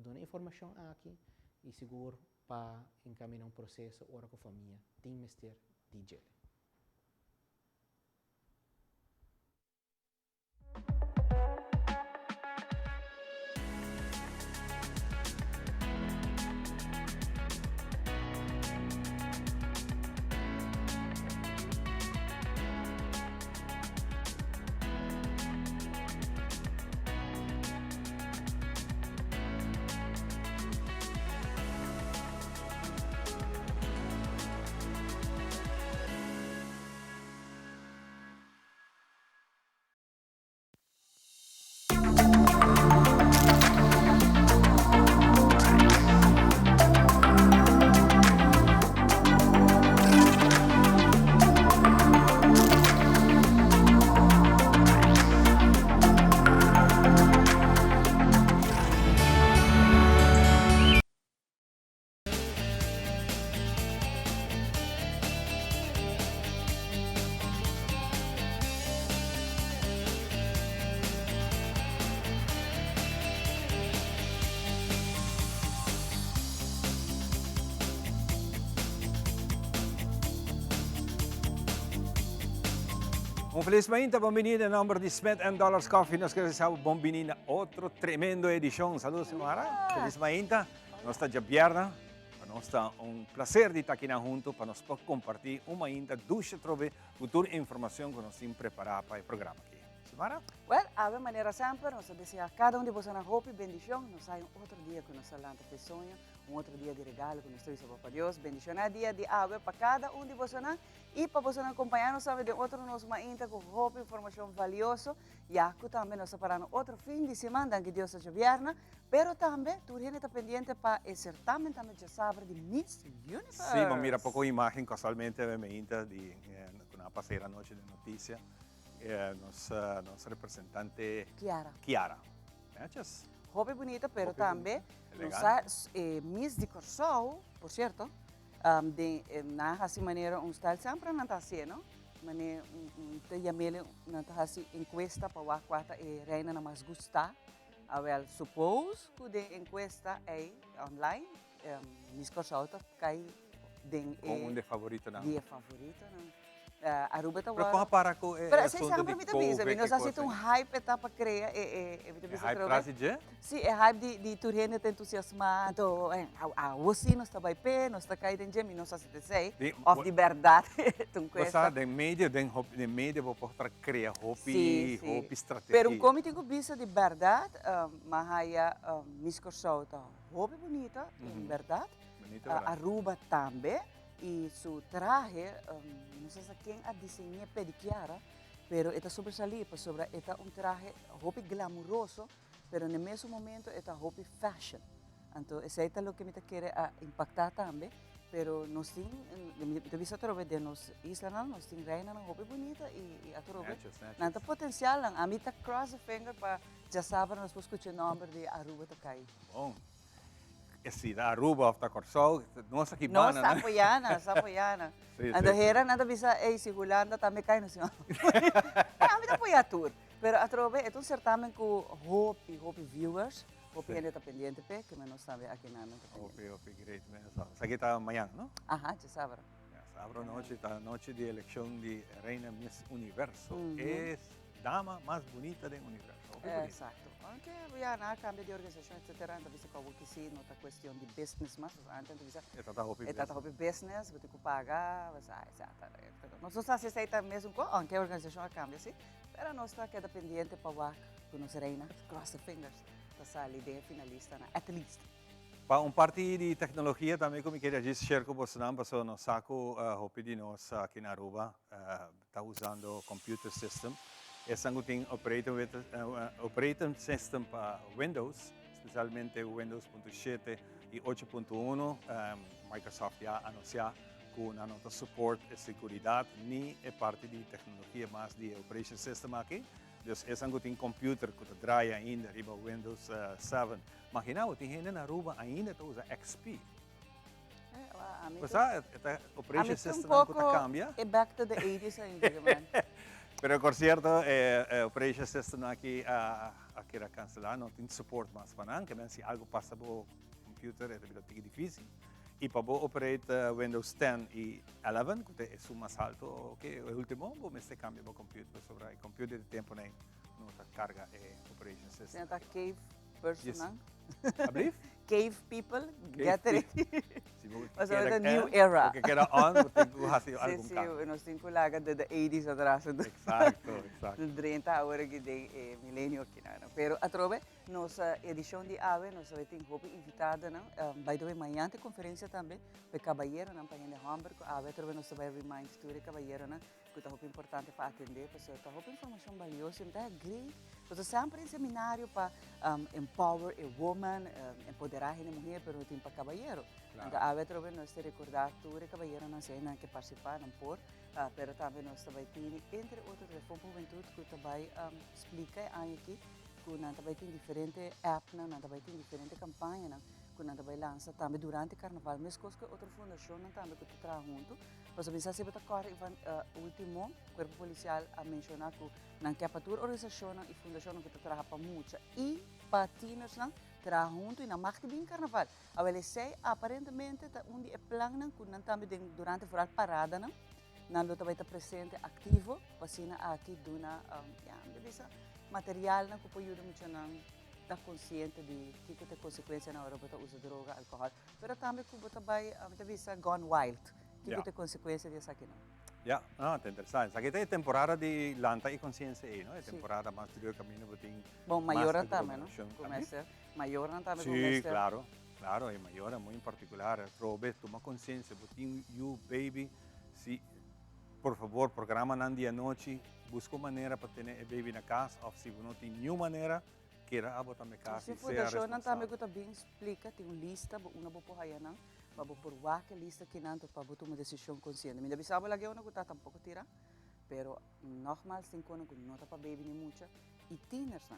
dar informação aqui e seguro para encaminhar um processo ora com a família. Tem mister DJ. Un feliz mañana, bienvenido en nombre de Smith & Dollars Coffee. Nos queremos bienvenido a otro tremendo edición. Saludos, Samara. Feliz mañana. Nos está Javiera. Nos está un placer de estar aquí juntos para nos compartir un mañana ducha trove futura información que nos tiene preparada para el programa aquí. Samara? Well, de maneira sempre, nós desejamos a cada um de vocês na hope e bendição. Nós sai outro dia que nós falamos de sonho, outro dia de regalo que nós temos para Deus. Bendição é dia de ave para cada um de vocês e para vocês acompanhar nós de outro nosso mainta com hope informação valiosa. E aqui também nós separamos outro fim de semana que Deus seja vierna, pero também tu está pendente para o certamen também já sabe de Miss Universe. Sim, mas mira pouco imagem casualmente de mainta de na passeira noite de notícia. Nossa representante Chiara. Roupa bonita, pero também Miss de Corsol, por certo, na assim maneira style sempre não está assim, não? Mas te chamele não está assim encuesta para a quarta e reina não mais gusta. Well, suppose que de encuesta é online, Miss Corsol tá cai com um de favorito não. De favorito não. Aruba tá agora. Para comparar com se sempre me avisa, nós assistimos hype para criar hype brasileiro? Sim, é hype de turrene tá entusiasmado, a você nós está vai pé, nós está caindo em nós assistimos of de verdade, tu conhece? De mídia vou portar criar hope estratégia. Pero como tenho visto de verdade, mas aí Miss Corsol tá roupa bonita, de verdade. Aruba também. E seu traje, não sei se quem a desenhou de Chiara, pero está sobresalido, sobre está traje roupa glamouroso, pero no mesmo momento está roupa fashion. Então, isso é o que me quer impactar também, pero nós temos através de nós isla, nós temos reina na roupa bonita e através nada potencial, a mim tá cross the finger para já saber nós vamos escutar o nome de Aruba tá cair. Bom. Sim, da Aruba of the Corsol, nossa que bana, né? Nossa apoiana. Ando hera nada bisa segurando também cai no senhor. A mim apoia tour, pero através é um certamen com hope viewers, hope ainda está pendente pe, que não sabe aqui nada. Hope great, mesmo. Aqui está amanhã, não? Aham, já sabe. Sábado noite de eleição de Reina Miss Universo, é dama mais bonita do universo. Exato. Anche a cambio di organizzazione, eccetera, anche se come che si nota questione di business, ma anche è stata hobby business, você tem que pagar, não sei se aceita mesmo com anche a organizzazione cambia, sì, però non sta che dipendente per WAC, con nos reina, cross the fingers, para sair de finalista, at least. Para parte de tecnologia também, como queria dizer, cerco você não passou no saco, hobby de nós aqui na Aruba, está usando computer system. Esse tem operating system para Windows, especialmente Windows 7 e 8.1. Microsoft já anunciou que não nota suporte e segurança, nem é parte de tecnologia, mas de operating system aqui. Então, esse tem computer que trabalha ainda riba Windows 7. Imagina, tem gente na Aruba ainda que usa XP. Você sabe, o operating system que cambia. É back to the 80s ainda, man. Pero por cierto, Operation System aqui querer cancelar, não tem suporte mais para não, que se algo passa no computer é difícil. E para operate Windows 10 e 11, que é o mais alto que o último, você cambia o computer sobre o computer de tempo nem não carga operation system. Senta cave person, Abrief? Cave people, get it. Mas é a new era. Porque queda on, tem que fazer algum Sim, cambio. nós temos colega de 80s atrás. Exato. 30 agora que tem milênio aqui, não. Pero a trove, nossa edição de AVE, nós vai ter roupa invitada, não. By the way, amanhã tem conferência também, para caballeiro, não, para ir de Hamburg, AVE, trove nós vai remind tudo caballeiro, não, que é roupa importante para atender, porque é roupa informação valiosa, então é great. Nós sempre em seminário para empower a woman, empoderar a mulher, pero tem para caballeiro. Então, AVE trove nós te recordar tudo caballeiro não sei, não que participar, não por, pero também nós vai ter entre outros de Fundo Juventude que também explica aqui que nós também tem diferente app, nós também tem diferente campanha, que nós também lança também durante o carnaval, mas coisas que outra fundação também que traz junto. Mas a pensar sempre corre o último corpo policial a mencionar que não quer para toda organização e fundação que trabalha para muita e para teenagers não trabalha junto e na marca bem carnaval. A ele sei aparentemente onde é plano que nós também durante a parada não nós também está presente ativo para cima aqui duna material não que pode ajudar muito não está consciente de que tem consequência na hora para usar droga, álcool, mas também que você vai vista gone wild. Que tem consequência disso aqui não? Ja, é interessante. Aqui tem temporada de lanta e consciência aí, não? É temporada mais do caminho que tem. Bom, maior também, não? Começa. Maior também começa. Sim, claro, é maior, muito particular. Trobe, toma consciência, botin you baby, se por favor, programa na dia noite, busca maneira para ter o baby na casa, ou se não tem nenhuma maneira, queira a botar na casa. Se for deixar, não também que também explica, tem uma lista, uma boa porra não? Para por que lista que não para botar uma decisão consciente. Me deve saber que eu não está tampouco tira, pero normal sem quando não está para baby nem muita e teeners não.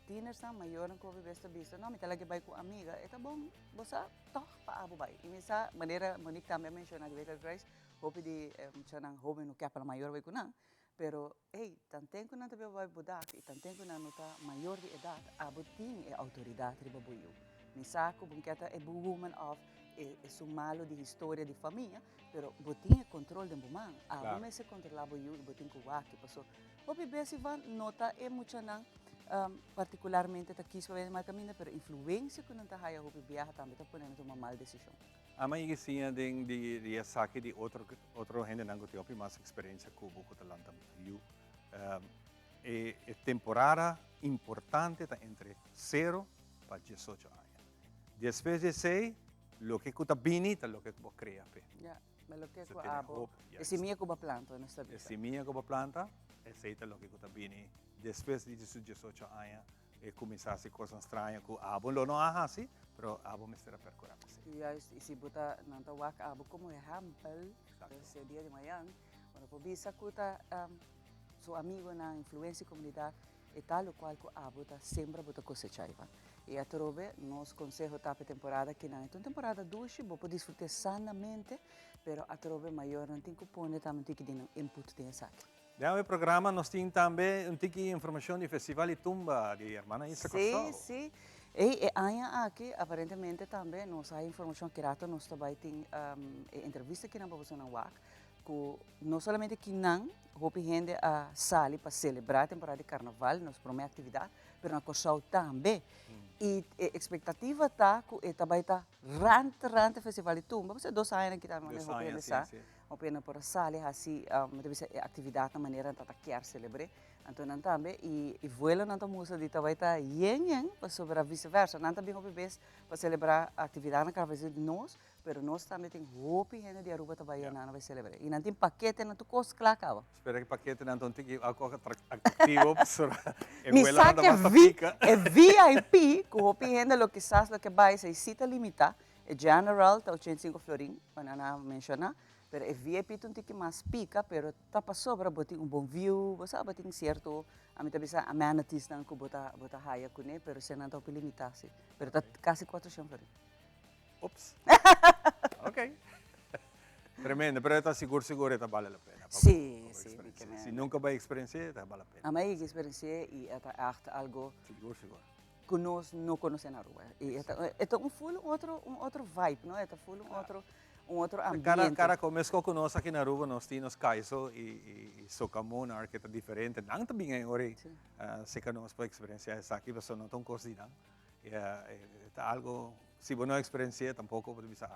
Teeners não maior não coube besta vista. Não, me tela que vai com amiga, é tá bom, você toca para abo vai. E nessa maneira, Monique também menciona que veio Grace, hope de não jovem no que para maior vai com não. Pero, ei, tanto que não também vai mudar e tanto que não está maior de idade, abo tem a autoridade de babuio. Me saco, bunqueta é woman of é um malo de história de família, pero botinha controle de mamãe, a me se controlava eu e botinha com o que passou. O bebê se vai nota é muito não, particularmente tá quis fazer mais caminho, pero influência que não tá aí o bebê também tá podendo tomar mal decisão. A mãe que sim de saque de outro gente não tem mais experiência com o talento eu é temporada importante tá entre 0 para 18 anos. Depois de 6 lo que kuta bini ta lo que bo crea pe. Ya, lo que ko abo. Esse minha ko ba planta no está. Esse minha ko ba planta, aceita lo que kuta bini. Depois de 18 anos, e começar a se coisas estranhas com abo, lo não há assim, pero abo me será percurar. E se botar não tá wak abo como é humble, esse dia de manhã, quando po bisa kuta seu amigo na influência comunidade, e tal o qual ko abo tá sempre bota cosechar. E a trove, nos consejo tapa temporada que não é uma temporada doce, vou poder desfrutar sanamente, pero a trove maior não tem que pôr também tem que dar input tem essa aqui. Dentro do programa nós temos também informação do Festival de Tumba de Hermana Isa Corsol. Sim. E aqui aparentemente também nós há informação que nós também tem entrevista que não vamos na WAC, que não somente que não houve gente a sair para celebrar a temporada de carnaval, nós promete atividade, mas na Corsol também. E a expectativa está que também está rante festival de tumba. Você 2 anos que também não pode pensar, não pode por sair assim, deve ser atividade na maneira de quer celebrar. Então não também e voelo não música de também está yen para sobre a vice-versa. Não também houve vez para celebrar a atividade na carnaval de nós, mas nós também tem roupa gente de Aruba também não vai celebrar. E não tem paquete não tu cost clacava. Espero que paquete não tem algo atrativo para me sabe é VIP, que roupa gente lo que sabe lo que vai se cita limitada, é general tá 85 florin, para não mencionar. Pero é VIP tem que mais pica, pero tá passou para botar bom view, você sabe tem certo, a mim também amenities não que botar raia com ele, pero se não tá limitasse, pero tá quase 400 florin. Ops. Ok. Tremendo, pero esta seguro esta vale la pena. Sí, sí. Si nunca vai experienciar, esta vale la pena. A mí que experiencié y es algo Seguro. que nós não conhecemos na Aruba. E é um outro vibe, não? É um outro ambiente. Cada começo que nós aqui na Aruba, nós temos caiso e socamonar que é diferente. Não também é ori. Se que nós podemos experienciar isso aqui, mas não tão coisa não. É algo, se você não experiencia, tampouco pode dizer,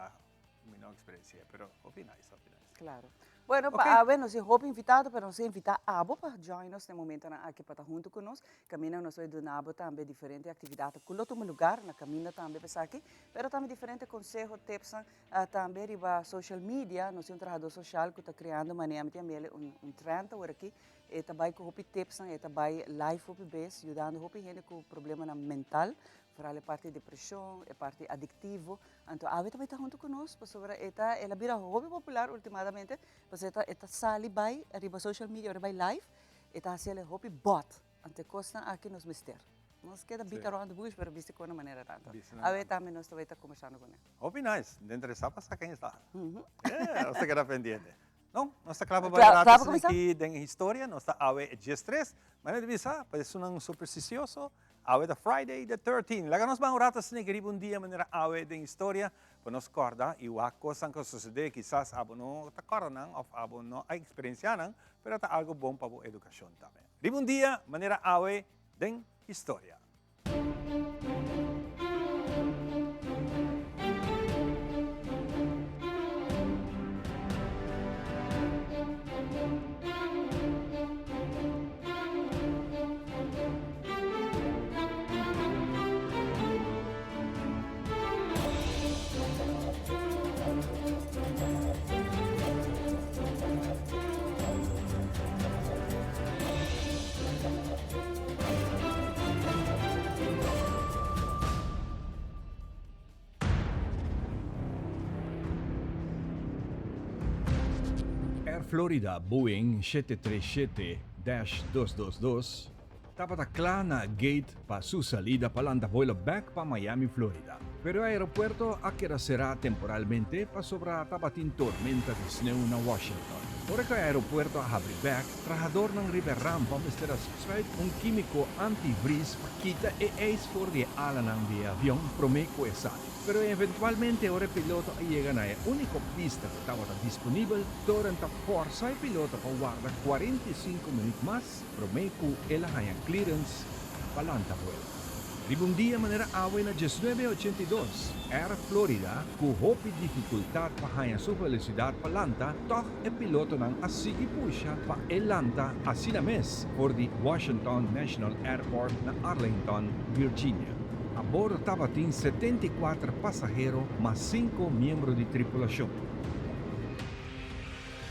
não experiencia, pero opináis. Claro. Bueno, nos houve invitado para nos invitar a Abo para join nos no momento aqui para estar junto conosco. Caminho nós vai do Nabo também diferente atividade. Com outro lugar na caminho também para aqui, pero também diferente conselho tips também riba social media. Nós um trabalhador social que está criando maneira de amele trend agora aqui. E também com hopi tips e também live hopi base, ajudando hopi gente com problema mental. Vooral a parte de depressão, a parte adictivo. Então, a também está junto conosco, sobre ela vira hobby popular ultimamente, mas esta sali vai, arriba social media, arriba live, esta hace hobby bot, ante costa aqui nos mister. Nós queda bica around the bush, pero viste com uma maneira tanto. A também nós também está conversando com ele. Hobby nice, de interessar para quem está. Você queda pendente. Não, nós está claro para aqui em história, nós está a dias 3, mas ele diz, parece supersticioso. Awe da Friday the 13th. Laga nos bang ratas ni gari dia manera awe ding historia panos corda iwako sang ko sucede quizás abono ta karanang of abono ay eksperyensya nang pero ta algo bom pa po edukasyon tame. Ribun dia manera awe ding historia. Florida Boeing 737-222 dapat akla na gate pa su salida palanda vuelo back pa Miami, Florida. Pero el aeropuerto akira será temporalmente pa sobra tapatin tormenta de snow na Washington. Por el aeropuerto a back, trabajador ng River Ram pa Mr. Sprite un químico anti-breeze pa kita e ace for de ala ng de avión promeco esali. Pero eventualmente ora piloto llega na único pista que estaba disponible durante forza el piloto pa guarda 45 minutos más promeco el hayan clearance palanta vuelo. Ribong dia manera awe na 1982, Air Florida, ku hopi dificultad pa hayan su velocidad palanta, toch el piloto ng asigi pusha pa elanta asilames for the Washington National Airport na Arlington, Virginia. A bordo tabatin 74 pasajeros más 5 miembros de tripulación.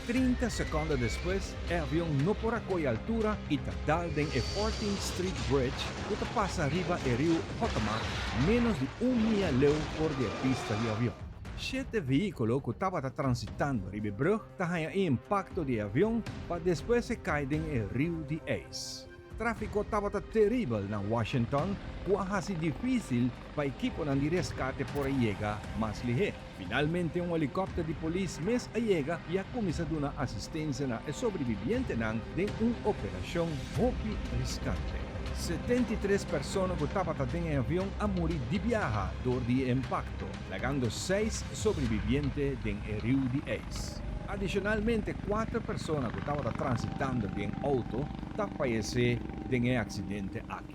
30 segundos después, el avión no por aquella altura y tardal en el 14th Street Bridge que pasa arriba el río Potomac, menos de un milla lejos por la pista de avión. 7 vehículos que estaban transitando ribe brug tenían impacto de avión para después se caer en el río de Ace. Tráfico estaba terrible en Washington, casi difícil para equipo de rescate por llega más ligero. Finalmente, un helicóptero de policía mes llega y ha comenzado una asistencia a sobreviviente de una operación hopi rescate. 73 personas que estaban en el avión han muerto de viaje durante el impacto, llegando 6 sobrevivientes en el río de Ace. Adicionalmente, 4 personas que estaban transitando en auto han fallecido en el accidente aquí.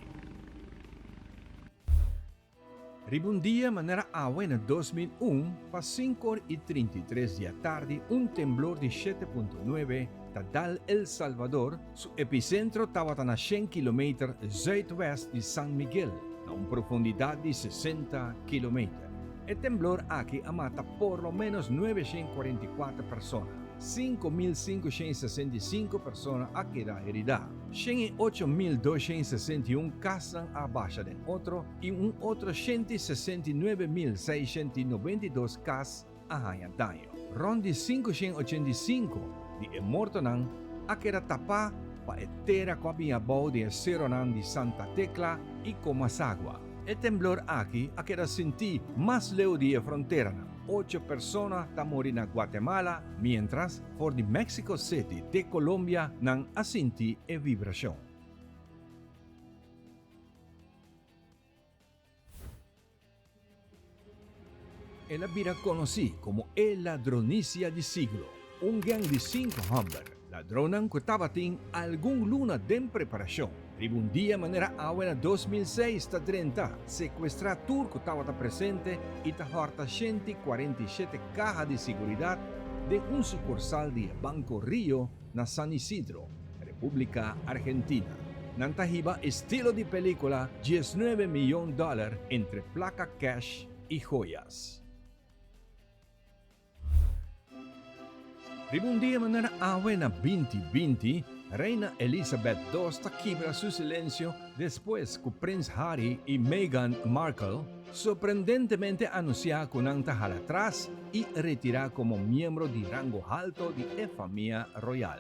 Ribun dia manera agua en 2001, a 5:33 de la tarde, un temblor de 7.9 tadal El Salvador, su epicentro estaba a 100 km zuidwest de San Miguel, a una profundidad de 60 km. El temblor aquí mata por lo menos 944 personas. 5.565 personas han quedado heridas. 8.261 casos abajo de otro y un otro 169.692 casos han daño. Rondi 585 de muertos han quedado tapados para etera com a de Seronan de Santa Tecla y Comasagua. El temblor aquí a que sentí más lejos de la frontera. 8 personas morir en Guatemala, mientras por de Mexico City de Colombia nan asinti e vibración. Ella vira conocí como el ladronicia de siglo, un gang de 5 hombres. Ladronan que tabatin algún luna de preparación. Un día manera en 2006 ta 30 secuestra turco estaba presente y ta horta 147 cajas de seguridad de un sucursal de Banco Río na San Isidro, República Argentina. Nantahiba estilo de película $19 millones entre placa cash y joyas. Un día manera en 2020, Reina Elizabeth II quiebra su silencio después que Prince Harry y Meghan Markle sorprendentemente anunciaron que han dejado atrás y retirar como miembro de rango alto de la familia royal.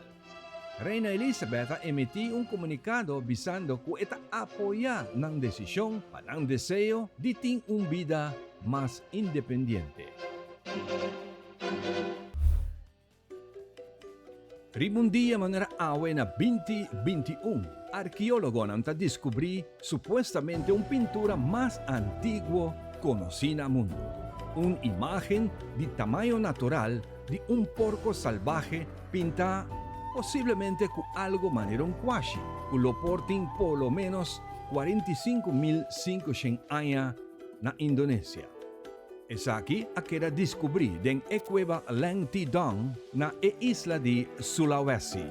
Reina Elizabeth emitió un comunicado avisando que esta apoya la decisión para el deseo de tener una vida más independiente. Un día manera en 2021, arqueólogos han descubierto supuestamente una pintura más antigua conocida al mundo. Una imagen de tamaño natural de un porco salvaje pintada posiblemente con algo manera un quashi, que lo porten por lo menos 45.500 años en Indonesia. Es aquí a que descubrí den cueva Lang Tidong na isla de Sulawesi.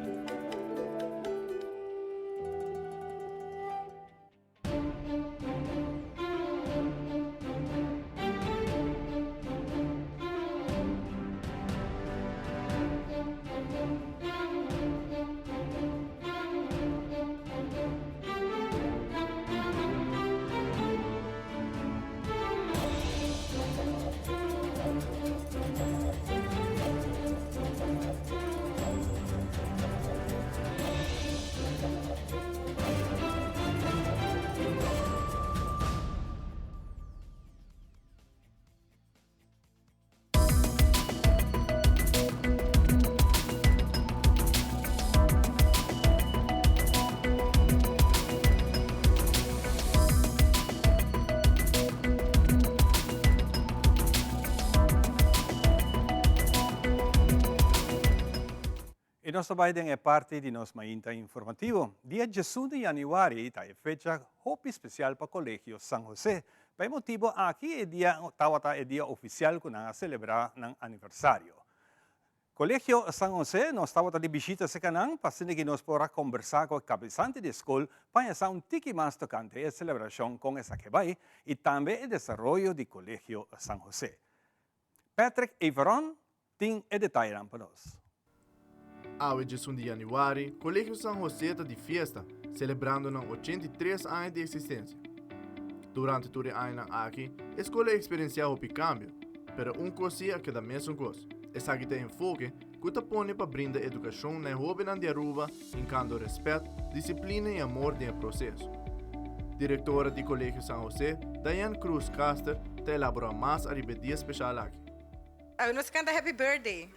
E nostro Biden è parte di nostro mainta informativo. Dia 18 de januari è fecha hopi special para Colegio San José. Per motivo aqui è dia tawata è dia ufficial que nang celebrar nang aniversario. Colegio San José nos tawata di visita se canang pasine que nos podrá conversar con capizante de escola para hacer un tiki más tocante a celebración con esa que vai y también el desarrollo del Colegio San José. Patrick Everon tem e detalhe para nós. Ao 18 de januari, Colegio San José está de festa, celebrando 83 anos de existência. Durante todo o ano aqui, a escola experienciou o cambio, mas uma coisa é da mesma coisa. Essa aqui tem enfoque que está pondo para brindar educação na jovem de Aruba, encanto respeito, disciplina e amor no processo. Diretora do Colegio San José, Diane Cruz Caster, está elaborando mais a dia especial aqui. Nós canta Happy Birthday.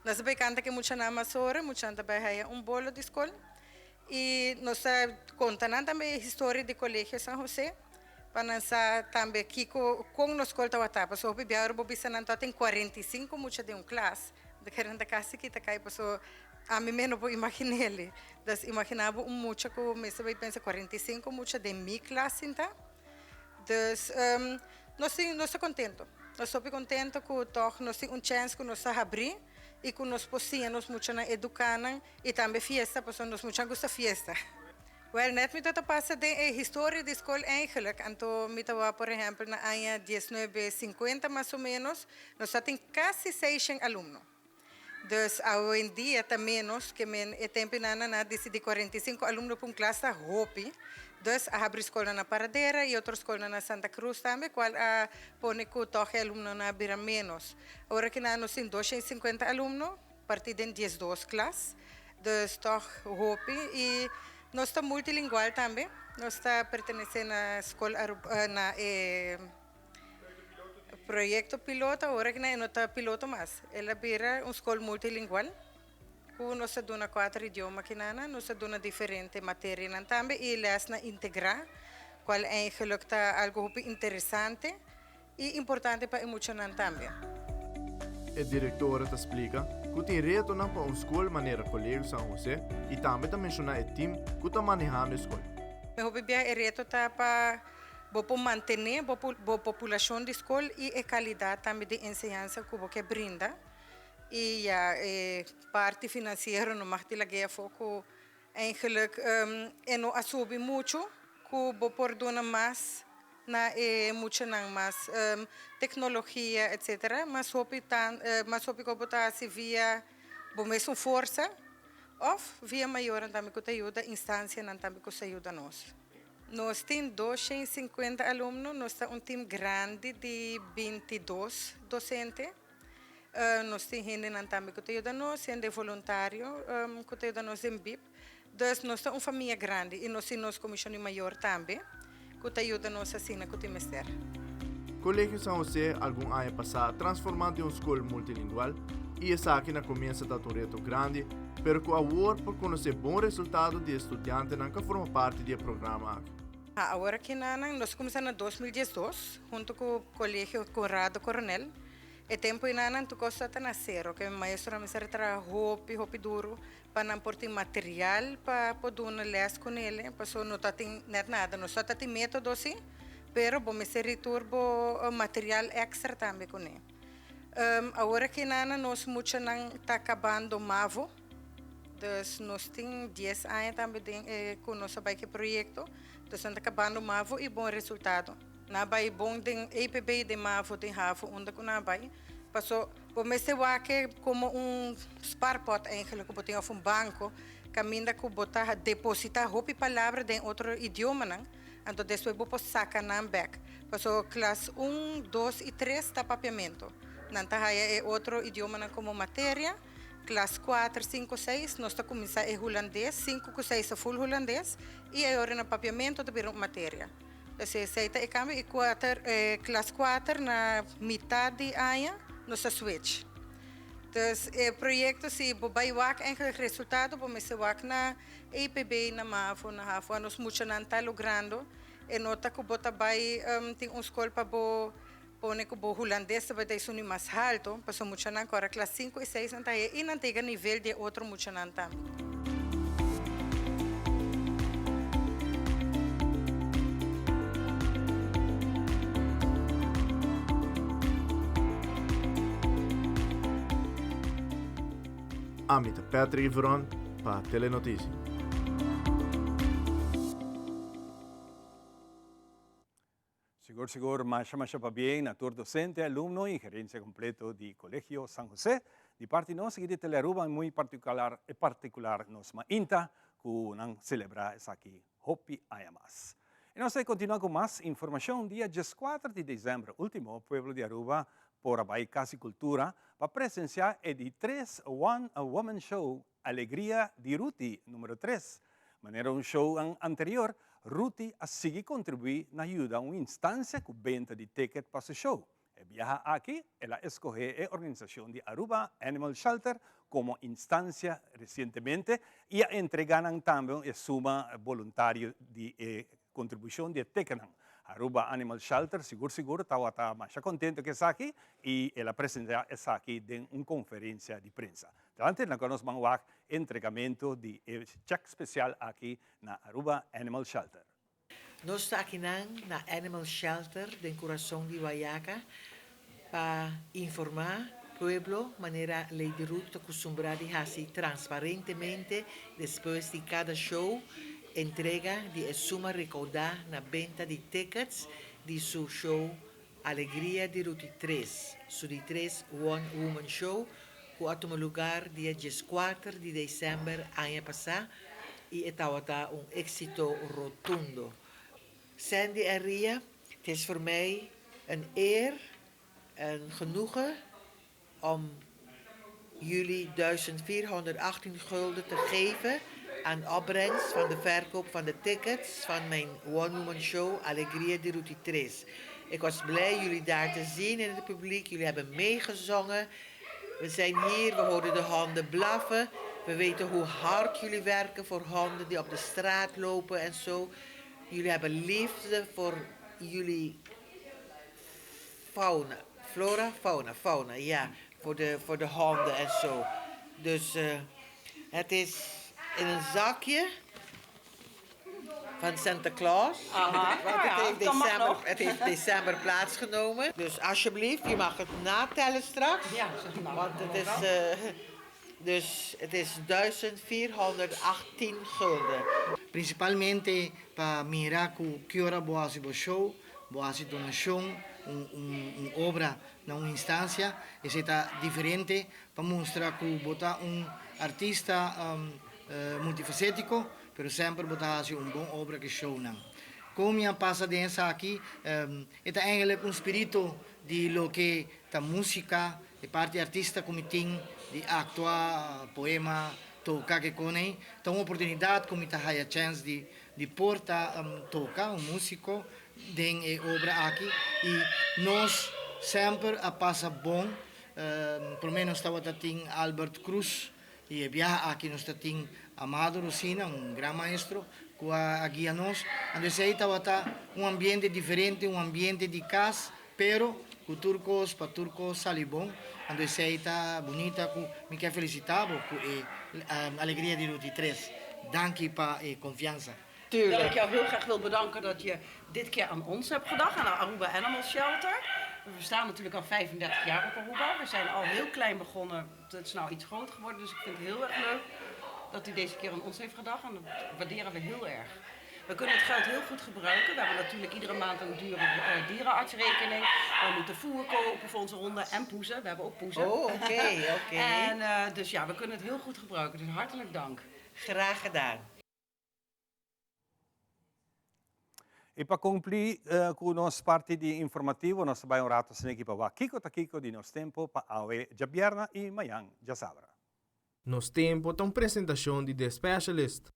Nós também canta que muita nama sora, muita também é bolo de escola. E nós contamos também a história do Colegio San José. Para nós também que com nós escola tá passou o bebê agora bobi sanan tem 45 muita de classe. De querendo casa que tá cai passou a mim menos vou imaginar ele. Das imaginava muita que me sabe pensa 45 muita de minha classe então. Das nós contento. Nós somos contento que toch nós tem chance que nós abrir e que nós possamos muito na educar e também festa, porque nós muito gosta festa. Well, net met dat passa de história da escola eigenlijk, então me tava, por exemplo, na ano 1950 mais ou menos, nós temos quase 600 alunos. Dus hoje em dia tá menos que men é tempo na decidi 45 alunos por classe hopi. Dus abre escola na Paradeira e outra escola na Santa Cruz também, qual a põe que toque aluno na bira menos. Agora que nós temos 250 alunos, partido em 12 classes, dus toch hopi e nós estamos multilingual também. Nós está pertenecendo à escola na projeto piloto, agora que não está piloto mais. Ela vira uma escola multilingual. Nós estamos 4 idiomas que nós estamos diferente matéria também e eles na integrar, qual eigenlijk está algo interessante e importante para emocionar também. A diretora te explica que tem reto para uma escola maneira Colégio São José e também te menciona o time que está manejando a escola. Meu hobby é reto para manter a população da escola e a qualidade também de ensino que você brinda. E a parte financeira não mais de foco eigenlijk não assume muito que vou por dona mais na muito não mais tecnologia etc. Mas hobby que botar se via bom mesmo força ou via maior também que ajuda instância também que ajuda nós. Nós temos 250 alunos, nós temos time grande de 22 docentes. Nós temos gente também que ajuda nós, gente voluntário que ajuda nós em BIP. Então, nós temos uma família grande e nós temos comissão maior também, que ajuda nós assim na Cotimester. Colégio São José, algum ano passado, transformando em uma escola multilingual e essa aqui começa a ter um reto grande, pero que agora por conhecer bom resultado de estudantes que formam parte do programa aqui. Agora que nós começamos em 2012, junto com o Colégio Conrado Coronel. E tempo inanan tu costa ta nascero que maestro me ser tra hopi duro para não portar material para poder les com ele passou não tá tem nada não só tá tem método sim pero bom me ser turbo material extra também com ele agora que nana nós muito não tá acabando mavo dus nós tem 10 anos também com nosso baike projeto dus tá acabando mavo e bom resultado na bai bom den EPB de mavo de havo onde com na bai passou comecei a que como sparpot eigenlijk que botar um banco caminha que botar depositar roupa palavra em outro idioma não então depois vou sacar na back passou classe 1, 2 e 3 está papiamento não tá é outro idioma não como matéria classe 4, 5, 6 nós está começar é holandês 5, 6 é full holandês e agora no papiamento de vir matéria se aceita e cambio e 4 classe 4 na metade aia nossa switch. Dus o projeto se vai eigenlijk resultado para se wak na EPB na MAVO na HAVO nós muito não está logrando e nota que bota vai tem escola para bo pone que bo holandês vai ter isso mais alto para muito não agora classe 5 e 6 não tá e não tem nível de outro muito não também. Amita Patrick Veron para Telenotícias. Seguro, mais para bem, ator docente, aluno e gerência completo de Colégio São José. De parte nossa, que de Telearuba, muito particular nos Inta, que não celebra essa aqui, Hopi Ayamas. E nós continuamos com mais informação. Dia 4 de dezembro, último, o povo de Aruba, por a Casa e Cultura, para presenciar o 3 One Woman Show Alegria de Ruti, número 3. Maneira show anterior, Ruti a seguir contribuir na ajuda a uma instância com venda de ticket para o show. E viaja aqui, ela escolheu a organização de Aruba Animal Shelter como instância recentemente e entregaram também a suma voluntária de contribuição de ticket. Aruba Animal Shelter, seguro, estava mais contente que está aqui e ela apresentou essa aqui em uma conferência de prensa. Durante nós vamos ver entregamento de cheque especial aqui na Aruba Animal Shelter. Nós estamos aqui na Animal Shelter do coração de Guayaca para informar o pueblo maneira lei de ruta acostumbrada a fazer transparentemente depois de cada show entrega de suma recaudada na venda de tickets de seu show Alegria de Ruti 3, su di 3 One Woman Show, que tomou lugar dia 4 de dezembro ano passado e estava êxito rotundo. Sandy en Ria, het is voor mij een eer en genoegen om jullie 1418 gulden te geven aan opbrengst van de verkoop van de tickets van mijn one-woman show Alegria di Ruti 3. Ik was blij jullie daar te zien in het publiek. Jullie hebben meegezongen. We zijn hier, we hoorden de honden blaffen. We weten hoe hard jullie werken voor honden die op de straat lopen en zo. Jullie hebben liefde voor jullie fauna. Flora? Fauna, ja. Voor de honden en zo. Dus het is in een zakje van Santa Claus. Want het heeft december plaatsgenomen. Dus alsjeblieft, je mag het natellen straks. Ja, want het is 1418 gulden. Principalmente para mirar que hora boas o show, boas donação, obra na uma instância, e se está diferente para mostrar que botar artista multifacético, pero sempre botar bom obra que show não. Como a passa dança aqui, é eigenlijk espírito de lo que a música, de parte artista como tem de actuar, poema, tocar que conem, então uma oportunidade como está a chance de porta tocar músico den obra aqui e nós sempre a passa bom, pelo menos estava tem Albert Cruz e viaja aqui nós tem Amado Rosina, grande maestro, que a guia nós, onde se estava ambiente diferente, ambiente de casa, pero com turcos, para turcos sali bom, onde se está bonita, me quer felicitar por Alegria di Ruti 3. Dank je pa confianza. Tuurlijk. Dat ik jou heel graag wil bedanken dat je dit keer aan ons hebt gedacht, aan de Aruba Animal Shelter. We bestaan natuurlijk al 35 jaar op Aruba. We zijn al heel klein begonnen, het is nou iets groter geworden, dus ik vind het heel erg leuk dat u deze keer aan ons heeft gedacht en dat waarderen we heel erg. We kunnen het geld heel goed gebruiken. We hebben natuurlijk iedere maand een dure dierenartsrekening. We moeten voer kopen voor onze honden en poezen. We hebben ook poezen. Oh, oké. En dus ja, we kunnen het heel goed gebruiken. Dus hartelijk dank. Graag gedaan. E para concluir com nossa parte de informativo, nós vamos um rato sem para Kiko de nosso tempo para Awe Jabierna e Mayang Jasabra. Nos tempo tem apresentação de The Specialist.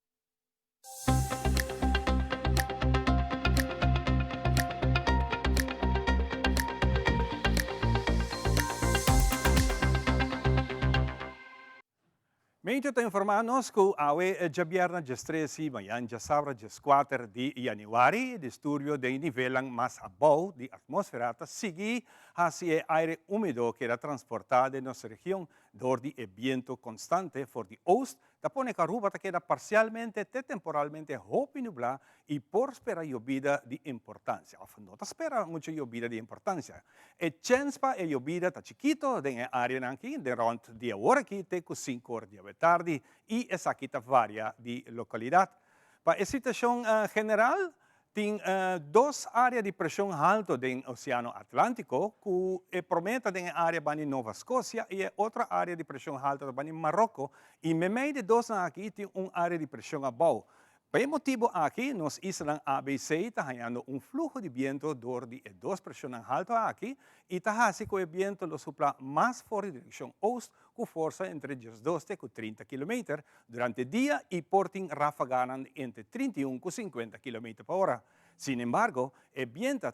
Meio te informar-nos que a Jabierna dia 13 e Mayang Jasabra dia 4 de januari, de estúdio de nível mais abaixo de atmosfera, sigue hacia aire úmido que era transportado em nossa região door die viento constante por de oost, da pone que Aruba queda parcialmente te temporalmente hopi nublado e por espera llovida de importância. Of não espera muita llovida de importância. E chance pa e llovida ta chiquito de área aqui, de rond de hora aqui, te com 5 horas de tarde e essa aqui ta varia de localidade. Para a situação general, tem duas áreas de pressão alta no Oceano Atlântico, que promete em área de Nova Escócia e outra área de pressão alta em Marrocos. E no meio de duas aqui tem uma área de pressão abaixo. Por motivo aqui, nos islas ABC está ganhando fluxo de vento door de duas pressões altas aqui e está assim que o vento lo sopra mais forte de direção oeste com força entre 12 e 30 km durante o dia e portem ráfagas entre 31 e 50 km por hora. Sin embargo, o vento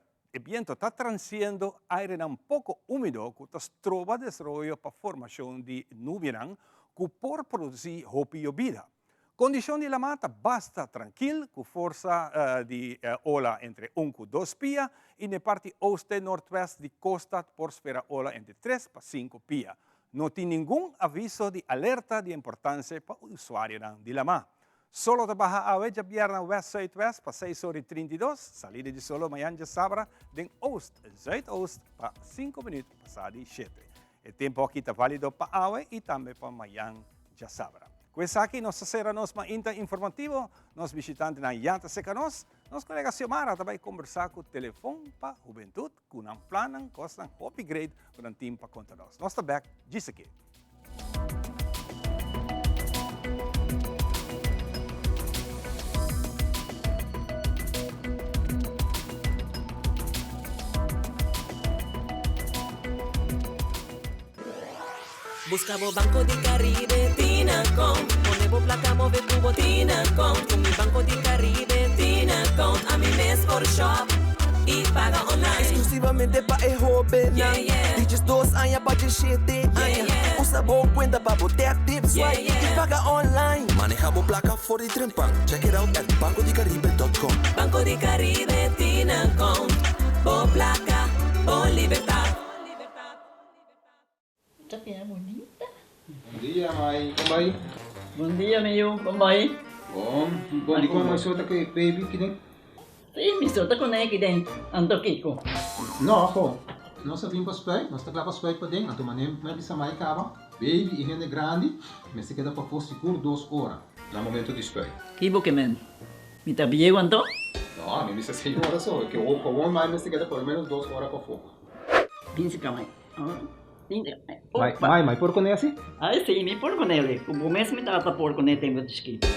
está transitando aire pouco úmido que trova desarrollo para a formação de nuvens que por produzir hopi llovida. Condição de la mata basta tranquil, com força de ola entre 1 e 2 pia e na parte oeste-nordeste de costa por espera ola entre 3 e 5 pia. Não tem nenhum aviso de alerta de importância para o usuário de la mar. Solo de Baja Awe Jabierna West-Zuidwest para 6:32, salida de solo Mayang Jasabra de Oost-Zuidoost para 5 minutos passado 7. O tempo aqui está válido para Awe e também para Mayang Jasabra. Questa aqui nós seremos mais informativo, nós visitantes na Yanta Secanos, nós colegas Xiomara também conversar com o telefone para a juventude, com um plano, costam hopi grade, com um time para contar nós. Nós estamos back, diz aqui. Buscamos Banco de Caribe, Tinacom, vou placa mover cubo tina conta mi Banco di Caribe tina conta a mi mes for shop e paga online exclusivamente pa e hobby na Dices 2 años pa de 7 años usa bom cuenta pa botar tip swipe e paga online manejamos placa for the trempan check it out at bancodicaribe.com Banco di Caribe tina conta bo placa bo libertad. Tapi é bonita. Bom dia, mãe. Como vai? Bom dia, meu. Como vai? Bom. Bom, di ko mais outra que baby que tem? Sim, me solta com ele dentro. Ando Kiko. Não, ako. Nós vim para spray, nós está lá para spray para dentro. Então, manem, mas bisa mai cava. Baby e rende grande, mas se queda para fosse por 2 horas. No momento de spray. Kibo que men. Me tá bem quanto? Não, a mim bisa 6 horas só. Que o como mais se queda pelo menos 2 horas para fogo. Pinse kamay. Mai, por conhece? Ah, sim, me por com ele. O mesmo me trata por com ele tem muito escrito.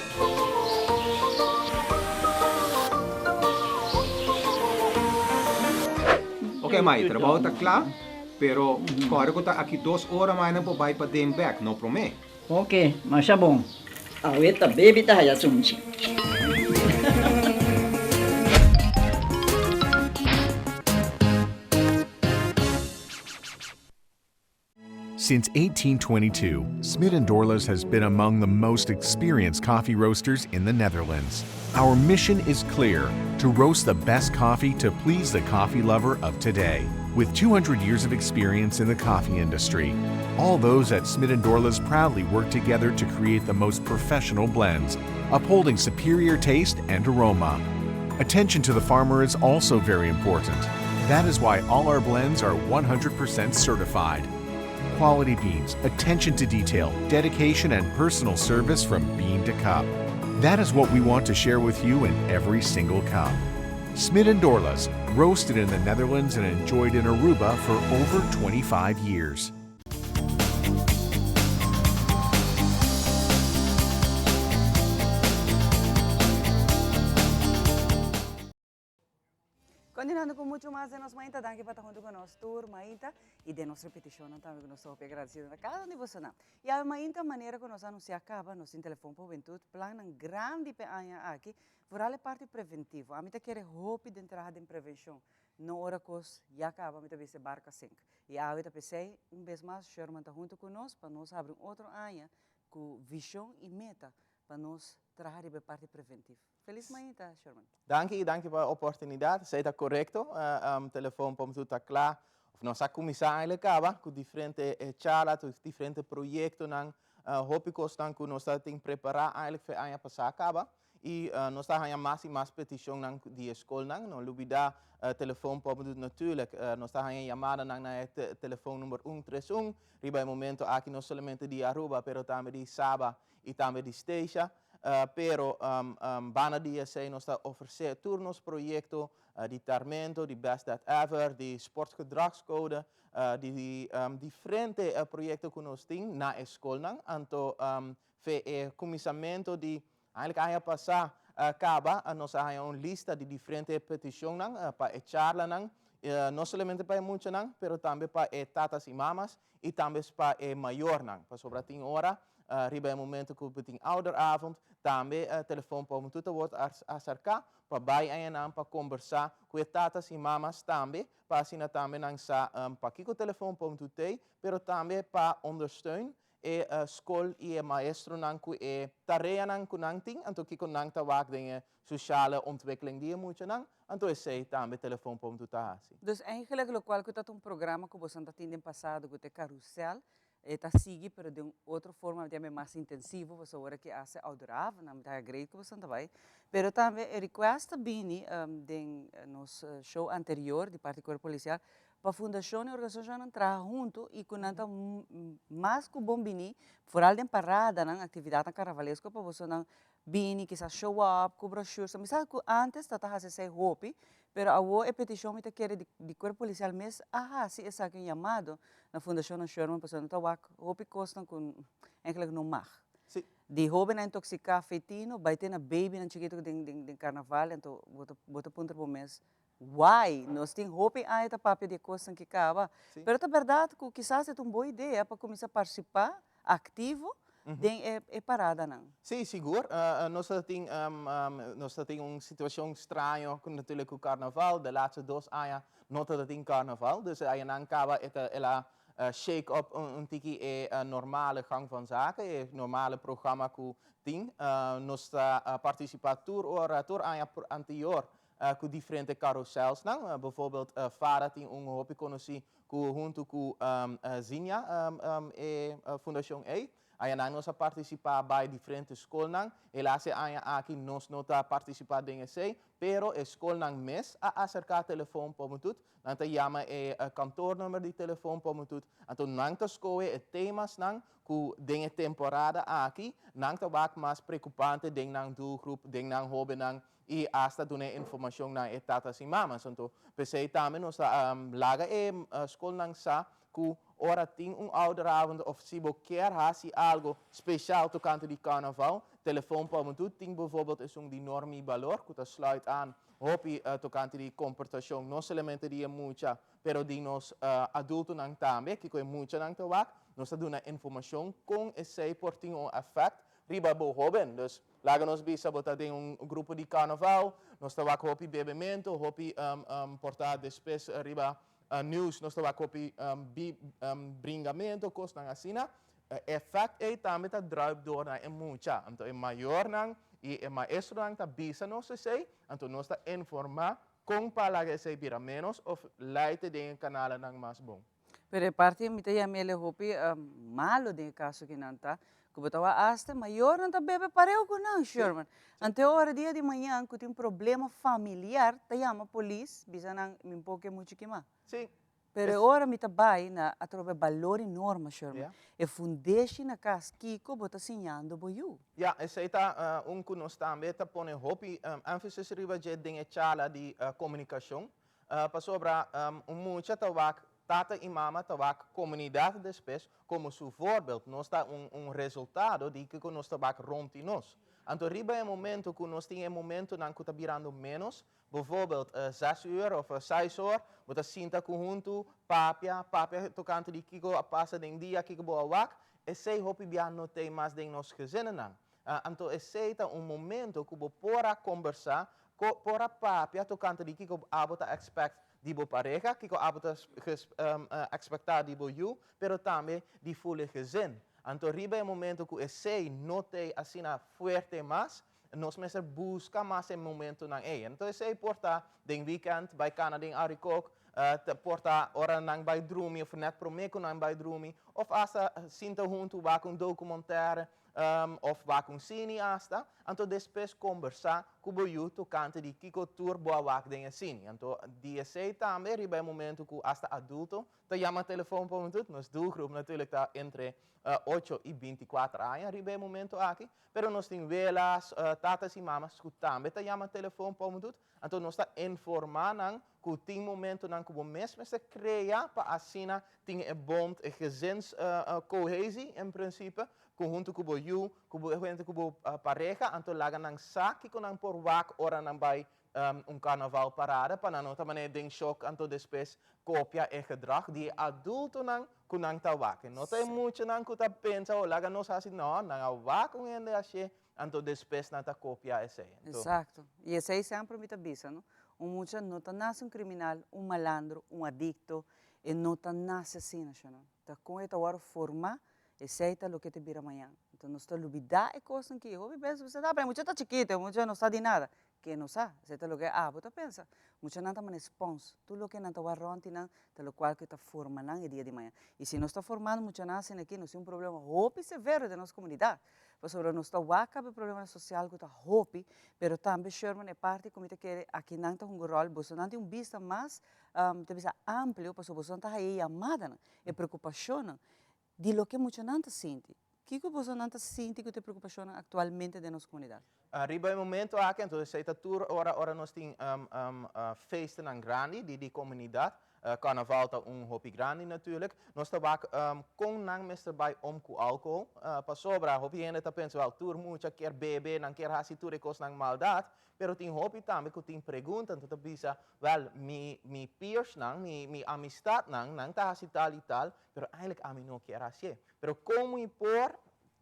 Ok, Mai, trabalho está claro, pero agora que está aqui 2 horas mais não pode ir para dentro back, não promete? Ok, mas é bom. A ueta baby tá aí assunto. Since 1822, Smit & Dorlas has been among the most experienced coffee roasters in the Netherlands. Our mission is clear: to roast the best coffee to please the coffee lover of today. With 200 years of experience in the coffee industry, all those at Smit & Dorlas proudly work together to create the most professional blends, upholding superior taste and aroma. Attention to the farmer is also very important. That is why all our blends are 100% certified. Quality beans, attention to detail, dedication, and personal service from bean to cup. That is what we want to share with you in every single cup. Smit & Dorlas, roasted in the Netherlands and enjoyed in Aruba for over 25 years. Continuando com muito mais de nós, Maíta, danke para estar junto com nós, tour, Maíta, e de nossa repetição também, que nós somos agradecidos na casa de você. E a Maíta, maneira que nós anunciamos, acaba, nós em telefone para o juventude, plano grande para aqui, por a parte preventiva. A mim quer roupa de entrada em prevenção. Na hora que já acaba, a mim também se barca 5. E a mim pensei, vez mais, Sherman está junto com nós, para nós abrir outro ano com visão e meta, para nós trabalhar a parte preventiva. Feliz Maíta, Sherman. Danke para a oportunidade. Sei está correto. Telefone para tudo claro. Nós começar a acaba com diferentes charlas, diferentes projetos, hópicos que nós temos preparar para a ano passar acaba. E nós temos mais e mais petições de escola. Não olvidar telefone para tudo natuurlijk. Nós temos chamada na telefone número 131. Riba momento aqui não somente de Aruba, mas também de Saba e também de Stasia. Pero bana dia sei nós está oferecer turnos projeto de tarmento, de best that ever, de sportgedragscode, de diferentes projetos que nós temos na escola. Então, começamento de eigenlijk passar acaba nós temos lista de diferentes petições para charla não somente para muitos pero também para tatas e mamas e também para maior para sobre 10 horas. Riba momento que we een ouderavond, também telefone para tudo wordt acercar, para bij en para conversar com tatas e mamas também, para assim também não sa para kiko telefone para tudo ter, pero também para ondersteunen school e maestro nang ku tarefa nang kunang ting, anto kiko nang tawag dingen sociale ontwikkeling die moet nang, anto sei também telefone para tudo assim. Dus eigenlijk lo qual que tá programa que você está tendo passado que é carrossel. Está seguindo, mas de outra forma, também mais intensivo, você agora que hace adorável, não é great que você está vai. Mas também a request bini de nosso show anterior, de parte do corpo policial, para a fundação e a organização entrar junto e com nada mais que bom bini, fora de parada, na atividade carnavalesca, para você não bini, que show up, com brochures, mas sabe que antes está a fazer roupa. Pero a petição me quer de corpo policial mesmo, se essa aqui chamado na Fundação na Sherman, para não tawak, roupa custa com eigenlijk não mag. De roupa na intoxicar feitino, vai ter na baby na chiquito de carnaval, então bota ponto por mês. Why? Nós temos roupa aí tá papel de coisa que acaba. Pero é verdade que quizás é uma boa ideia para começar a participar ativo den é parada não. Sim, seguro. Nós temos uma situação estranha com natuurlijk o carnaval. De laatste 2 anos não tem carnaval. Dus aí não acaba ela shake-up tiki é normale gang van zaken. É normale programma que tem. Nós participamos tour ano anterior com diferentes carousels. Bijvoorbeeld Fara tem hobby conheci junto com Zinha e Fundação E. Aí nós participamos em diferentes escolas. Ela se aqui nós não participamos em esse, pero a escola mês a acercar o telefone para tudo. Nós chama o cantor-número de telefone para tudo. Então nós escolhe temas que den temporada aqui, nós mais preocupante den do grupo, den hobby e hasta dar informação na etapa assim mamas. Então pensei também nós laga escola sa que ora tem ouderavond of se você quer fazer algo especial tocante de carnaval, telefone para tudo, tem bijvoorbeeld de norme valor, que está sluit aan, hobby tocante de comportação, não somente de muita, pero de nós adultos também, que é muita não tawak, nós damos informação com esse por tem effect, riba bo hoben, dus laga nos bisa botar tem grupo de carnaval, nós tawak hobby bebimento, hobby portar despes riba news, nós estamos com bringamento, coisa assim, effect é também tá drive door na muita, então é maior e é maestro tá bisa nós sei, então nós tá informar com palavras se vira menos ou leite de canal mais bom. Pero parte mita ya mele hopi malo de caso que não tá, que botawa hasta maior não tá bebe pareu com não, Sherman. Ante hora dia de manhã que tem problema familiar, tá chama polícia, bisa não me pouco muito que mais. Sim. Pero ora mita bai na atrobe valor enorme, Sherman. Yeah. E fundeixe na casa Kiko bota sinhando boiu. Ja, esse está que nós também tá põe hopi emphasis riba de dinge chala de comunicação, para sobra muita tawak tata e mama tabak comunidade despes como seu voorbeeld. Nós está resultado de que nós tabak rond nós. Então, riba é momento que nós temos momento na que está virando menos, bijvoorbeeld 6 uur of 6 uur, você sinta junto, papia tocante de Kiko a passa de dia, Kiko boa wak, e sei hopi bia não tem mais de nós gezinnen. Então, esse é momento que você pode conversar, pora papia tocante de Kiko abota expect di bo pareja, que abota expectar di bo you, pero também di full gezin. Então, riba é momento que esse não tem assim forte mais, nós mesmo busca mais esse momento na ei. Então, esse porta den weekend by Canada em Arikok, porta ora nang by drumi of net promeco nang by drumi, of asa sinta junto ba com documentário of ba com cine hasta, então depois conversar com o you tocante de Kiko tour boa wak den cine. Então, DSA também riba é momento que hasta adulto, tá chama telefone para tudo, nós do grupo natuurlijk tá entre 8 e 24 anos, riba é momento aqui, pero nós temos velas, tatas e mamas que também tá chama telefone para tudo, então nós tá informando que tem momento que o mesmo se cria para assim tem bond e gezins cohesie em princípio, junto com o you, junto com o pareja, então laga nang saque com nang por wak ora nang by carnaval parada, para não também den choque, então depois copia e gedrag die adulto nang kunang tawak. Não tem muito nang kuta pensa o laga nos assim não, nang wak com ele assim, então depois nang ta copia esse. Exato. E esse aí sempre me tabisa, não? Mucha não tá nasce criminal, malandro, adicto, e não tá nasce assim, não? Tá com esta hora formar, aceita o que te vira amanhã. Então, nós estamos olvidando e coisas que eu penso, você tá bem, muito tá chiquito, muito não sabe de nada. Que não sabe, aceita o que você pensa. Muito não tá uma responsa. Tudo o que não tá ronti não, pelo qual que tá formando no dia de manhã. E se nós está formando muito nascem aqui, nós temos problema hope severo da nossa comunidade. Por sobre nós está o problema social que tá hope, pero também Sherman é parte como que aqui não tá rol, você não tem vista mais, tem vista amplo, por sobre você não tá aí amada, e preocupação de lo que muito não tá sente. Que você não está sentindo que te preocupação atualmente da nossa comunidade? Arriba o momento aqui, então, essa tour, ora nós temos festa na grande de comunidade, carnaval tá hobby grande natuurlijk. Nós estamos com nang mestre bij com álcool, para sobra, hobby ainda tá pensando, tour muito quer beber, não quer fazer tour e coisa nang maldade, pero tem hobby também que tem pergunta, então tá bisa, mi peers nang, mi amistad nang tá assim tal e tal, pero eigenlijk a mim não quer fazer. Pero como impor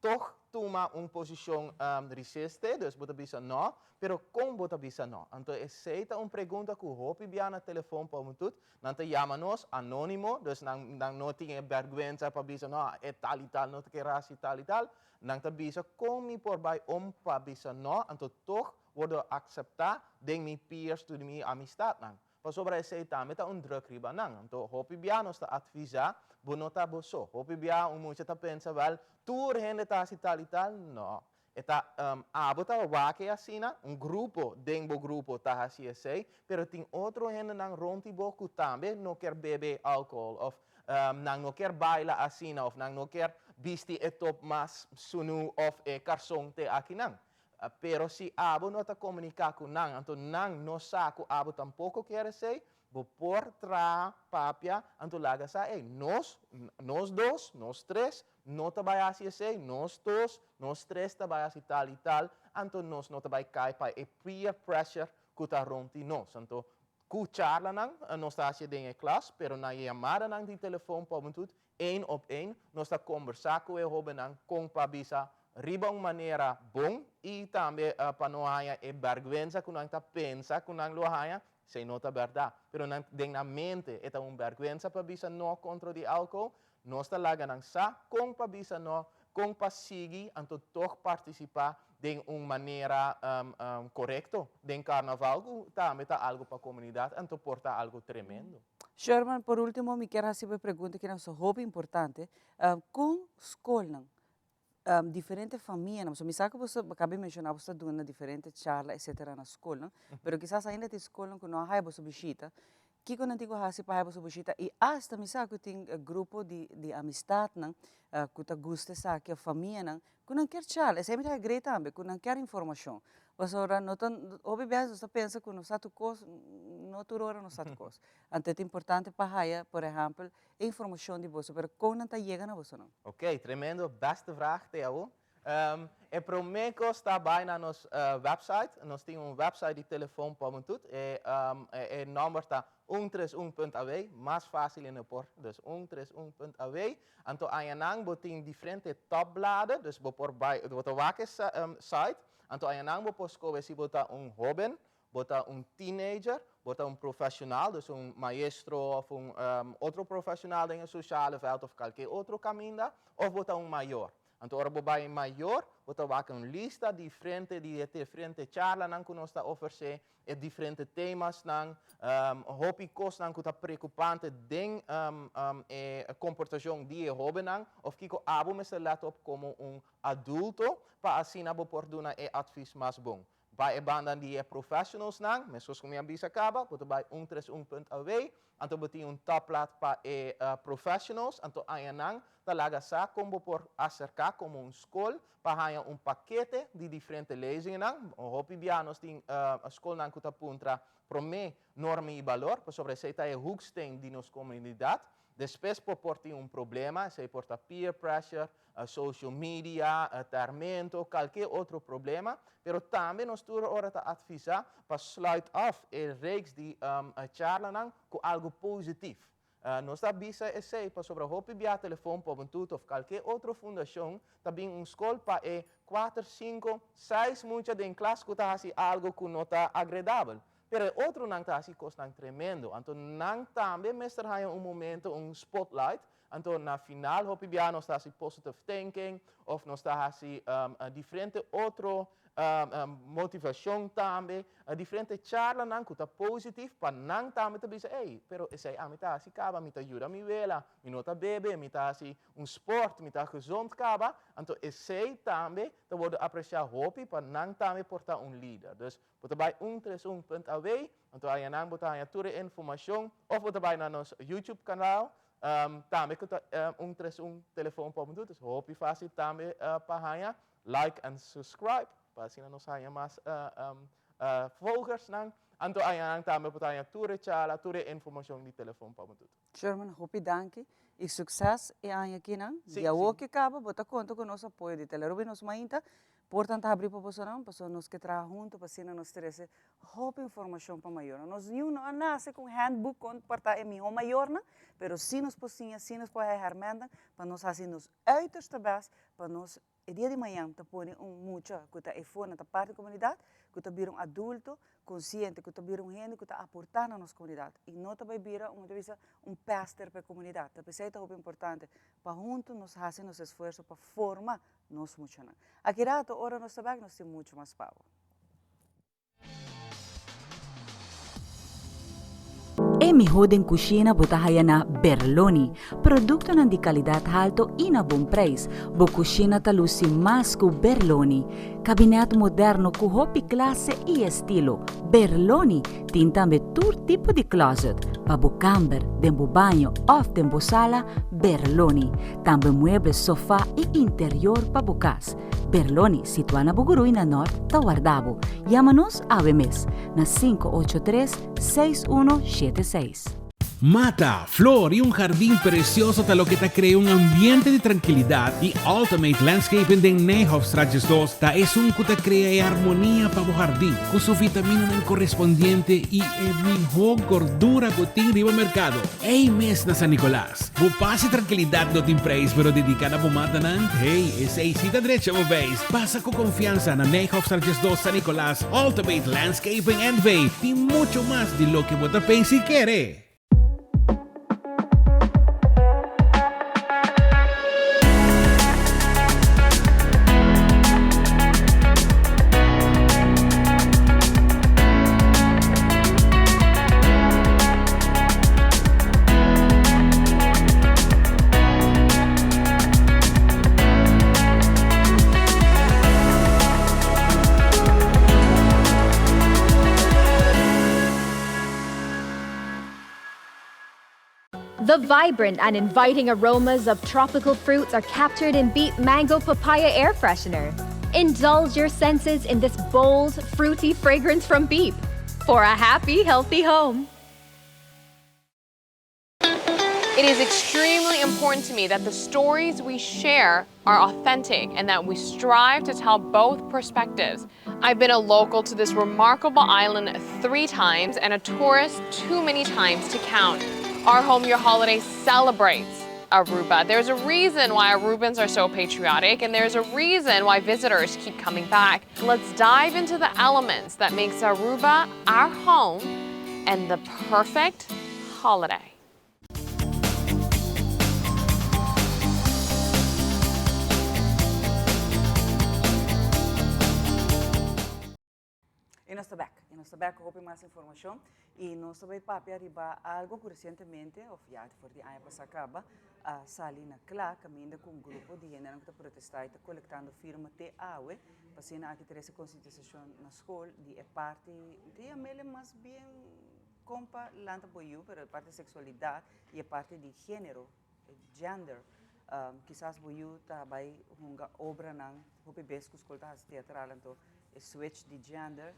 toch toma posição resiste, dus bota bisa não, pero com bota bisa não. Então, aceita pergunta que o hopi bia na telefone para muito, não te chama nós anônimo, dus não tinha vergonha para bisa não, é tal e tal, não te quer assim tal e tal, não te bisa como por vai para bisa não, então toch wordt acceptar de mi peers de mi amistad nang. Pas sobre aceita meta druk riba nang. Então, hopi bia nos ta advisa, bonota boso. Hopi bia muita ta pensa wel, tour hende ta si tal e tal, no. Eta abota wake asina, grupo, dengo grupo ta hasi sei, pero ting outro hende nang ronti boku tambe no quer beber álcool of nang no quer baila asina of nang no quer bisti etop mas sunu of karsong te akinang. Pero si abo não está comunicar com nang, então nang não sabe abo tampouco quer ser, vou por tra papia, então laga sa, nós dois, nós três, não tá vai assim ser, nós dois, nós três tá vai assim tal e tal, então nós não tá vai cair para peer pressure que tá ronti nós, então ku charla nang, nós tá assim em classe, pero na chamada nang de telefone para muito, op één, nós tá conversar com o hoben nang com pabisa riba maneira bom e também para não haver vergonha quando a gente pensa quando a gente haja se não é verdade, pero na mente é vergonha para bisa não contra o álcool, nós está lá ganhando com para bisa não com para seguir então toch participar de maneira correta de carnaval também tá algo para a comunidade então porta algo tremendo. Sherman, por último, me quero fazer uma pergunta que é muito importante, com escola diferentes famílias, não, me sabe que você acabei de mencionar, você está dando diferentes charlas, etc. na escola, mas quizás ainda tem escola que não há você visita, que quando antigo há se para você visita e hasta me sabe que tem grupo de amistade, não, que te gosta sabe que a família, não, que não quer charla, é sempre grande também, que não quer informação. Mas ora não tão, obviamente você pensa que não sabe coisa, não toda hora não sabe coisa. Então é importante para por exemplo, a informação de você, mas como não está chegando a você não? Ok, tremendo, beste vraag Theo. E prometo está bem na nossa website. Nós temos website de telefone para muito. O número está 131.aw, mais fácil em pôr. Dus 131.aw. Então, aí nang tem diferentes tabbladen. Dus por bij de waken site. Então, aí nang por escolher se botar jovem, botar teenager, botar profissional, dus maestro of outro profissional em sociale veld of qualquer outro caminho, ou botar maior. Então, ora vai maior, você vai com lista diferente de diferentes charlas que nós está oferecendo, e diferentes temas nang tópicos nang que está preocupante de comportação de jovem nang, ou que abo me se let op como adulto, para assim abo por dar advies mais bom. Bij banda die professionals nang, mas zoals como bisa acaba, você vai 131.aw, então você tabblad para professionals, então aí nang talaga sa como por acercar como escola para paquete de diferentes lezingen nang, hopi bianos tem escola nang que puntra prome norma e valor, para sobre essa é hoeksteen de nossa comunidade. Depois por ter problema, se porta peer pressure, social media, tormento, qualquer outro problema, pero também nós temos hora de advisar para sluit af reeks de charla com algo positivo. Nós avisa esse para sobre hopi via telefone, juventude ou qualquer outra fundação, também escola para 4, 5, 6 muitas em classe que está algo que não está agradável. Pero outro não está assim coisa tremendo. Então não também mestre há momento spotlight. Então na final hopi via nós está assim positive thinking, ou nós está assim diferente outro motivação também, diferente charla não que está positivo para não também te dizer, pero esse a mim tá assim acaba, me ajuda me vela, me nota bebe, me tá assim sport, me tá gezond acaba, então esse também te pode apreciar hopi para não também portar líder. Dus você vai 131.aw, então aí não botar aí toda a informação, ou você vai na nosso YouTube canal. Também que 131 telefone para muito, dus hopi fácil também para like and subscribe. Para assim nós hanya mais volgers nang anto ayan também para toda chala toda informação de telefone para muito. Sherman, hopi danke e sucesso e anya aqui nang. Dia o que acaba, bota conta com nosso apoio de Telerubi nos mainta. Portanto, abrir para você não, para nós que trabalham junto, para assim nós teremos hopi informação para maior. Nós não nasce com handbook para é meu maior, não, pero se nós possíamos, se nós podemos hermandar, para nós assim nos uiterste best, para nós el día de mañana te pone mucho, que te efona, te parte da comunidade, que te vira adulto, consciente, que te vira gente que te aporta na nossa comunidade. E não te vai virar pastor para a comunidade. Te pensei que é importante, para juntos nós fazer nosso esforço para formar nós muito. Aqui rato, ora nós sabemos que nós temos muito mais power. E mi hoden cucina botahaya na Berloni, produkto ng di kalidad alto e na bom preço. Bo cucina talusi mas ku Berloni. Cabinet moderno ku hopi classe e estilo. Berloni tin tambe tur tipo di closet. Pabo camber, dembo banho, off dembo sala, Berloni. Tambe muebles, sofá e interior pabo cas. Berloni, situada na Bugurui, na Norte, Tawardabo. Llámanos a mes na 583-6176. Mata, flor y un jardín precioso te lo que te crea un ambiente de tranquilidad y Ultimate Landscaping de Nijhoffstraatjes 2 ta es un que te crea armonía para tu jardín con su vitamina correspondiente y mejor gordura que tiene en el mercado. Hey, mes na San Nicolás, bu paz y tranquilidad no te preis pero dedicada a mata nan. Hey, es cita derecha vos veis. Pasa con confianza na Nijhoffstraatjes 2 San Nicolás, Ultimate Landscaping and Bay y mucho más de lo que vos te pensi quiere. The vibrant and inviting aromas of tropical fruits are captured in Beep Mango Papaya Air Freshener. Indulge your senses in this bold, fruity fragrance from Beep for a happy, healthy home. It is extremely important to me that the stories we share are authentic and that we strive to tell both perspectives. I've been a local to this remarkable island 3 times and a tourist too many times to count. Our Home Your Holiday celebrates Aruba. There's a reason why Arubans are so patriotic, and there's a reason why visitors keep coming back. Let's dive into the elements that makes Aruba our home and the perfect holiday. E nós sabemos que mais informação e nós sabemos papi arriba algo que recentemente, ou já por de ano passado acaba, a Salina Clá caminha com um grupo de gente que está protestando, está coletando firma de AUE, para aqui ter essa conscientização na escola de parte de a mele mais bem compa lanta boiu, pero parte de sexualidade e a parte de gênero, gender. Quizás boiu tá vai uma obra não, hope bes que escola teatral então switch de gender.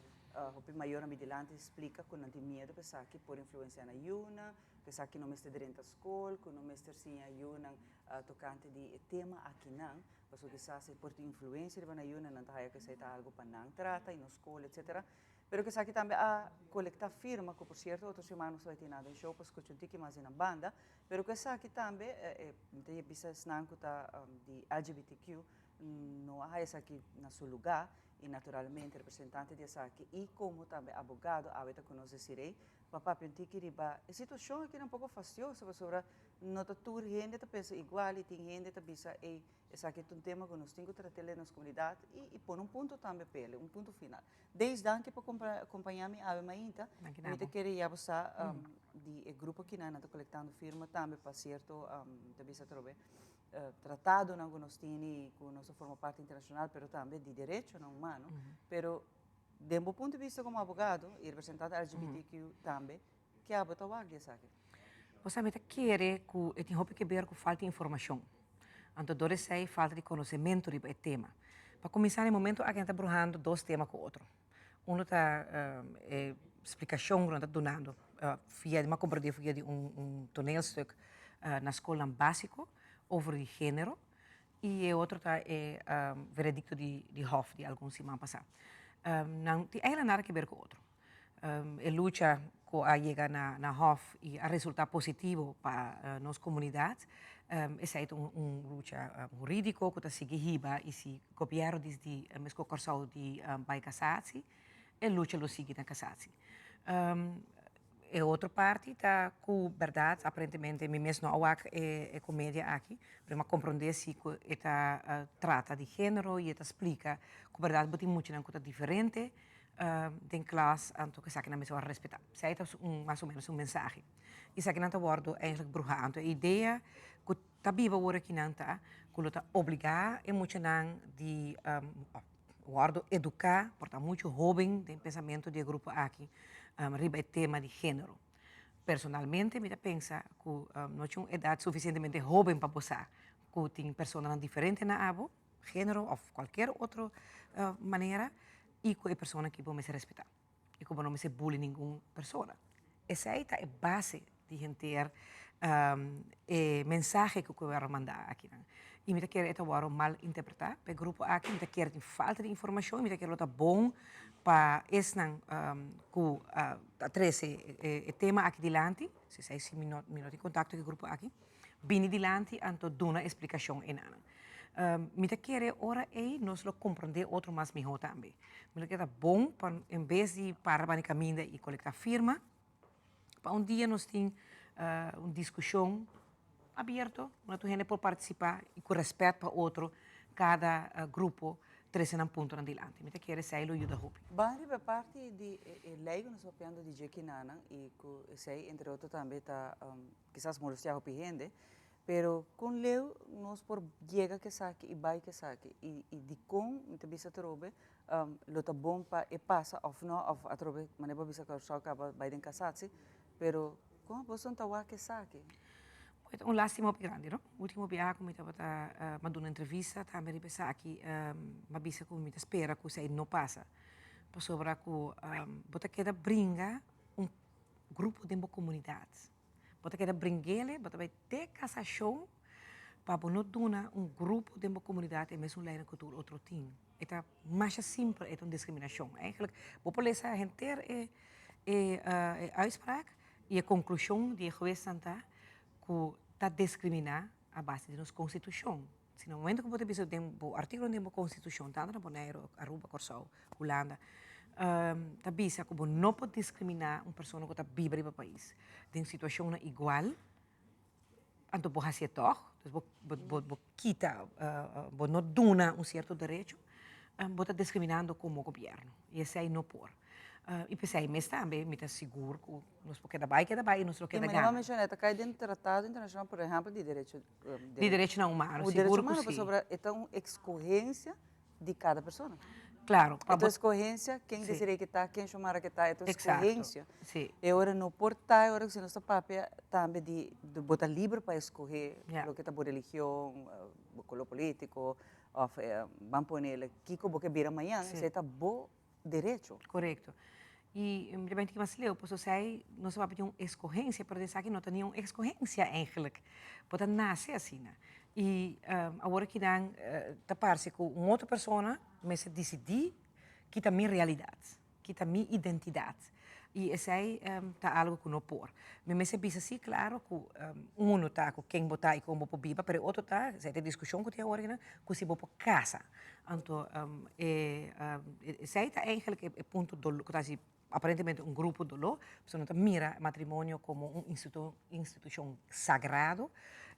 Hopi maior amidilante explica que não tem medo pensar que por influência na Yuna, pensar que não mestre dentro da escola, que não mestre sim a Yuna tocante de tema aqui não, porque quizás por influência de na Yuna não tá que seja algo para não trata e na escola etc. Pero que sabe também a colectar firma que por certo outros irmãos vai ter nada em show para escutar que mais na banda, pero que sabe também tem business não que tá de LGBTQ não há essa aqui na seu lugar. E naturalmente representante de aqui e como também advogado a veta conhecerei para pensar que riba a situação aqui é um pouco fastidiosa sobre nota tour gente tá pensa igual e tem gente tá pensa essa aqui é um tema que nós temos que tratar nas comunidades e por ponto também pele ponto final desde antes para acompanhar-me a mainta eu queria passar de grupo que não está coletando firma também para certo também se trove tratado não que nós temos que nós forma parte internacional, pero também de direito não humano, pero de um ponto de vista como advogado e representante LGBTQ também, que é a botar o águia, sabe? Você me quer que tem que ver com falta de informação, então dores sei falta de conhecimento do tema. Para começar no momento a gente está brujando 2 temas com o outro. Um está explicação que nós está dando, via de uma compreensão via de toneelstuk na escola básico. Over de gênero e o outro é veredicto de Hof de alguns semanas passadas. Não tem nada a ver com o outro. A luta que a chega na Hof e a resultado positivo para nossa comunidade, Esse é luta jurídico que está seguindo esse governo desde mesmo corso de vai casarse e luta lo sigue na casarse. E outra parte está com verdade, aparentemente, me mesmo não há comédia aqui, mas compreender se esta trata de gênero e esta explica que verdade tem muito uma coisa diferente de classe, anto que sabe na mesma respeitar. Isso é mais ou menos mensagem. E sabe na bordo eigenlijk bruhando a ideia que tá viva agora aqui não tá, que está obrigar e muito não de guardo educar, portanto muito jovem de pensamento de grupo aqui, riba o tema de gênero. Personalmente, me penso que não tinha uma idade suficientemente jovem para passar, que tem pessoas diferentes na abo, gênero ou qualquer outra maneira, e que é pessoa que pode se respeitar, e que não se bullying nenhuma pessoa. Essa é a base de gente mensagem que o governo manda aqui. E me quer это mal interpretar, para o grupo aqui, me quer tem falta de informação, me quer outra bom para esse que treze o tema aqui dilante, se 6 minutos em contato com o grupo aqui, bem dilante, anto dona explicação em ano. Me quer ora e nós lo compreender outro mais melhor também. Me quer bom para em vez de parar para caminho e coletar firma, para dia nós tem uma discussão aberta, onde a gente pode participar e com respeito para outro, cada grupo traz um ponto adiante. Me quer sair lo ajuda hopi. Bari a parte de lei que nós falamos de Jekinana e que sei entre outros também está quizás molestar hopi gente, pero com leu nós por chega que saque e vai que saque e de com me bisa trobe lo tá bom para e passa of não of a trobe maneira bisa que só acaba vai den casarse, pero com a pessoa tá wa que saque. Um lastimo grande, no? Último viaggio mi estava mandando una intervista, também ripensare aqui, ma bisa come mi spera che sei non passa. Per sopra che bota che da bringa un gruppo di comunità. Bota che da bringele, bota vai te casa show, para non dona un gruppo di comunità e mesmo lei com outro team. Eta mais simples é uma discriminação. Eigenlijk, vou lezen a gente uitspraak e a conclusão de geweest santa que está discriminar a base de nossa Constituição. Se no momento que você pensa o artigo da Constituição, tanto na Bonaire, Aruba, Corsau, Holanda, está bisa que você não pode discriminar uma pessoa que está viva no país. Tem situação igual, então você faz toch, você quita, você não dona certo direito, você está discriminando como governo. E isso aí não pode. E pensei, mas também me está seguro que nós podemos quedar e nós não quedamos ganhar. Mas mencionei, cai dentro do Tratado Internacional, por exemplo, de Direitos Humanos. O direito humano sobre então escorrência de cada pessoa. Claro. Então escorrência, quem decidir que está, quem chamar que está, então escorrência. Sim. É hora no portar, é hora que se nossa papel também de botar livre para escorrer o que está por religião, o color político, ou vamos pôr nele, que como que vira amanhã, isso está bom direito. Correto. E me lembro que mais leu, posso sei, não se vai pedir uma escorrência, para dizer que não tinha uma escorrência eigenlijk, pode nascer assim, né? E agora que não, tá parece que uma outra pessoa, mas se decidir que tá minha realidade, que tá minha identidade, e esse aí tá algo que não pode. Mas se pensa assim, claro que um tá com quem botar e como vou viver, mas outro tá, se tem discussão que tem agora, né, que se vou para casa, então esse aí tá eigenlijk é ponto do que tá assim aparentemente um grupo de lo, pessoa mira matrimônio como instituição sagrado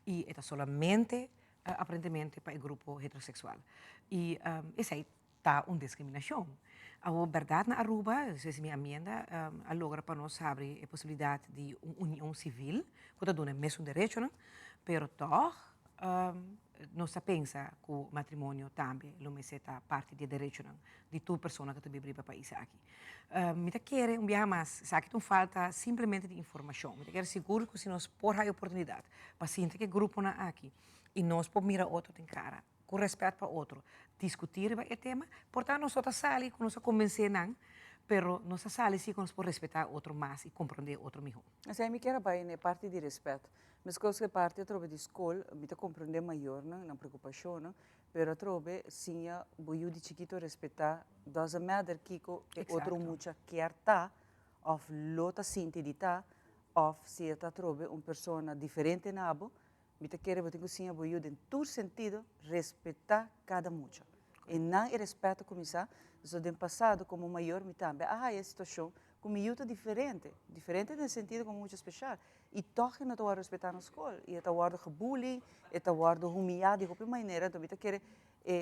e é solamente aparentemente para o grupo heterossexual. E essa aí está uma discriminação. A verdade na Aruba, se minha emenda, logra para nós abrir a possibilidade de uma união civil, que está dando o mesmo direito, né? Pero toch, nós pensa que o matrimônio também é parte do direito de toda pessoa que vive no país aqui. Me quer viajar mais, sabe que não falta simplesmente de informação. Me quer seguro que se nós por a oportunidade, paciente que grupo na aqui e nós por mirar outro tem cara, com respeito para outro, discutir o tema, portanto nós só sali que nós convencer não, pero nós sali sim que nós por respeitar outro mais e compreender outro melhor. Mas aí me quer vai na parte de respeito. Mas coisa que parte trobe de escola, me te compreender maior, na preocupação, não? Pero trobe sim a boiu de chiquito respeitar das a mother kiko e outro mucha quer tá, of lota sinti de tá, of se tá trobe uma pessoa diferente na abo, me te querer botar cozinha boiú em todo sentido, respeitar cada mucho. E não é respeito começar, so do passado como maior me também, a situação comigo é diferente no sentido como muito especial. E toch não estou a respeitar na escola, e estou a bullying, estou a humilhar de qualquer maneira, então me te querer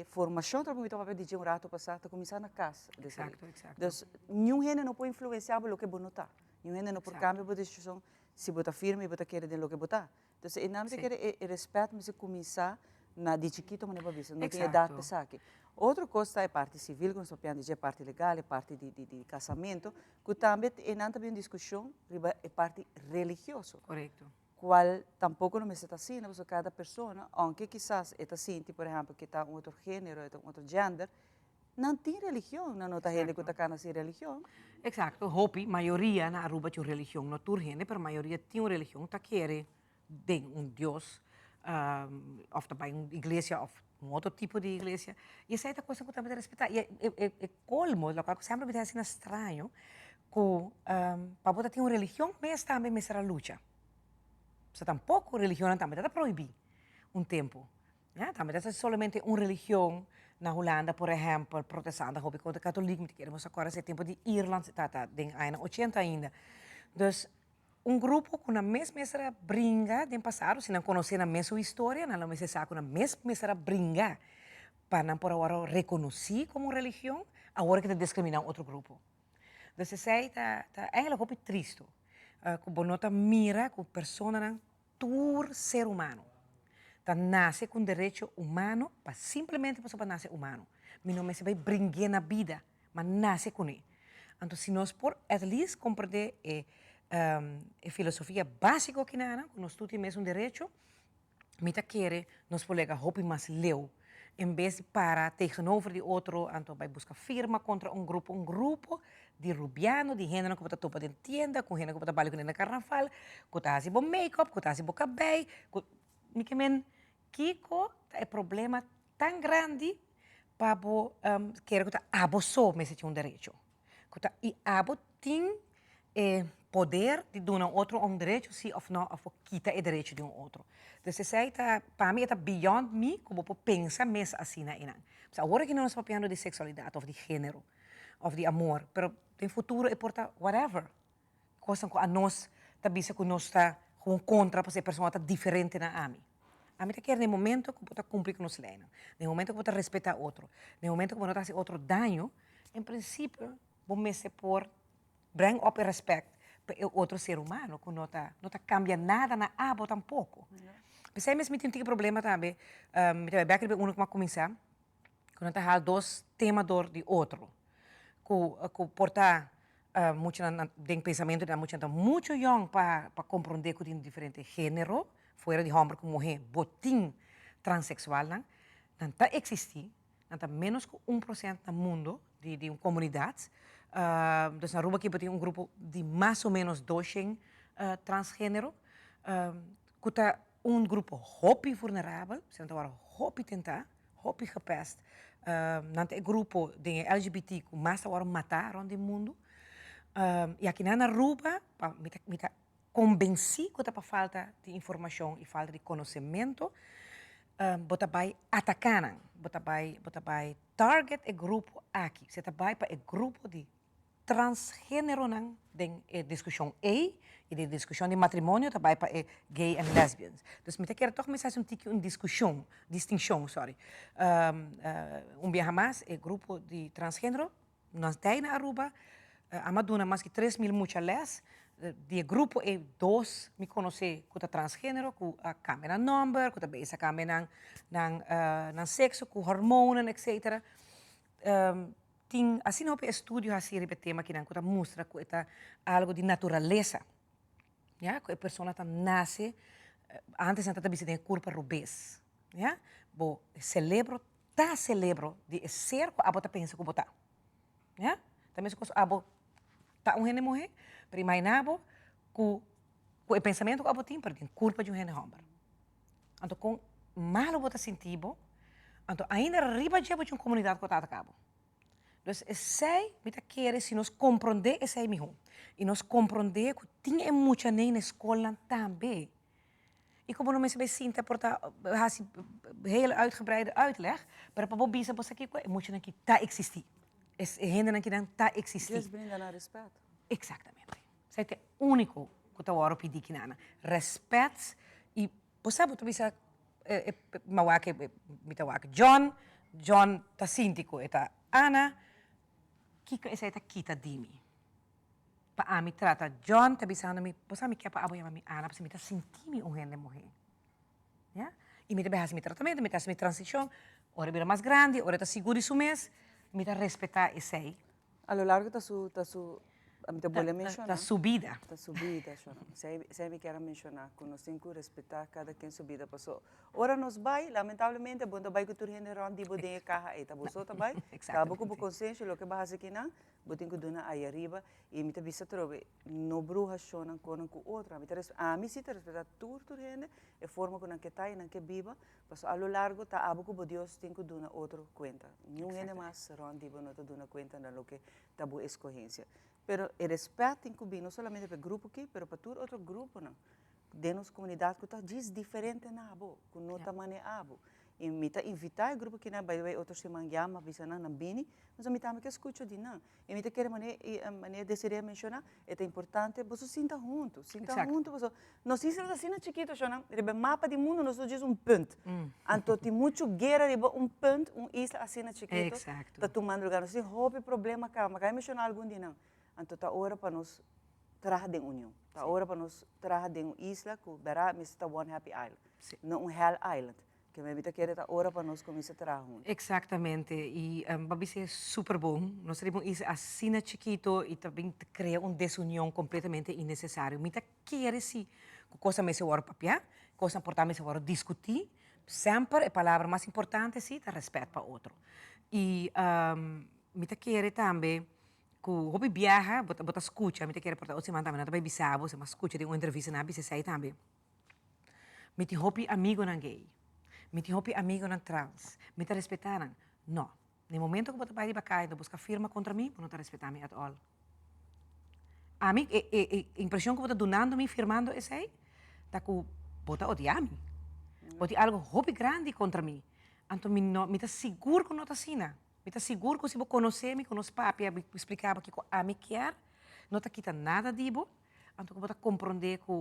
formação para mim estava de um rato passado, começar na casa. Exato. Então, nenhum gente não pode influenciar o que você está. Nenhum gente não pode cambiar a decisão se você firme e você quer de lo que você está. Então, e não se quer respeito, mas começar na de chiquito, mas não tem idade para pensar aqui. Outra coisa é a parte civil, como estou falando, a parte legal, a parte de casamento, que também não também discussão, a parte religiosa. Correto. Qual tampouco não me está assim, porque cada pessoa, aunque quizás está assim, por exemplo, que está outro gênero, um outro gender, não tem religião, não está gente que está cana sem religião. Exato, hopi, maioria na Aruba tem religião, não tem gente, mas a maioria tem uma religião, está querendo de Deus, ou também uma igreja, ou outro tipo de igreja. E essa é a coisa que eu também respeitar. E é colmo, lo que sempre me dá assim estranho, que para você ter uma religião, mas também será luta. Você tampouco religião também está proibida tempo. Yeah? Também está somente uma religião na Holanda, por exemplo, protestante, hobby contra católico, queremos agora esse tempo de Irlanda, está em anos 80 ainda. Então, grupo com a mesma brinca do passado, se não conhecer a mesma história, não me sabe com a mesma brinca, para não por agora reconhecer como religião, agora que está discriminando outro grupo. Então, isso é algo triste. Que bonota mira que a pessoa todo ser humano nasce com direito humano para simplesmente para nascer humano. Não me se vai brincar na vida, mas nasce com ele. Então, se nós por at least compreender a filosofia básica que nós temos mesmo direito, me tá querer nós podemos roupa mais leu, em vez de parar tegenover de outro, então vai buscar firma contra um grupo de rubiano, de gente que está topa de tienda, com gente que está trabalhando na carnaval, que está fazendo make-up, que está fazendo cabelo, Kiko é problema tão grande para querer que abo só me se tinha direito. E abo tem poder de dar outro direito se ou não ou quita o direito de outro. Então, para mim, é beyond me, como eu penso mesmo assim. Agora que não estamos falando de sexualidade, ou de gênero, ou de amor, mas no futuro importa whatever. Coisa que a nós, também se nós está contra, porque a pessoa está diferente na mim. A mim quer no momento que você cumprir com os leis, no momento que você respeita outro, no momento que você faz outro dano, em princípio, você por bring up respeito para outro ser humano, que não está cambia nada na abo tampouco. Mas aí mesmo tem um problema também, me vai querer que começar, que não está dois temas de outro, que porta muito de pensamento da muito young para compreender que tem diferente gênero, fora de homem com mulher, botim transexual, não está existir, não está menos que 1% no mundo de uma comunidade. Então, na Aruba aqui tem um grupo de mais ou menos 200 transgênero, que está um grupo hopi vulnerável, se não está hopi tentar, hopi gepest, não tem grupo de LGBT que mais agora mataram do mundo. E aqui na Aruba, me convenci que está falta de informação e falta de conhecimento, você vai atacar, você vai target o grupo aqui, você vai para o grupo de transgênero de discussão e de discussão de matrimônio, também para gay and lesbians. Então, me quero toch fazer uma distinção, sorry. Dia mais, o grupo de transgênero, nós temos na Aruba, Amaduna mais que 3.000 mulheres, de grupo e 2 me conhece que é transgênero, que a câmera number, que também essa câmera na sexo, com hormonas, etc. Tem assim não estudo assim sobre tema que não mostra que é algo de natureza, já que a pessoa nasce antes não também se tem culpa rubês, já, bo celebro de ser que a bota pensa que bota, já, também se coisa abo tá um gene mulher, pero imaginabo que o pensamento que a bota tem culpa de um gene homem, então com malo bota sentido, então ainda arriba de uma comunidade que está atacado. Então, sei, me quer se nós compreender esse é melhor. E nós compreender que tem muita nem na escola também. Ik kom nog mensen bij zien, dat hele uitgebreide uitleg. Maar op Bobby is het moet je dan ta existi. Es hinder dan ta existi. Eles brindam na respeito. Exactamente. Zij te único que tá hora pedir que nana. Respeito e você botou bisa mitawake John ta sintiko eta Ana kika esa eta kita dimi. Pa ami trata John ta bisa mi posa mi kepa abo mi Ana pa mita sintimi hende morrer. Ja? E mita behas mi tratamento, mita mi transição, ora bira mais grande, ora ta seguro isso mês, mita respeitar esse. A lo largo da su te voglio mencionar. Da subida. Da subida, se me quer mencionar, que nós temos que respeitar cada quem subida passou. Ora nós vai, lamentavelmente, bunda vai que tu rende ronde de bodenha carra e tá bolso tá vai. Acaba com o consciência, lo que base aqui não, botem que dona aí arriba e me tá vista trove, no bruxa chona com outra, me tá a mim se tá respeitar tu rende, e forma com que tá e não que viva, passou a lo largo tá abo com Deus tem que dona outro conta. Não rende mais ronde de não tá dona conta na lo que tá boa escolhência. Pero el respeto incubí no solamente para el grupo aquí, pero para todo otro grupo, ¿no? De nuestra comunidad que está diferente na abo, que no está abo. E me tá invitar o grupo que na vai outro semana llama, visa na bini, mas me tá me que escuto de não. E me tá querer maneira decidir mencionar, é importante, você sinta junto, você. Nós islas assim na chiquito, chona, rebe mapa do mundo, nós diz ponto. Anto tem muito guerra rebe ponto, isla assim na chiquito. Tá tomando lugar, nós tem hobby problema cá, mas mencionar algum dia não. Então, tá hora para nós trazer de união. Tá hora para nós trazer de uma isla que verá, mas está one happy island, não hell island. Que me invita a querer tá hora para nós começar a trazer juntos. Exatamente. E babi é super bom. Nós temos isso assim na chiquito e também cria desunião completamente innecessário. Me quer se coisa mais hora papia, coisa importante mais hora discutir. Sempre a palavra mais importante sim, é respeito para outro. E me quer também hobby viaja, bota escucha, me te quero portar, o semana também, não vai bisabo, se mas escucha de uma entrevista na bisa sai também. Me te hobby amigo na gay, me te hobby amigo na trans, me te respeitar não. No momento que bota vai de bacai, do busca firma contra mim, não te respeitar me at all. A mim, impressão que bota donando me firmando esse aí, tá que bota odiar me, bota algo hobby grande contra mim, então me tá seguro que não tá assim. Me está seguro que se você conhecer, me conhece papi, explicava que a mim quer, não está quitando nada de bo, então você compreender que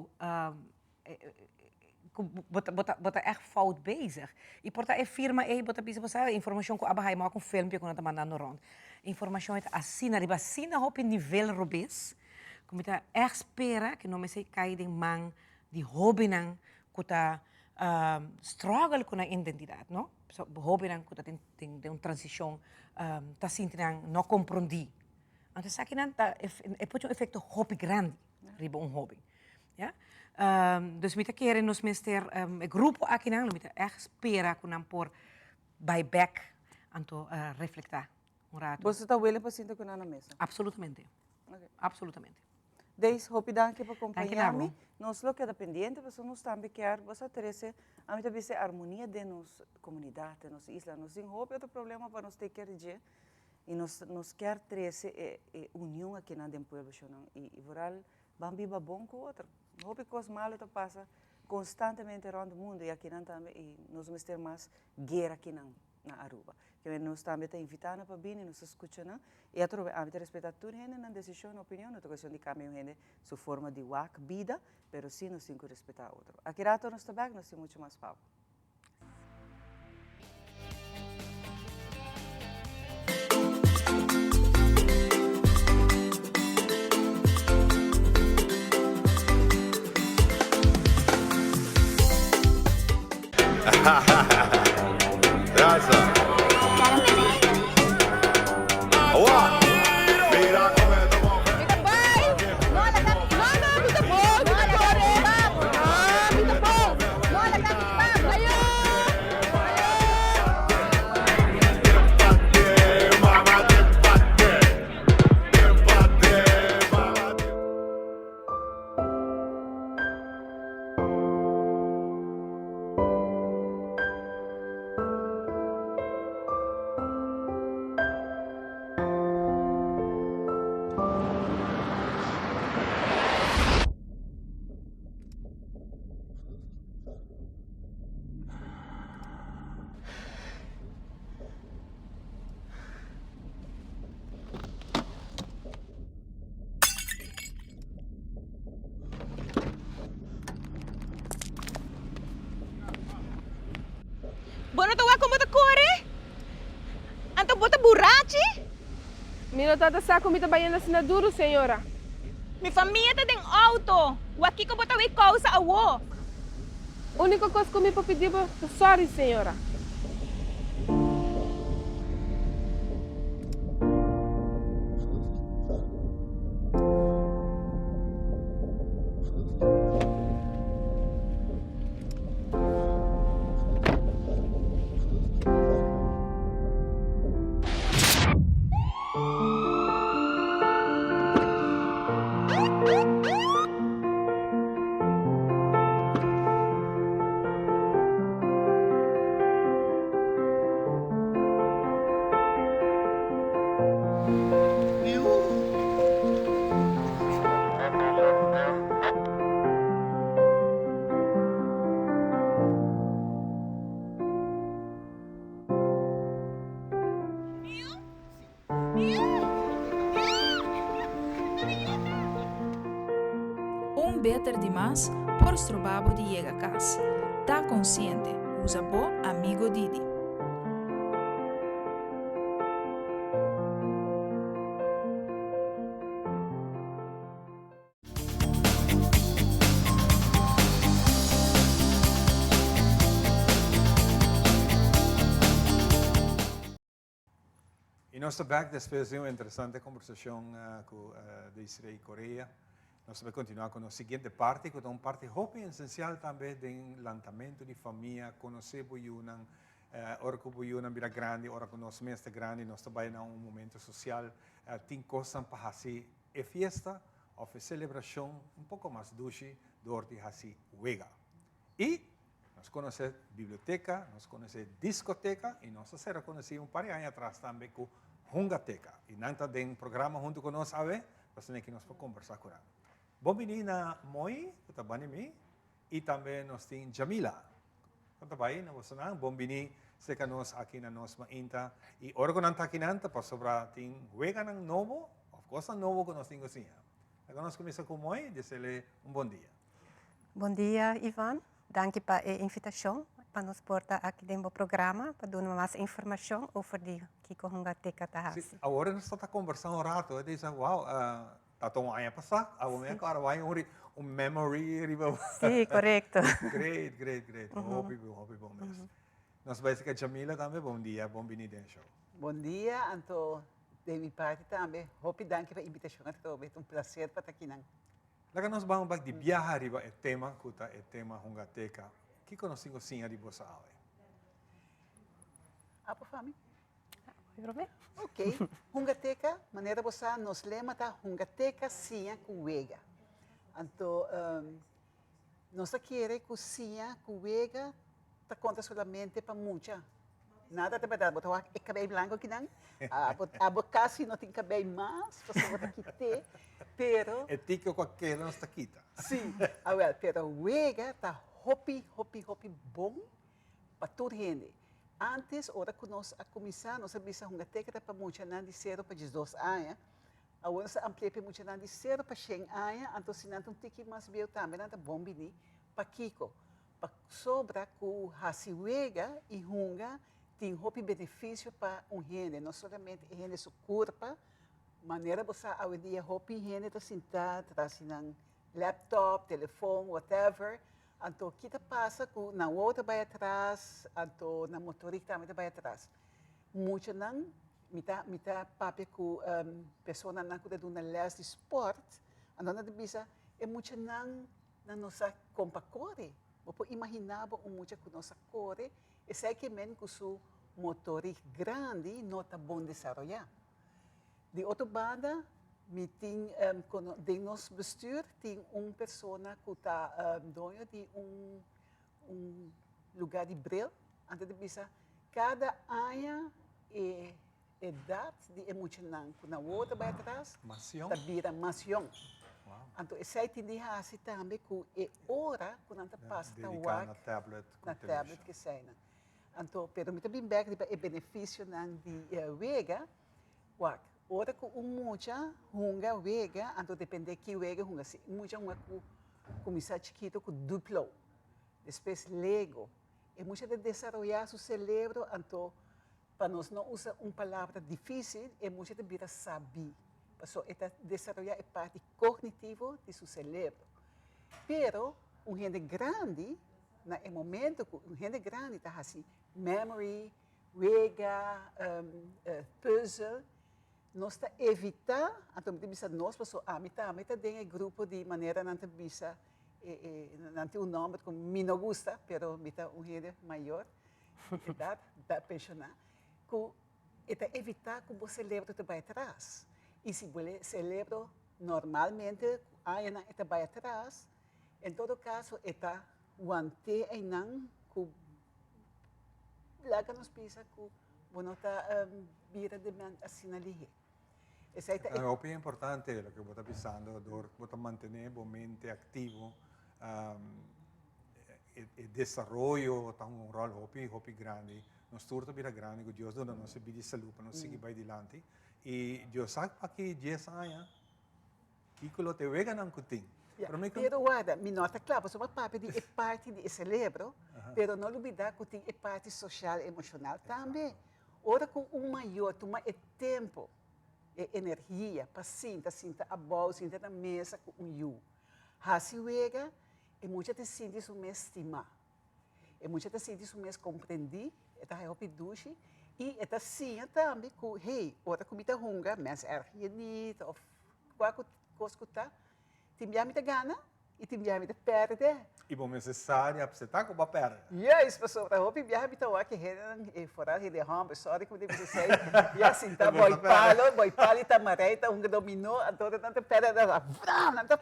você é fout bezig. E por tá firma você precisa informação que abahai maak filme que nós mandando rond. Informação é assim, arriba assim na hope nível robês, que você espera que não me sei cair de man de hobby não que tá struggle com a identidade, não? Hobby não que tem uma transição, tá sentindo não compreendi. Então isso aqui não pode um efeito hobby grande, riba hobby, ja? Dus met keren nos minister grupo aqui não, met espera que não por back anto reflectar rato. Você está willing para sentar com na mesa? Absolutamente. Okay. Absolutamente. Desde hopi danke para acompanhar-me. Nós lo que dependente, você nós também quer, você terese, a mim também se harmonia de nossa comunidade, de nossa isla, nós tem hopi outro problema para nós ter que dizer e nós quer terese união aqui na dentro do povo e viral bambi bom com outro. Hopi coisas malas que passa constantemente around o mundo e aqui não também e nós vamos ter mais guerra aqui na Aruba. Que nós também te invitando para vir e nos escutar e a trobe a respeitar tudo gente na decisão, opinião, na questão de caminho gente sua forma de vida, pero sim nós temos que respeitar outro. Aqui rato nós também nós temos muito mais papo. Raza. Bono tawa como ta corre? Anto bota borrachi? Mino tata saco mi tabayan na sinaduro, senhora. Mi família tá tem auto. O aqui que bota we causa awo. Única coisa que me pedir é sorry, senhora. Beter demais por estrobabo de llega a casa. Tá consciente, usa bo amigo Didi. E nós back depois de uma interessante conversação com Israel e Coreia. Nós vamos continuar com a seguinte parte, que é uma parte muito essencial também do lançamento de família, conhecer o Yunan, ora que o Yunan vira grande, ora que nós mesmo grande, nós também em um momento social, tem coisas para fazer, é festa, ou é celebração, pouco mais doce, do de fazer wega. E nós conhecemos biblioteca, nós conhecemos discoteca, e nós será conhecido par de anos atrás também com Hungateca. E nanta tem programa junto com nós, nós vamos conversar com ela. Bom menina Moi, que está bem e também nós temos Jamila. Que está bem, nós estamos bom menina, se que nós aqui na nossa inta e ora que aqui nanta para sobrar tem wega ng novo, of course novo que nós temos assim. Agora nós começamos com Moi, dizer-lhe bom dia. Bom dia, Ivan. Danke pela invitação para nos portar aqui dentro do programa para dar mais informação sobre o que a Hungateca está fazendo. Agora nós estamos conversando um rato, e dizem, uau, tatong aia pasak, ako may karaway memory riba. Sim, correto. Great. Hope bom mesmo. Nós vai ser Jamila também, bom dia, bom venida ao show. Bom dia, Anto, de minha parte também. Hope danke pela invitação, é um prazer para estar aqui. Laga nós vamos de viajar riba é tema, kuta é tema Hungateca. Que conhecemos sim a riba sa awe? Apo fami? Problema? Ok. Hungateca, maneira você nos lembra da Hungateca sim com wega. Então, nós queremos que sim com wega tá conta somente para muita. Nada de verdade, botar o cabelo branco aqui não. A boca não tem cabelo mais, você botar aqui ter, pero. É tico com aquele não está quita. Sim, agora, pero wega tá hopi bom para toda gente. Antes, ora que nós a começar, nós abrimos uma técnica para muita gente de 0 para 12 anos. Agora nós ampliamos para muita gente de 0 para 100 anos. Então, se não tem que mais ver também, não é bom vir para Kiko. Para sobra com a wega e hunga tem hopi benefício para gente, não somente gente sua corpo, maneira você hoje dia hopi gente está sentada, trazendo laptop, telefone, whatever. Então, o que passa com na outra vai atrás, então na motorista também vai atrás. Muitos não, mita papi com pessoa não cuida de uma les de esporte, então não bisa é muito não na nossa compa corre. Você imaginava muito que nossa corre, e sei que mesmo com seu motorista grande não está bom desenvolver. De outra banda de nosso bestuur tem uma pessoa que está dono de lugar de bril. Antes de bisa, cada ano é idade de emocionar. Na outra vai atrás, está vira mação. Então, esse aí tem assim também que é hora que não passa na tablet que sai. Então, pero me também bem é benefício de wega, ora que muita hunga wega, então depende que wega hunga se muita hunga com começar chiquito com duplo, depois Lego mucho de desarrollar su cerebro, entonces, para nos no usar una palabra difícil, es mucho de vida saber. Eso es desarrollar la parte cognitiva de su cerebro. Pero, un gente grande, en el momento que un gente grande está así, memory, rega, puzzle, nós está evitar, então bisa nós passou a mitad tem um grupo de maneira não te bisa não tem nome como me não gusta, pero mita gente maior, idade, da pensionar, que está evitar que o cérebro te vai atrás. E se o cérebro normalmente ainda está vai atrás, em todo caso está manter ainda que lá que nos pisa que não está vira de assim ali. È importante lo che voi state pensando, voi mantenere la mente attivo e desarrollo ha un ruolo hopi grande. Non sturto bira grande, che Dio dona non si bidi salute, non si vai dilanti. E Dio sa che 10 anni, che quello te vega non cutin. Pero guarda, mi nota claro, sono parte di parte di cérebro, pero non olvidar que tem a parte social e emocional também. Ora com maior, toma tempo, energia, paciência, sinta a boa, sinta na mesa com you. Assim vega, e muita te sente isso me estimar. E muita te sente isso me compreender, e tá help duche, e tá sim também que, hey, ora comida hunger, mas erg niet, of qualquer coisa que tá, ti mi te gana, e ti mi te perde. E bom necessário, você tá com a perda. Yes, pessoal, eu hope que me tá aqui e fora de hambre, sorry que me sei. E assim tá boy palo tá mareita, dominó, então não te perde da, não tá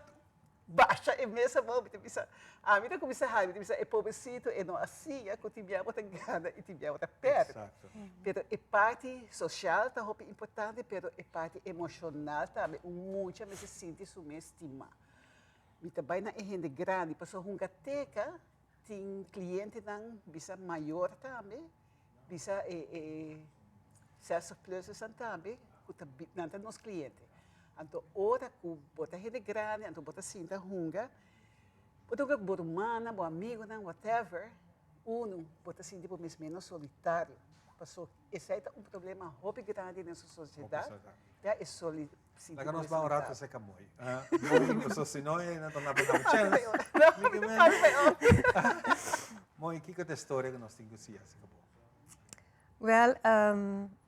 baixa e mesa bom, me bisa. A mim tá começa a me bisa é pobrecito e não assim, é que ti mi te gana e ti mi te perde. Exato. Pero a parte social tá hope importante, pero a parte emocional também, muito me se sente subestimar. Me trabalho na gente grande, passou uma teca, tem cliente não bisa maior também, bisa certos places também, que não tem nos clientes. Então, ora que bota gente grande, então bota sinta hunga, bota que bota humana, bom amigo, não whatever, bota sinta por menos solitário. Passou, esse é um problema muito grande nessa sociedade, é solitário. Daga nós vamos orar para você camoi. Porque se não é não torna para o chance. Moi, que é a história que nós temos assim, Well,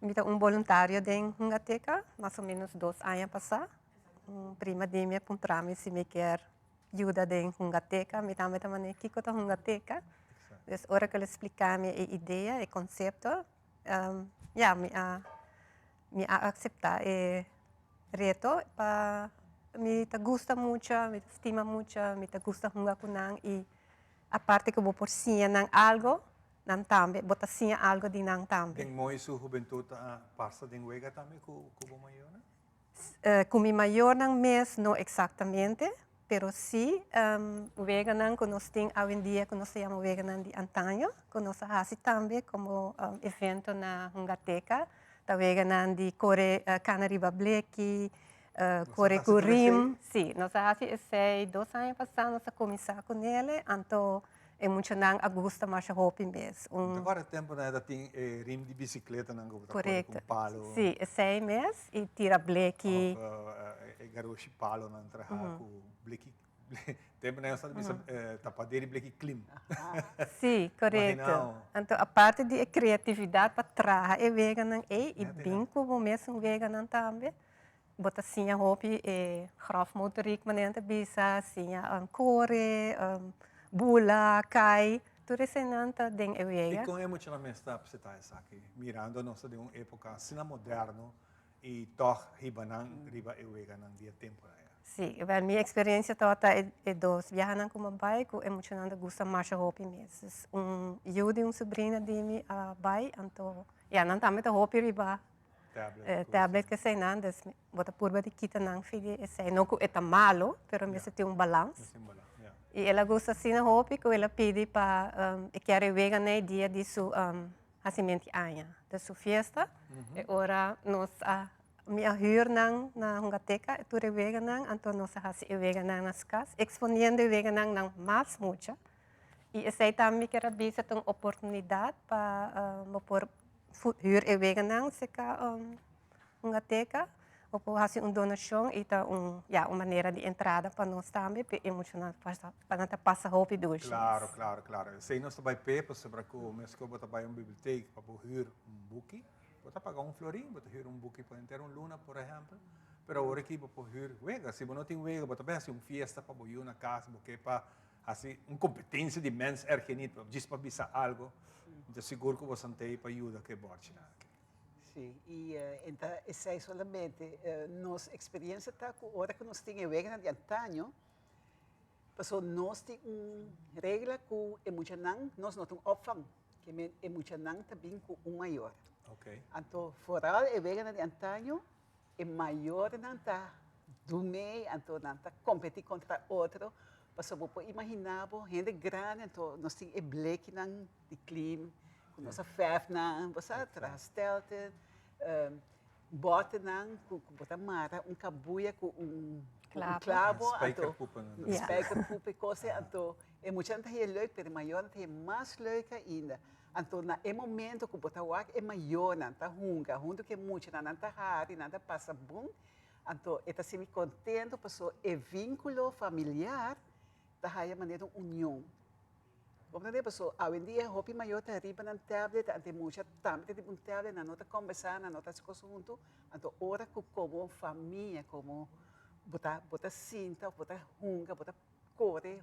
me dá voluntário de Hungateca, mais ou menos 2 anos passar. Prima de me encontramos se me quer ajuda de Hungateca, me dá maneira que é Hungateca. Então, hora que ele explicar a ideia, o conceito, me aceitar reto para me gusta muito, me estima muito, me gusta hunga kunang e a parte que vou por sim nang algo nang tambe, bota sim algo de nang tambe. Tem moi sua juventude passa de wega também com maior, né? Com mi maior nang mês não exatamente, pero sim wega nang que nós tem hoje em dia que nós chamamos wega nang de antaño, que nós fazemos também como evento na Hungateca. Da wega nan di core canariba bleki, core curim. Sì, nós fazemos esse 2 anos passados, nós começamos com ele, então é muito não agosto mais hopi mês. Agora é tempo né, tem rim de bicicleta não correto. Com palo. Sim, esse mês e tira bleki. Garoto palo não traha com bleki. Tempo né, só bisa tapadeira bleki clean. Sim, correto. Então a parte de criatividade para trazer é vegan e binco vou mesmo vegan também. Bota assim a hopi e graf motorik manente bisa assim a core, bula, kai, tudo isso não tá dentro é vegan. E com emocionamento está para você estar aqui, mirando nossa de uma época assim moderno e toch riba é vegan dia tempo. Sim, a minha experiência toda é 2 viagens com o pai, que emocionante gosta mais de hopi meses. Eu e sobrinha de mim pai, então, não também tá hopi riba. Tablet que sei não, das bota purba de kita não filho, sei não que é malo, pero me tem balanço. E ela gosta assim na hopi, que ela pede para querer vegan no dia de seu nascimento año, de sua festa. E agora nós me huur na Hungateca, tu é vegan, então nós fazemos vegan nas casas, exponendo vegan não mais muito. E essa também que era vista uma oportunidade para por huur e wegenang seca uma teca ou por fazer uma donação e tá uma maneira de entrada para nós também para emocionar para não passar roupa dois. Claro, claro, claro. Se nós vai para sobre que mas que eu botar para uma biblioteca para huur book, botar pagar florim, botar huur book para entrar luna, por exemplo. Pero agora aqui para huur wega, se não tem wega, botar bem assim fiesta para botar na casa, porque para assim competência de mens ergenit, just para bisa algo, de seguro que você tem para ajuda que borte. Sim, e então, essa é solamente nossa experiência tá com hora que nós temos wega de antanho, porque nós temos regra que emocional, nós não temos opção, que emocional também com maior. Ok. Então, fora é wega de antanho, é maior não tá do meio, então não tá competir contra outro, porque você imaginar, gente grande, então nós temos black não de clima. Nossa fefna, você trastelten, bota não, bota mara, cabuia com clavo, spijkerpoep, coisa, então é muito leuk, mas maior é mais leuk ainda. Então, na momento que bota o é maior, não tá hunga, junto que muito, não tá raro, não tá passa bom. Então, está se me contento, porque é vínculo familiar, da raia maneira união. Compreende, pessoal? Hoje em dia, hopi maior tá riba na tablet, ante muita também tem um tablet, na nota conversar, na nota se coisa junto, então ora que como família, como bota cinta, bota hunga, bota core.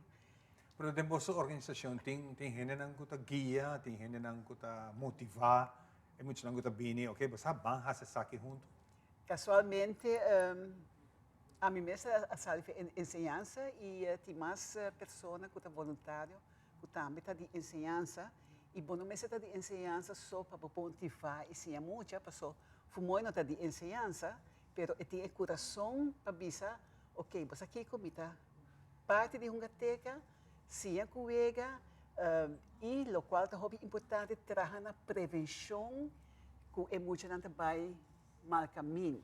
Pero tem boa organização, tem gente que tá guia, tem gente que tá motivar, é muito que tá bem, ok? Você vai fazer saque junto. Casualmente, a mim mesma a sala de ensinança e tem mais pessoas que estão voluntários. Também está de ensinança e bom não está de ensinança só para pontificar e sim muito pessoa fumou não está de ensinança, pero tem coração para bisa, ok, você aqui comita parte de uma teca, sim a colega e o qual é muito importante trabalhar na prevenção que é muito não vai mal caminho.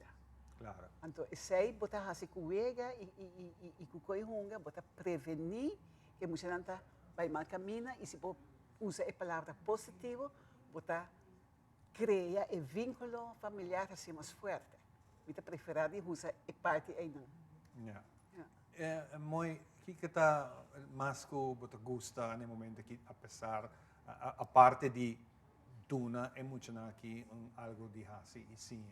Claro. Então sei botar assim colega e com coisa botar prevenir que muito não tá vai mal caminho e se usa a palavra positivo, botar cria e vínculo familiar assim mais forte. Mita preferida usa a parte aí não. É muito que está mais que você gosta no momento que apesar a parte de duna é muito aqui algo de hasi e sim.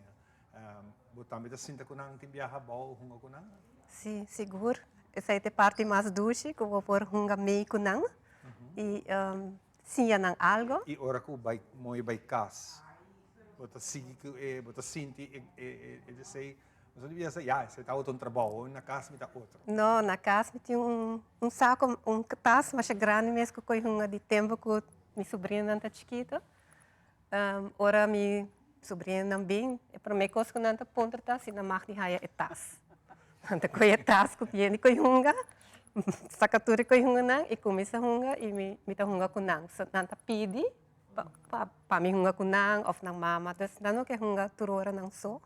Você também está sentindo que não tem viajar bom com não? Sim, seguro. Essa é a parte mais doce que eu vou pôr hunga meio com não. E sim, não algo. E ora que vai casa. Você sente e dizer, você devia dizer, você está outro trabalho, na casa me está outro. Não, na casa me tinha saco, taça mais grande mesmo que hunga de tempo que minha sobrinha não está chiquita. Ora minha sobrinha também, para mim coisa que não está ponta tá, se não mag die haia etas. Então coi etas que viene coi hunga. Sakatura ko hunga nang e começa hunga e me tá hunga kunang. So nanta pidi pa mi hunga kunang of nang mama. Das nano que hunga turora nang so.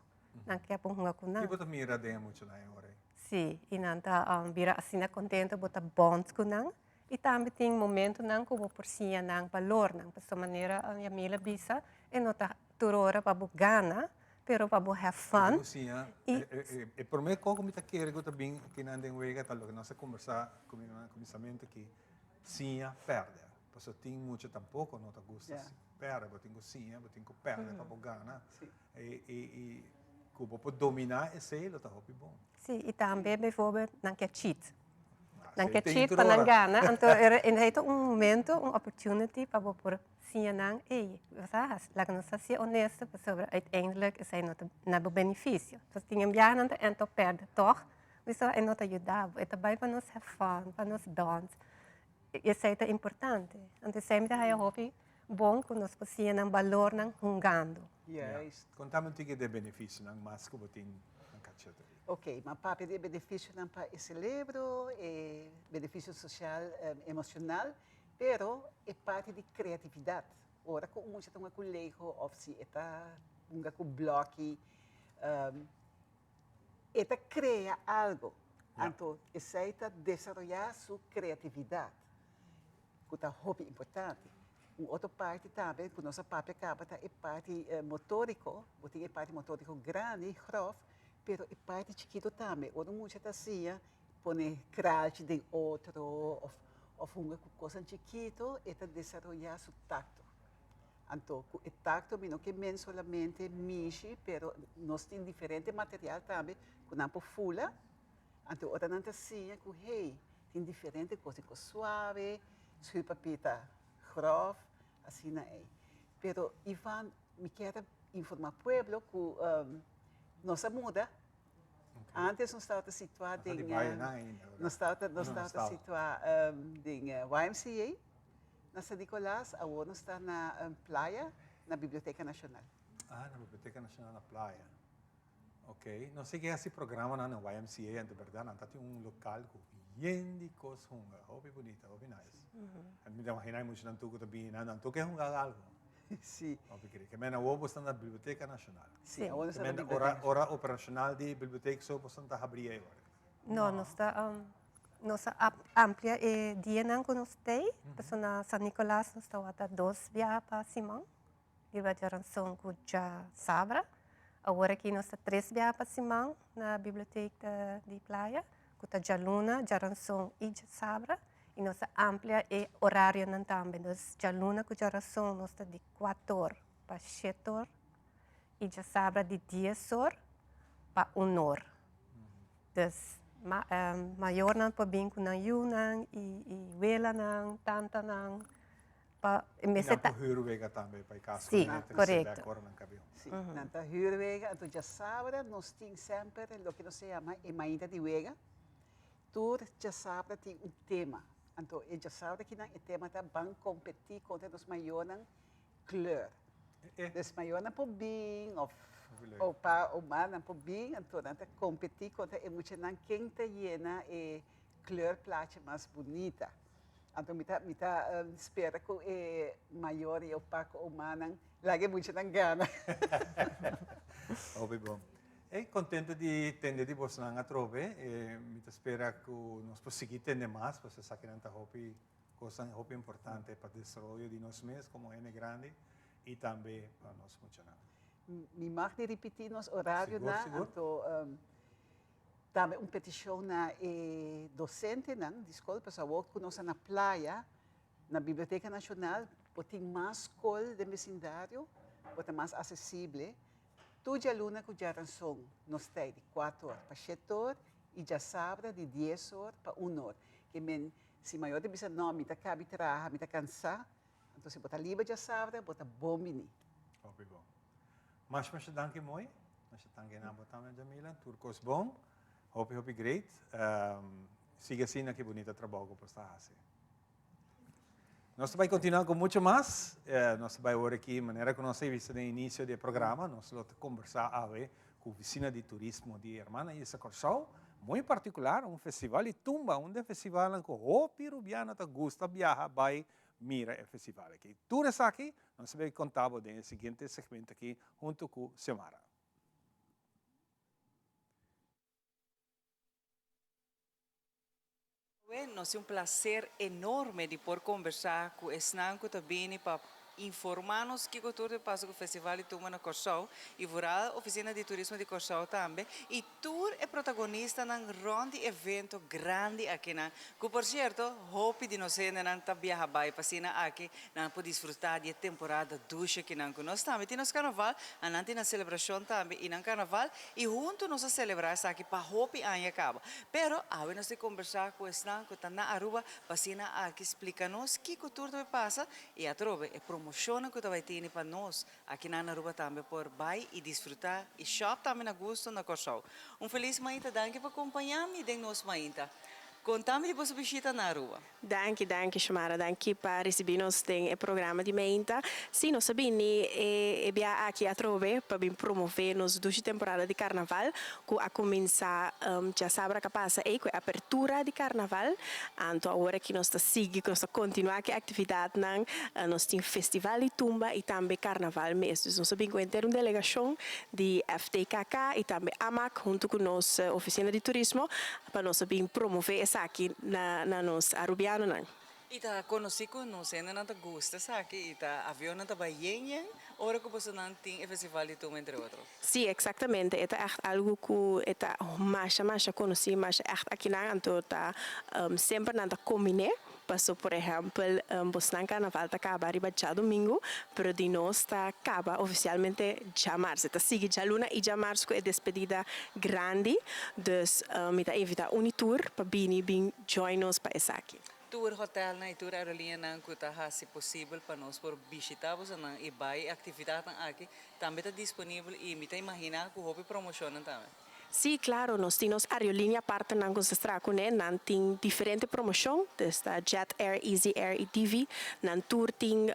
Nang kaya pong hunga kunang. E você mira de muito na hora. Sim, e nanta vira assim contento bota bonds kunang. E também tem momento nang ko por siya nang valor nang pa maneira a mila bisa e nota turora pa bugana. Pero para have fun. E por mim, como me está querendo também que não tem wega tal que nós conversar começamento que sim perde. Porque tem muito tampouco não te gosta perde, porque tem sim, porque tem perde para ganhar. E como pode dominar esse ele tá hopi bom. Sim, e também bijvoorbeeld não quer cheat. Não quer cheat para não ganhar. Então é momento, opportunity para por sim não laat ons ser honesto, sobre uiteindelijk is hij not benefício. Dus tinha viajan en to perde, toch? Isso é not ajudar, é também para nós have fun, para nós dance. Isso é importante. Então sempre há hobby bom que nós possamos valor não jungando. Yes. Contamos que de benefício não mais que botin não cachete. Ok, mas para de benefício não para esse livro, benefício social, emocional. Pero é parte de criatividade. Ora, com muito tem um colégio, ou se está com bloco, está cria algo. Então, aceita desenvolver sua criatividade. que está hobby importante. Outra parte também, que nossa própria capa é parte motórico, tem parte motórico grande, grosso, mas é parte chiquito também. Outra muita assim, põe crash de outro, ou uma coisa chiquito, e desenvolver seu tacto. Então, o tacto não que men solamente mishi, pero nós temos diferente material também, que não por fula. Então, outra não assim, que hey, tem diferente coisa, que suave, papita grof, assim não é. Pero Ivan, me quer informar pueblo que nossa muda. Antes nós estávamos situados em nós estávamos situados em YMCA, na São Nicolás, agora nós estamos na praia, na Biblioteca Nacional. Ah, na Biblioteca Nacional na praia. Ok. Não sei que é esse programa na YMCA, de verdade, não tem local com de coisas hobby bonita, hobby nice. Me imaginar muito não tudo também, não tudo é algo. Sim. Que me na uovo está na Biblioteca Nacional. Sim, agora está na Biblioteca. Hora operacional de biblioteca só posso estar abrir agora. Não, nós está nossa amplia e dia não que nós tem, na São Nicolás nós está até 2 viagens para Simão, e vai ter razão que já sabra. Agora aqui nós está 3 viagens para Simão na biblioteca de praia, que está já luna, já razão e já sabra. E nossa amplia e horário não também. Então, já luna que já razão nós está de 4 horas para 7 horas e já sabra de 10 horas para 1 hora. Então, maior não para bem com não e vela não, tanta não. Para a huurwegen também, para casa. Sim, correto. Sim, na huurwegen, então já sabra, nós temos sempre o que nós chama emainda de wega. Tudo já sabra tem tema. Então, já sabra que o tema está bem competir contra os maiores cleur. Os maiores por bem, ou para o mar por bem, então, está competir contra a mulher quem está llena e cleur plate mais bonita. Então, me espera que o maior e o paco humano lage muito na gana. Óbvio bom. É contente de ter de você na trove. Me espera que nós possamos ter mais, para você saber que hobby coisa hobby importante para o desenvolvimento de nós mesmos como N grande e também para nós muito. Me mag de repetir nos horário na, então também petição na docente na de escola para saber que nós na praia, na Biblioteca Nacional, tem mais escola de vecindário, tem mais acessível. Tudo aluna que já razão, nós temos de 4 horas para 7 horas e já sabra de 10 horas para 1 hora. Que se maior de bisa não, me está cabe trabalhar, me está cansar, então se botar livre já sabra, botar bom mini. Óbvio bom. Mas danke moi, mas danke na botar Jamila, turcos bom, hope great. Siga assim que bonita trabalho para estar assim. Nós vamos continuar com muito mais. Nós vamos agora aqui, de maneira que nós vimos no início do programa, nós vamos conversar com a oficina de turismo de Hermana Isa Corsão, muito particular, festival de tumba, festival que o peruviano gosta de viajar, vai mira o festival aqui. Tudo isso aqui, nós vamos contar no seguinte segmento aqui, junto com Xiomara. Nos é um prazer enorme de poder conversar com o Snanco também para informar-nos que o tour passa com o Festival de Tumba na Corsão e a Oficina de Turismo de Corsão também. E tour é protagonista de um grande evento grande aqui na que, por certo, hope de nós não viajar para aqui, não pode desfrutar da temporada ducha que nós nós também temos carnaval, nós temos celebração também e no carnaval e junto nós celebrar aqui para hope aí acaba. Pero agora nós conversar com o Snanco que está na Aruba para aqui explicar-nos que o tour passa e a trove é promoção que vai ter para nós aqui na Aruba também por vai e desfrutar e shop também na gosto na Corsão. Feliz Mainta, danke por acompanhar-me de nós Mainta. Contame de você visita na rua. Danke, Xiomara. Danke para receber-nos no programa de Mainta. Sim, nós sabemos que é aqui a Trove para promover-nos durante a temporada de carnaval, que a começar já sabe que passa aí com a abertura de carnaval. Então, agora que nós seguimos, que nós continuamos a atividade, nós temos festival de tumba e também carnaval mesmo. Nós sabemos que tem uma delegação de FTKK e também AMAC, junto com a nossa oficina de turismo, para nós promover aqui na nossa arubiano. Ita conosci con nos ainda não te gusta, sabe? Ita avião não te vai yen, ora que você não tem festival de tudo entre outros. Sim, exatamente. É echt algo que é mais conheci, mas echt aqui na Anto tá sempre nada combine. Passou, por exemplo, Bosnan Carnaval tá acaba riba já domingo, pero de nós tá acaba oficialmente já março. Tá sigue já luna e já março é despedida grande, dus me tá invita Unitour para bin join nos para essa aqui. Tour hotel na tour aerolínea não custa se possível para nós por visitar você não e vai atividade aqui também está disponível e me tá imaginar que o hobby promocionam também. Sim, claro, nós temos aerolínea parte na consistração, né? Nós temos diferentes promoções, desde Jet Air, Easy Air e TV. Nós tour tem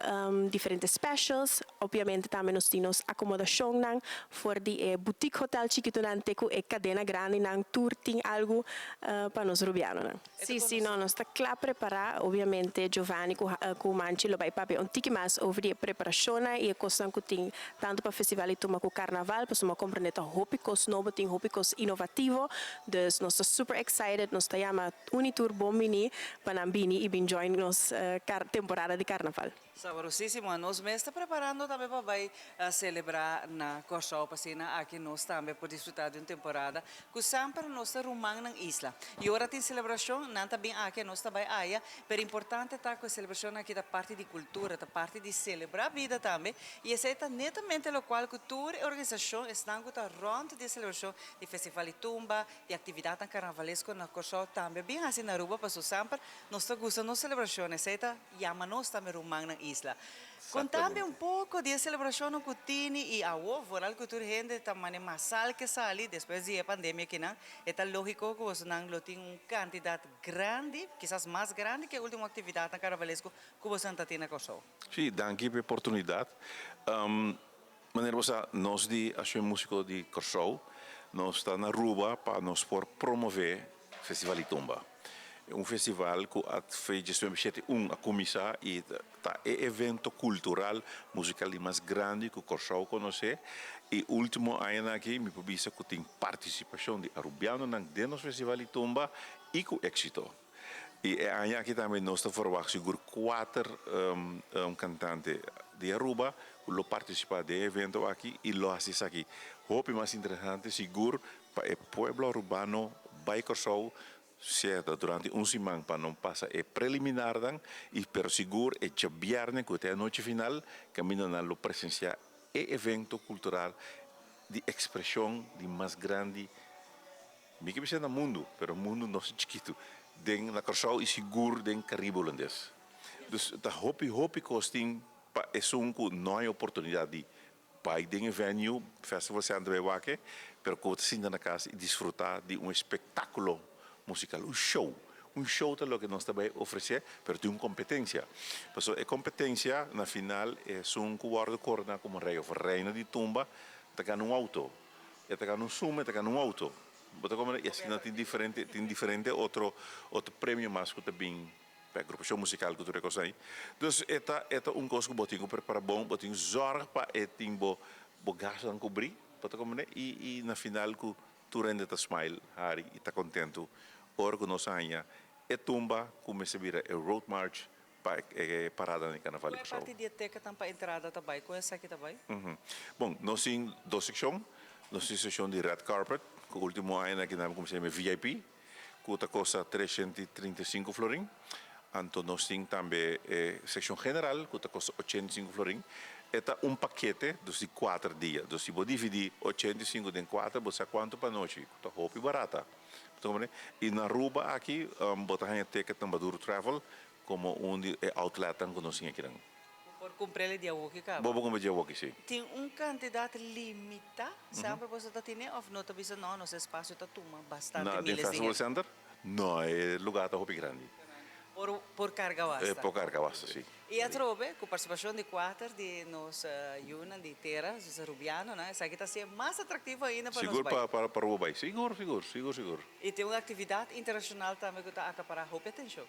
diferentes specials. Obviamente também nós temos acomodação, nang for de boutique hotel chiquito nang teco e cadena grande nang tour tem algo para nós rubiano. Sim, nós está claro preparar. Obviamente Giovanni com Manchi lo vai papi um tique mais over de preparação e coisa que tem tanto para festival e toma com carnaval, para uma compreender hopicos novo tem hopicos inovativo, dus nós estamos super excited, nós estamos Unitour Bombini para Nambini e bin join nos temporada de carnaval. Saborosíssimo, nós mesmo está preparando também para vai celebrar na Corsau Pasina aqui nós também por desfrutar de uma temporada que sempre nós está rumando na isla. E agora tem celebração, não também aqui nós está vai aí, pero importante tá com a celebração aqui da parte de cultura, da parte de celebrar a vida também. E essa é netamente o qual cultura e organização estão com a ronda de celebração de festival de tumba, de atividade carnavalesco na Corsau também bem assim na Aruba, para sempre nós está gostando de celebração, essa é chama nós também rumando na isla. Contame um pouco de celebração que tem e a voral cultura gente também massal que sali depois da pandemia que não é lógico que você não tem uma quantidade grande, quizás mais grande que a última atividade na carnavalesco que você não tem na Corsau. Sim, danke pela oportunidade. Maneira você nós de ação músico de Corsau, nós está na Aruba para nós por promover festival de tumba. Festival que foi gestão a começar e tá evento cultural musical mais grande que o Corsau conhece e último ano aqui me publica que tem participação de arubiano dentro do festival de tumba e com êxito. E ano aqui também nós estamos formando seguro 4 cantantes de Aruba que lo participar do evento aqui e lo assiste aqui. Hope mais interessante seguro para o pueblo urbano by Corsau certo, durante semana para não passar preliminar e pero seguro é viernes que até a noite final caminho na lo presenciar evento cultural de expressão de mais grande me que no mundo, pero o mundo não é chiquito den na Corsau e seguro den Caribe holandês. Dus da hopi costing pa que não é oportunidade de para ir venue festival Sandra Wake, pero que você na casa e desfrutar de espetáculo musical, um show é o que nós também oferecemos, mas tem uma competência. A competência, na final, é que guarda corna como rei ou reina de tumba, está num auto, está num sumo, está num auto. E assim tem diferente outro prêmio mais que também para a agrupação musical que tu reconhece. Então, é uma coisa que eu tenho que preparar bom, eu tenho zorra para ter gasto a cobrir, e na final, que tu rende a smile, Harry, e está contente. Ora que nós ainda tumba começa a vir road march para parada no carnaval. Qual é a parte de teca para entrada também? Qual é essa aqui também? Bom, nós temos 2 secções. Nós temos a seção de red carpet, que o último ano que nós começamos VIP, que custa 335 florim. Então nós temos também a seção general, que custa 85 florim. Eta paquete de 4 dias. Então, se você dividir 85 em 4, você sabe quanto para noite. Está roupa barata. E na Aruba aqui, botar a ticket no Maduro Travel, como outlet que nós temos aqui. Por comprar ele de Awoki, cara? Vou comprar de Awoki, sim. Tem uma quantidade limitada, sempre você está tendo, ou não está vendo, não, nosso espaço está tomando bastante. No Festival Center? Não, é lugar está roupa grande. Por carga vasta? Por carga vasta, sim. E a trove, com a participação de 4 de nossa Yuna de Terra, de Rubiano, né? Essa aqui está sendo mais atrativa ainda para nós. Seguro para o Uruguai, seguro. E tem uma atividade internacional também que está a acaparar a atenção.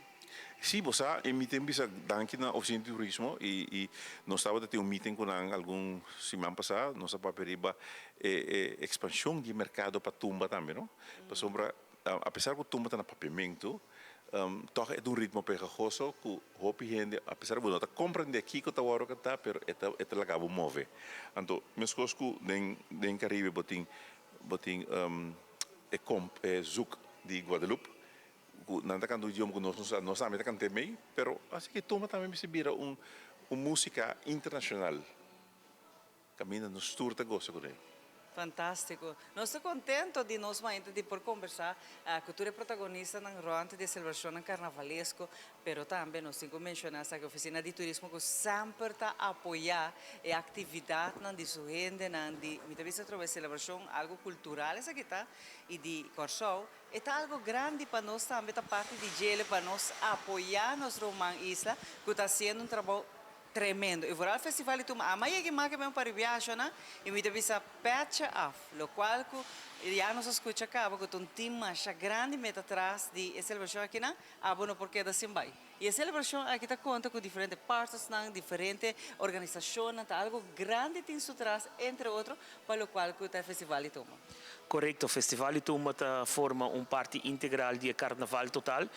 Sim, você emitem bisa danke na oficina de turismo e nós estávamos a um meeting com algum semana passada, nós estávamos a pedir expansão de mercado para tumba também, não? Apesar que o tumba está no papiamento, toch é um ritmo pegajoso que hopi gente apesar de não compreender aqui que tá waro que tá pero é lá cabo move então meus coisas que nem Caribe botin é zouk de Guadalupe não tá cantando idioma que nós também tá cantando meio pero assim que toma também se vira música internacional caminha no tour tá gosto com ele. Fantástico. Nós estamos contentos de nós ainda de por conversar. A cultura é protagonista na roante de celebração carnavalesco, pero também nós temos que mencionar que a oficina de turismo que sempre está a apoiar a atividade na de sua gente, na de muitas vezes através de celebração algo cultural essa que está e de Corsou. É algo grande para nós também da parte de Gele para nós apoiar nos Roman Isla que está sendo trabalho tremendo. E vorrei festival tu a mai che manca ben para viaggio, na? E mi devi patch off, lo qual já nos escuta acaba com um time mais grande meta atrás de celebração aqui na abono porque da simbai. E a celebração aqui está conta com diferentes partes, diferentes organizações, tá algo grande tem su atrás entre outros, para o qual o festival toma. Correto, o festival forma parte integral do Carnaval total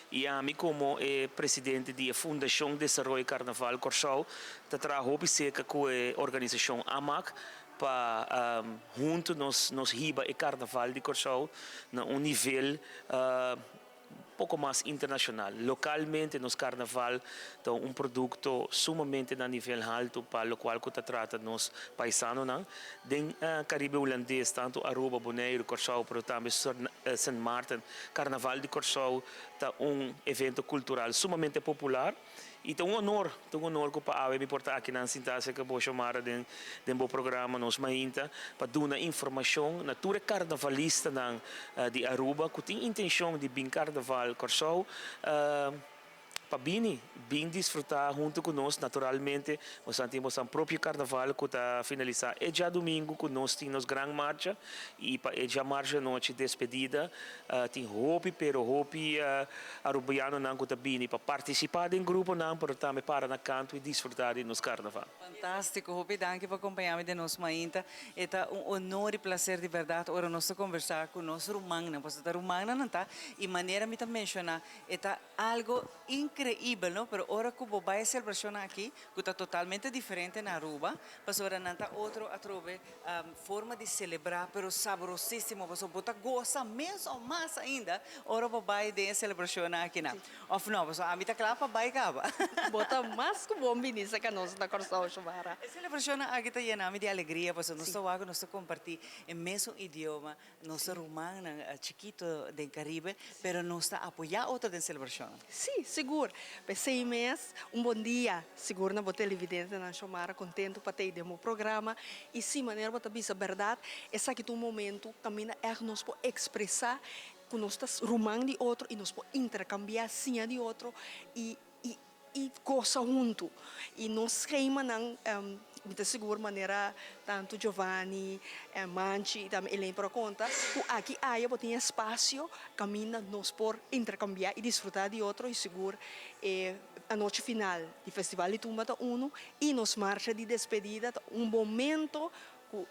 e a mim como presidente da Fundação de Desenvolvimento Carnaval Corsou, trabalho com a organização AMAC para junto nos riba e Carnaval de Corsou na nível pouco mais internacional. Localmente, nos Carnaval, tem produto sumamente a nível alto para o qual se trata nos paisanos. Den Caribe holandês, tanto Aruba, Bonaire, Corsou, mas também St. Maarten. Carnaval de Corsou é evento cultural sumamente popular. E é honor que para me portar aqui na Sintaxe que vou chamar de programa nos mainta para dar informação na tour carnavalista de Aruba que tem intenção de vir carnaval Corsou para bem desfrutar junto conosco naturalmente nós temos um próprio carnaval que está finalizar é já domingo que nós temos grande marcha e para já marcha noite despedida tem hopi arubiano não que está bem para participar em grupo não para também para na canto e desfrutar de nos carnaval. Fantástico, hopi danke por acompanhar de nós mainta é honor e prazer de verdade ora nós conversar com nós rumana pois da rumana não tá e maneira me também mencionar é algo incrível, não? Pero ora que vou vai celebração aqui, que está totalmente diferente na Aruba, mas ora não está outro a trover forma de celebrar, pero saborosíssimo, mas o bota gosta mesmo mais ainda, ora vou vai de celebração aqui na. Of não, mas a mim tá claro para vai cava. Bota mais que bom vinisa que nós na Corsou chamara. A celebração aqui está llena de alegria, pois nós estamos compartir o mesmo idioma, nós romano chiquito do Caribe, pero nós está apoiar outra de celebração. Sim, seguro. Pensei mês, bom dia, seguro na boa televidente na chamara, contento para ter demo programa e sim, maneira para bisa verdade, essa aqui um momento caminha nós por expressar que nós estamos rumando de outro e nós por intercambiar sim de outro e gosta junto e nós queima não de segura maneira tanto Giovanni, Manchi e também Elaine para conta que aqui aí tem espaço caminha nós por intercambiar e desfrutar de outro e seguro a noite final do festival de Tumba Uno e nos marcha de despedida momento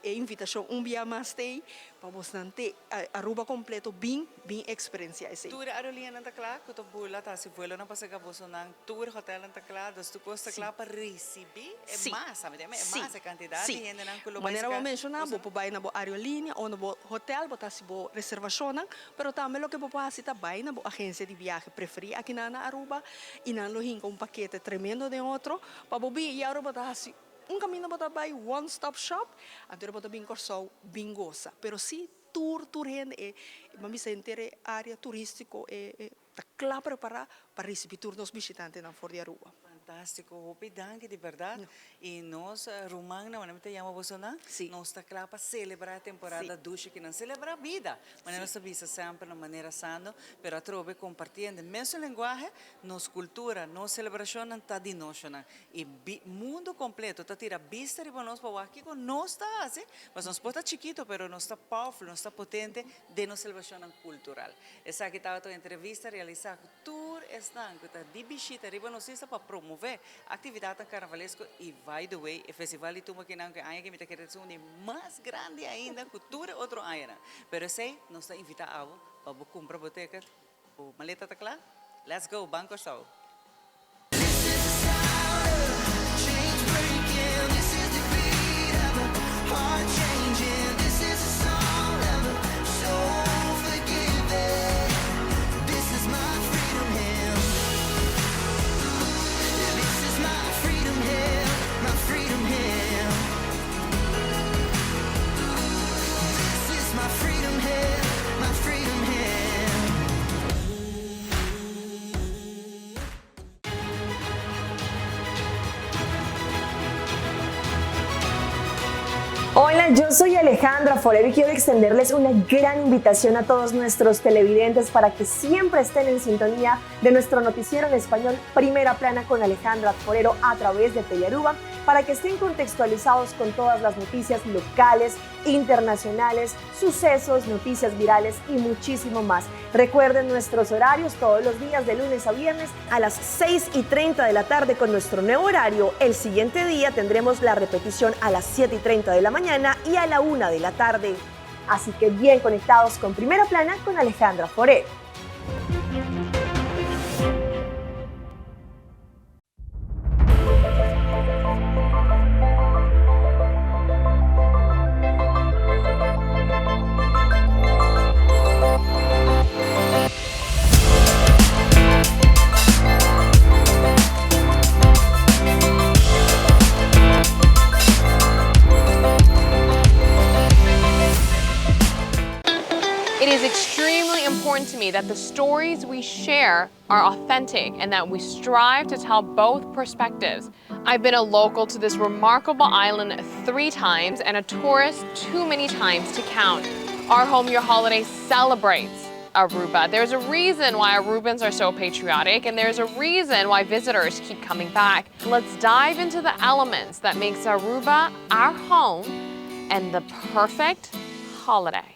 a invitação dia mais tem para você ter Aruba completo bem experiência esse. Tour aerolínea não está claro que tu bula tá se voa não passa que você não tour hotel não está claro das tu custa claro para receber é mais sabe é mais a quantidade de gente não coloca maneira eu mencionar vou para na aerolínea ou no hotel botar se bo reservação pero também o que vou fazer tá vai na agência de viagem preferida aqui na Aruba e não lo hinca paquete tremendo de outro para bobi e Aruba tá assim caminho para vai one stop shop então para bem Corsou bem goza pero se tour gente vamos sentir área turístico tá claro para receber turnos visitantes na Ford de Aruba. Fantástico, hopi danke de verdade. E nós, Rumang, não me chama você não? Sim. Nós está claro para celebrar a temporada ducha que não celebra a vida. Mas nós sabemos sempre de maneira sana, pero a trove compartilhando mesmo linguagem, nos cultura, nos celebração não está de nós não. E mundo completo está tira vista de nós para aqui com nós está assim, mas nós pode chiquito, pero nós está powerful, nós está potente de nos celebração cultural. Essa aqui estava a entrevista realizada tour estão que está de visita riba nós está para promover atividade carnavalesco e by the way, o festival de Tumba que não que ainda que me quer dizer mais grande ainda cultura outro ainda. Pero sei, nós está invitado para comprar boteca, o maleta tá claro? Let's go, Banco Show. Hola, yo soy Alejandra Forero y quiero extenderles una gran invitación a todos nuestros televidentes para que siempre estén en sintonía de nuestro noticiero en español Primera Plana con Alejandra Forero a través de Telearuba, para que estén contextualizados con todas las noticias locales, internacionales, sucesos, noticias virales y muchísimo más. Recuerden nuestros horarios todos los días de lunes a viernes a las 6:30 de la tarde con nuestro nuevo horario. El siguiente día tendremos la repetición a las 7:30 de la mañana y a la 1 de la tarde. Así que bien conectados con Primera Plana con Alejandra Forero. It is extremely important to me that the stories we share are authentic and that we strive to tell both perspectives. I've been a local to this remarkable island 3 times and a tourist too many times to count. Our Home Your Holiday celebrates Aruba. There's a reason why Arubans are so patriotic, and there's a reason why visitors keep coming back. Let's dive into the elements that makes Aruba our home and the perfect holiday.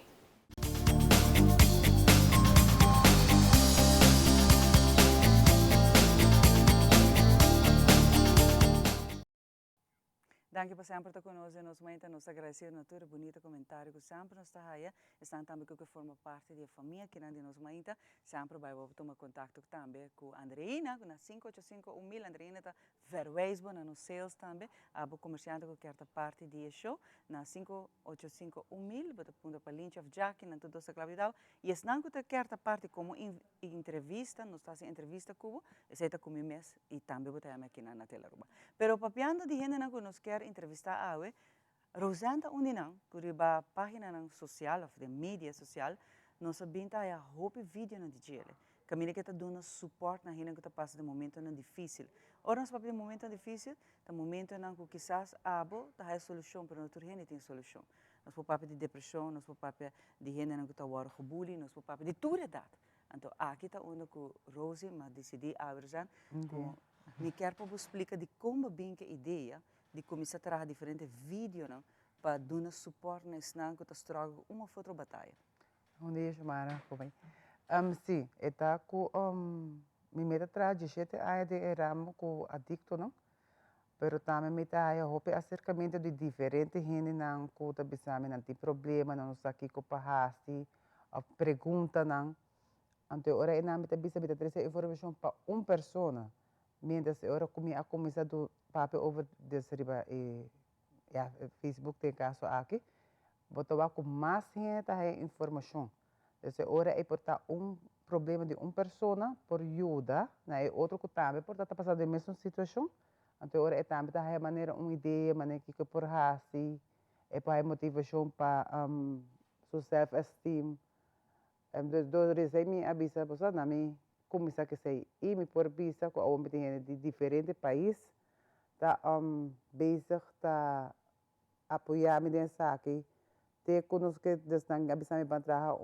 Danke por sempre estar conosco e nos momento nos agradecemos na tua bonita comentário que sempre nos está aí. Estão também que forma parte da família que não nos momento sempre vai tomar contato também com a Andreina na 585-1000. Andreina está verweisbo na nos sales também. A comerciante que quer parte do show na 585-1000. Bota punta para Lynch of Jack na tudo essa clavidade. E se não que quer parte como entrevista, nos está em entrevista com você está comigo mês e também bota aqui na Telearuba. Pero papiando de gente que nos quer entrevistar a Rosanta Undinang, que a página social, ou de mídia social, nós sabemos que há roupa vídeo na digele. Caminho que está dando suporte na gente que está passando momento difícil. Ora, nós papel momento difícil, é momento em que quizás abo tá solução, mas outra gente tem solução. Nós por papel de depressão, nós por papel de gente que está agora com bullying, nós por papel de toda idade. Então, aqui está onde que Rosie, mas decidi abrir me quer para explicar de como bem que ideia de começar a trazer diferentes vídeos para dar suporte nesse ano que está uma outra batalha. Bom dia, Chamara. Sim, está com minha meta traz de jeito a de eramo com adicto não, pero também me tá aí hope acercamento de diferentes gente não com tá bisame não tem problema não está aqui com parrasti a pergunta não, então ora é não me tá bisa me tá trazer informação para pessoa. Mientras ahora a começar do papel over desriba Facebook tem caso aqui, botar com mais gente a informação. Então agora é portar problema de pessoa por ajuda, né? Outro que também por estar passando a mesma situação. Então agora é também a maneira ideia, maneira que por assim, é para motivação para seu self-esteem. Do resumo avisa você na mim começar que sei e me por visa com a de diferentes países tá bezig tá apoiar me nessa aqui te conosco que desnang avisa me para trabalhar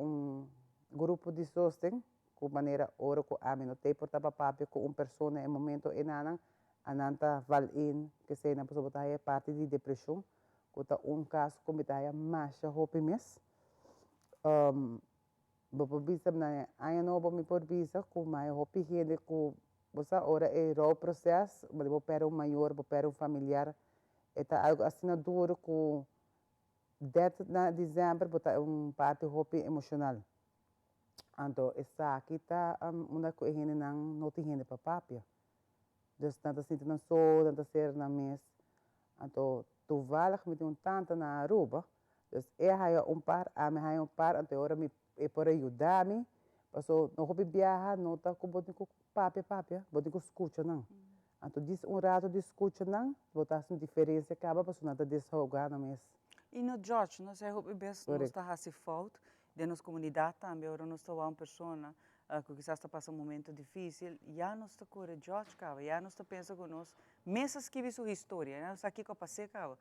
grupo de sostén com maneira ora com a mim não tem por tapapapia com pessoa em momento enanang ananta valin que sei na pessoa tá é parte de depressão com tá caso como tá é mais hope mes Bopo bisa na ayan no bo mi por bisa ku mai hopi hede ku bosa ora e raw processo bo pero maior bo pero familiar eta algo assim duro ku det na dezembro bota parte hopi emocional Anto essa kita una ko ihene nang noti hene papapia. Dus nanta sinta nang so, nanta ser na mes. Anto toevallig met een tante na Aruba. Dus hij par, ame hij par, anto ora mi por ayudami. Paso no hopi viaja, nota ko botin ko papia, botin ko escucha nang. Anto dis rato de escucha nang, botas uma diferença acaba, paso nanta deshogar na mes. E no George, nós é hopi bes, nós está hasi fault, de nossa comunidade também, ora nós está uma pessoa que quizás está passando um momento difícil, já nós está corre George, cara, já nós está pensando com nós, mesas que vi sua história, já nós aqui com a passei, cara.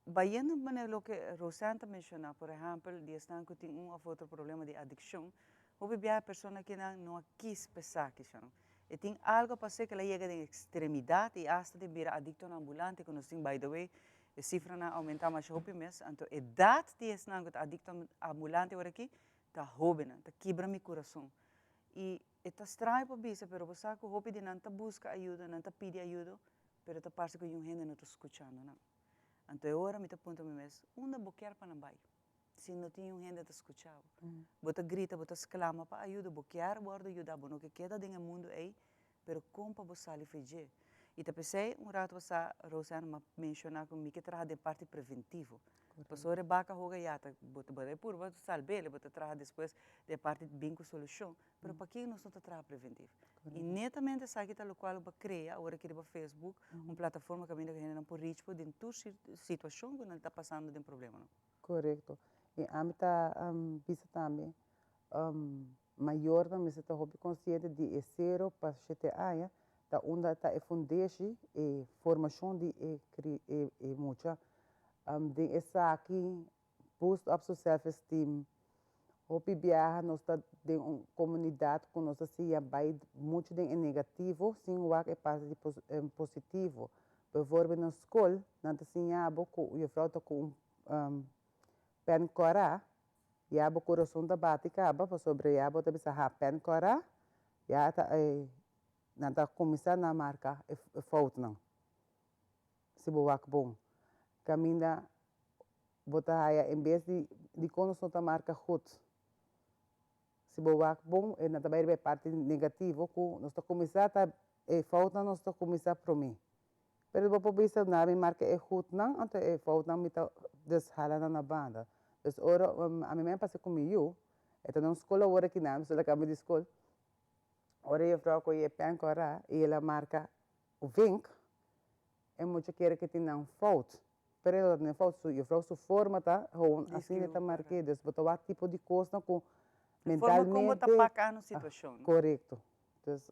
Baiano maneira que Rosanta mencionou, por exemplo, de estar que tem ou outro problema de adicção, houve bem a pessoa que não quis pensar que chama. E tem algo para ser que ela chega de extremidade e hasta de virar adicto na ambulante, que nós temos, by the way, a cifra na aumentar mais houve mês, então a idade de estar adicto ambulante agora aqui, está jovem, está quebra meu coração. E está estranho para bisa, pero você que houve de não busca ajuda, não pede ajuda, pero está parece que gente não está escutando, não. Então agora me está apontando mesmo, onde boquear para não vai. Se não tem gente que escutar, bota grita, bota exclama para ajuda, boquear, guarda ajuda, bom, que queda dentro do mundo aí, pero como para você ali fazer? E te pensei rato você Rosana mencionar comigo que trabalha de parte preventiva. Pessoa rebaca hoga yata, bota por bota salve, bota trabalha depois de parte de bingo solução, pero para quem nós não trabalha preventivo. E netamente sabe que tal qual para criar agora que no Facebook, uma plataforma que a gente não pode reach por dentro situação que não está passando de problema. Correto. E a mim tá bisa também maior também se tá hobby consciente de zero para sete anos tá onde tá fundação e formação de muita de essa aqui boost up seu self esteem hobby viaja nós tá de uma comunidade com nós assim vai muito de negativo sim o que é parte de positivo por exemplo na escola não tá assim eu falo com pen cora ya bo coração da bate acaba para sobre ya bo também sa pen cora ya tá nada começar na marca é falta não se boa que bom caminha botar aí em vez de conosco da marca hot se boa que bom é nada vai parte negativo com nós tá começar tá é falta nós tá começar para mim pero vou pensar na minha marca é hot não então é falta não me tá deshalando na banda. Dus ora, a mim passa comigo, então na escola ora que não, só acaba de escola. Ora eu falo que é pen cora e ela marca o vink, é muito querer que tenha um falta, pero ela não falta, eu falo sua forma tá, assim está marquei, dus botar tipo de coisa com mentalmente. Forma como está pacando a situação. Correto. Dus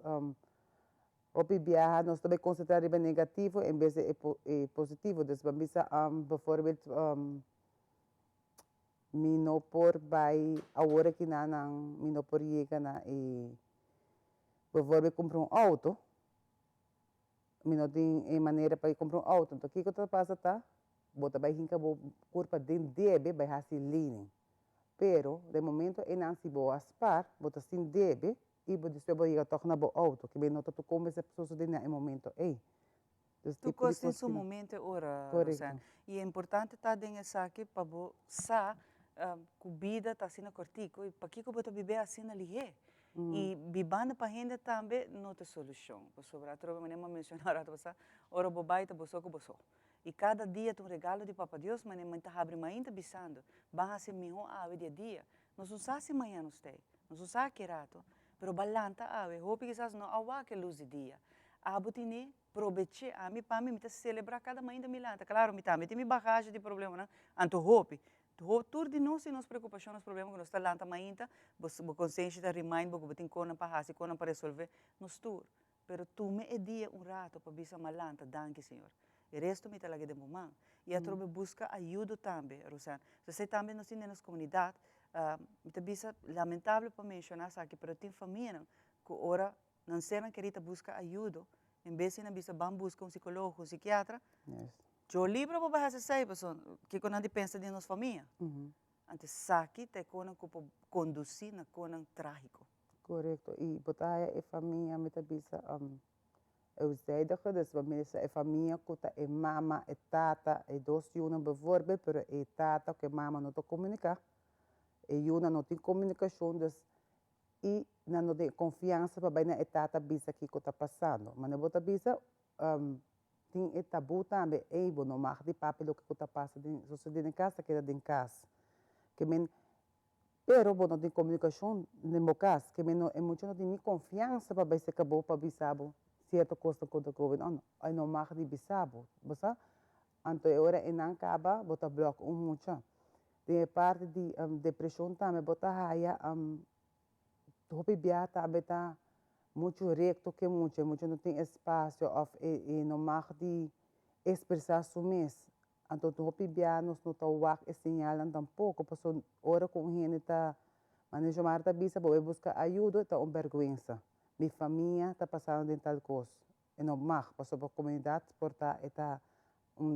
op viajar nós também concentrar em negativo em vez de positivo. Dus bisa bijvoorbeeld mino por vai agora que não mino por chega na e bijvoorbeeld comprar auto mino tem maneira para comprar auto então que está passa tá bota vai hinca bo curva de debe vai hasi leaning pero de momento é não se boa aspar bota sin debe e depois vai tocar na bo auto que bem nota tu como essa pessoa de no momento ei tu costa em seu momento ora Rosana e é importante tá dentro essa aqui para você comida está sendo cortico e para que você viver assim na lié e vivendo para gente também não tem solução por sobre a troca maneira mencionar a você ora bobai tá boço com boço e cada dia tem um regalo de Papa Deus mas nem tá abre ainda bisando vai ser melhor a dia nós não sabe se amanhã nós tem nós não sabe que rato pero balanta a hope que não awa que luz de dia a botine proveche a mim para mim celebrar cada manhã da milanta claro me também tem bagagem de problema não anto hope tudo de nós e nossa preocupação, nosso problema que nós está lá também, você consciência está remind, você tem coisa para fazer, coisa para resolver, nós tudo. Pero tu me é dia rato para bisa malanta, danke Senhor. E resto me talaga de momento. E a trobe busca ajuda também, Rosana. Você também nós temos na comunidade, me bisa lamentável para mencionar aqui, pero tem família que ora não serão querida busca ajuda, em vez de bisa vão buscar psicólogo, psiquiatra. Eu livro para baixar essa pessoa que quando a gente pensa de nossa família, antes saque te quando conduzir na quando trágico. Correto. E botar a família me tabisa eu sei da coisa é família que é mama é tata é dois uma bijvoorbeeld, pero é tata que mama não te comunica e uma não tem comunicação, dus e não tem confiança para bem na etapa bisa que está passando. Mas na bota bisa tem tabu também, ei, bo não marca de papel que está passando, sucede em casa, que é em casa. Que men, pero bo não tem comunicação no meu caso, que men é muito não tem confiança para bem se acabou para bisabo, certa coisa quando COVID, aí não marca de bisabo, você? Então agora é não acaba, bota bloco muito. Tem parte de depressão também, bota raia, hopi biata abeta muito recto que muito não tem espaço e não mag de expressar su mes. Então hopi bianos não tá wak e sinyalan tampouco, passo ora com gente tá manejo marta bisa boa buscar ajuda tá vergonha. Minha família tá passando de tal coisa. E não mag, passo para a comunidade portar eta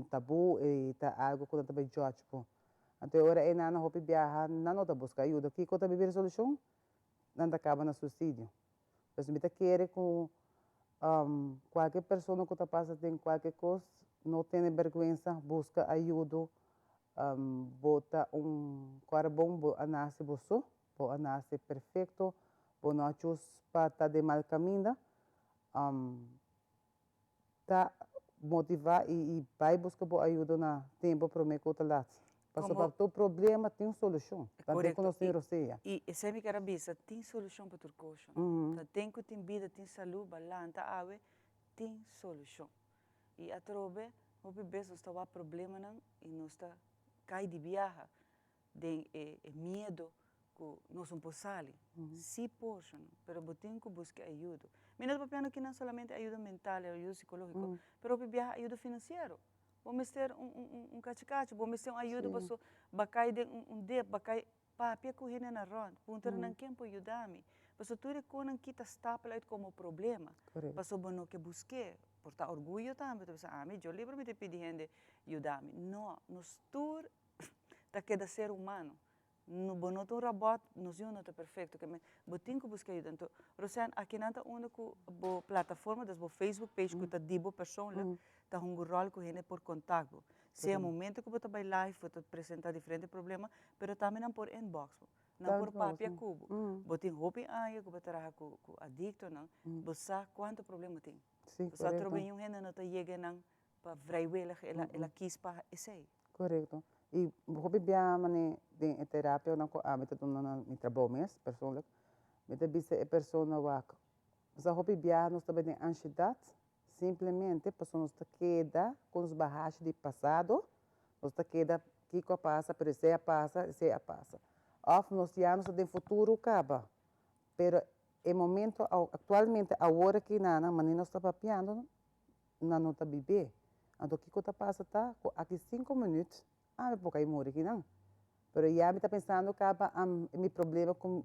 tabu e tá algo que tá bem judge po. Então ora é nana hopi biaha não tá buscar ajuda. Que tá viver solução? Não acaba no suicídio. Então, me quer com qualquer pessoa que está passando em qualquer coisa, não tem vergonha, busca ajuda, bota carbão, a nasce você, a nasce perfeito, não achos para estar de mal caminho, tá motivar e vai buscar ajuda na tempo para me contar. Para o teu problema tem solução. Também conhecer você. E sempre que era bisa, tem solução para tudo. Tem que ter vida, tem saúde, balanta, ave, tem solução. E a trobe, o bebê está com problema não e não está cai de viaja, de medo que nós não podemos. Se possam, mas tem que buscar ajuda. Mas não é que não somente ajuda mental, ajuda psicológica, mas o bebê ajuda financeira. Vamos ter cachicacho, vamos ter uma ajuda para bacai de dedo, bacai papel que ele na ronda, punter não quem pode ajudar-me. Para tudo que não quita stapel aí como problema, para bom que busque, por estar orgulho também, eu livro me te pedir gente ajudar-me. Não, nós todos tá queda ser humano. No bonoto um robot, nós não tá perfeito, que mas tem que buscar ajuda. Então, Rosane, aqui não tá onde a plataforma, das Facebook page que tá dibo pessoa tá rol com gente por contato. Se é momento que você vai live, você apresenta diferentes problemas, mas também não por inbox, não por papel cubo. Você tem roupa aí que você trabalha com adicto, não? Você sabe quanto problema tem. Você trabalha em gente não tá chegando para vraiwela, ela quis para esse. Correto. E hobi bia mane de terapia na ko amita na mi trabalho mes personal. Meta bisa é persona wak. Sa hobi bia nos também tem ansiedade, simplesmente porque nos queda com os barragens de passado, nos queda que passa, pero se passa. Of nos já nos tem futuro acaba. Pero é momento atualmente agora que nana mane nos está papiando, não está bebê. Então que está passa tá aqui 5 minutos. Porque eu moro aqui não. Mas já me está pensando que meu problema com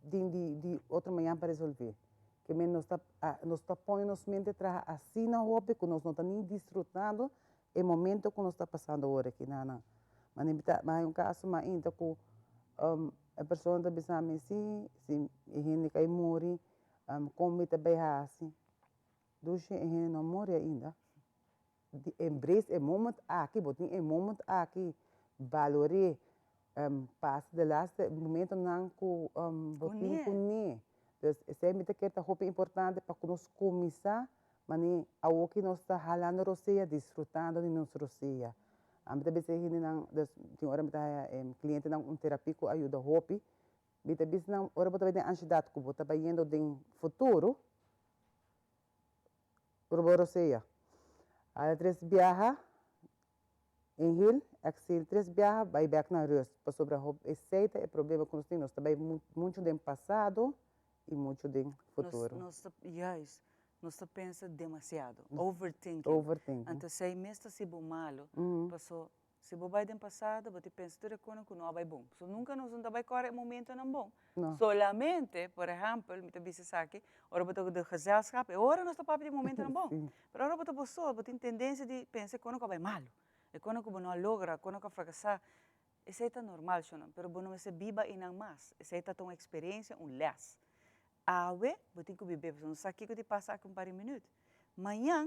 de outra manhã para resolver. Que nós está pondo nos mente atrás assim na roupa que nós não estamos nem desfrutando o momento que nós está passando agora aqui não. Mas é um caso mais ainda que a pessoa está pensando assim, se a gente cai morre, como está bem assim, doce a gente não morre ainda. Embrace a moment aqui, botem a moment aqui, valore, passe de last momento não com botem com né. Então, sempre que é muito importante para que nós começar, mas ao que nós está halando roceia, desfrutando de nossa roceia. A mim também se ele não, tem hora que cliente não terapia que ajuda hopi, mas também não hora botar bem ansiedade que botar bem indo de futuro, por roceia. A 3 viaja, inhale, exhale, 3 viaja, vai back na rust. Para sobre a aceita é problema que nós temos. Também muito do passado e muito do futuro. Nós pensa demasiado, overthinking. Então, se mesmo se bom malo, passou, se você vai do passado, você pensa tudo que não vai bom. So, nunca nós não vai correr momento não bom. Solamente, por exemplo, me disse aqui, ora você do gezelschap, ora nós está de momento não bom. Mas ora você tem tendência de pensar que não vai malo, e quando que não logra, quando que fracassar. Isso é normal, mas não se viva e não mais. Isso é uma experiência, les. Awe, você tem que viver, você não sabe o que te passa aqui um par de minutos. Amanhã,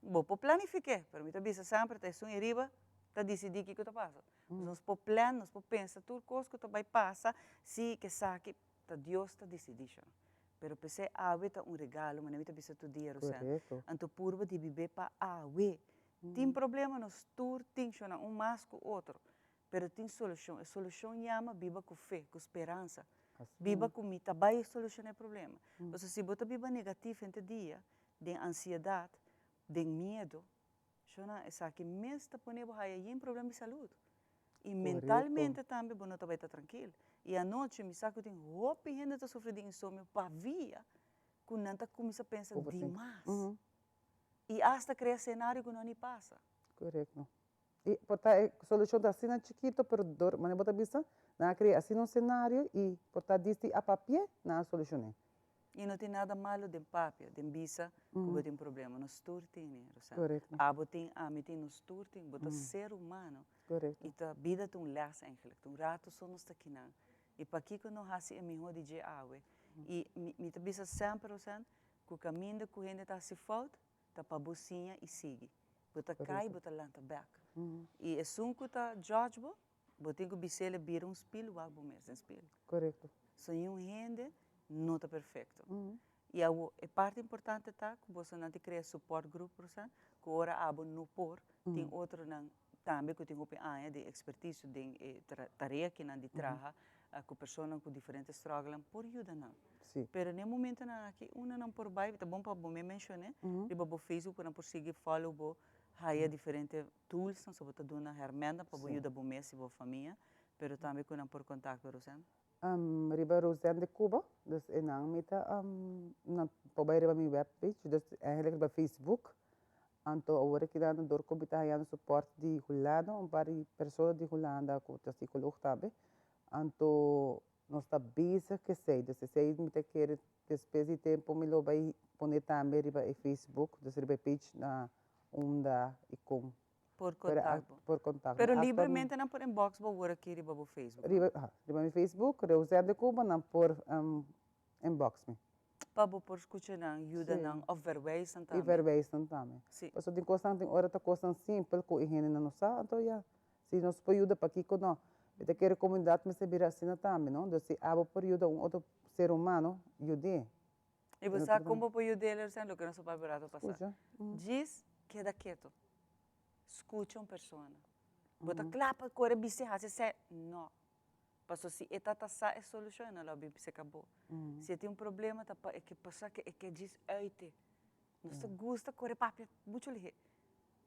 você planificar, mas me disse sempre, está em riba, está decidir o que está passando. Nós podemos planejar, nós podemos pensar tudo coisa que vai passar, se que sabe tá Deus tá decidindo. Pero pensei awe tá regalo, mas não me tá bisa tu dia, Rosana. Correto. Anto purba de viver para awe. Tem problema nos tur, tem mais que outro. Pero tem solução. A solução chama viva com fé, com esperança. Viva com mim, vai solucionar o problema. Ou seja, se você vive negativo entre dia, de ansiedade, de medo, essa que mesmo está ponendo aí problema de saúde. E mentalmente também você não vai estar tranquilo. E à noite, me sabe que tem roupa e gente está sofrendo de insônia para via, que não está começando a pensar demais. E hasta criar cenário que não nem passa. Correto. E portanto, a solução está assim chiquito, mas você bisa na criar assim um cenário e portanto diz a papel na solução. E não tem nada malo de papel, de bisa, que tem problema. Nos turtem, Correto. tem nos turtem, bota ser humano. Correto. E a vida tem laço eigenlijk, um rato só nos está aqui. E para que não há se melhor de dia awe. E me tá bisa sempre, que o caminho que a gente está se falta, tá para bucinha e sigue. Bota cai, bota lanta back. E é que tá judge bo, bota que bisele vira espelho, algo mesmo espelho. Correto. So um gente não está perfeito. E a parte importante tá que você não cria suporte grupo, que ora abo no por, tem outro não também que tem uma de expertise de tarefa que não de trabalha com pessoas com diferentes struggles por ajuda não. Sim. Pero no momento na que uma não por baixo, tá bom para me mencionar, riba bo Facebook para por seguir follow bo há diferentes tools, não só botar dona hermenda para ajudar bo mês e bo família, pero também com não por contato Rosana. Riba Rosana de Cuba, dus en ang meta na pobay riba mi webpage, dus eigenlijk riba Facebook. Anto agora que dando dor ko bitahayan support di Holanda, pari pessoa di Holanda ko ta psicólogo tabe. Anto nós está busy que sei, dus sei me te querer depois de tempo me lo vai poner também riba e Facebook, dus riba page na onda e com por contato. Por contato. Pero livremente não por inbox bo agora que riba bo Facebook. Riba mi Facebook, Rosana de Cuba não por inbox me. Para por escutar não, ajuda não, ou verwijzen também. E verwijzen também. Sim. Porque tem coisas tem hora tá coisas simples que a gente não sabe, então já se nós pode ajudar para que não, eu quero comunidade me se vira assim também, não? Então se abo por ajudar outro ser humano, ajude. E você sabe como pode ajudar eles, o que não se pode virar passar. Diz queda quieto, escute uma pessoa. Bota clapa, corre bici, você não. Passo se eta tassa é solução na lobby se acabou. Se tem problema tá é que passa que diz uit. Não se gosta correr papel muito lhe.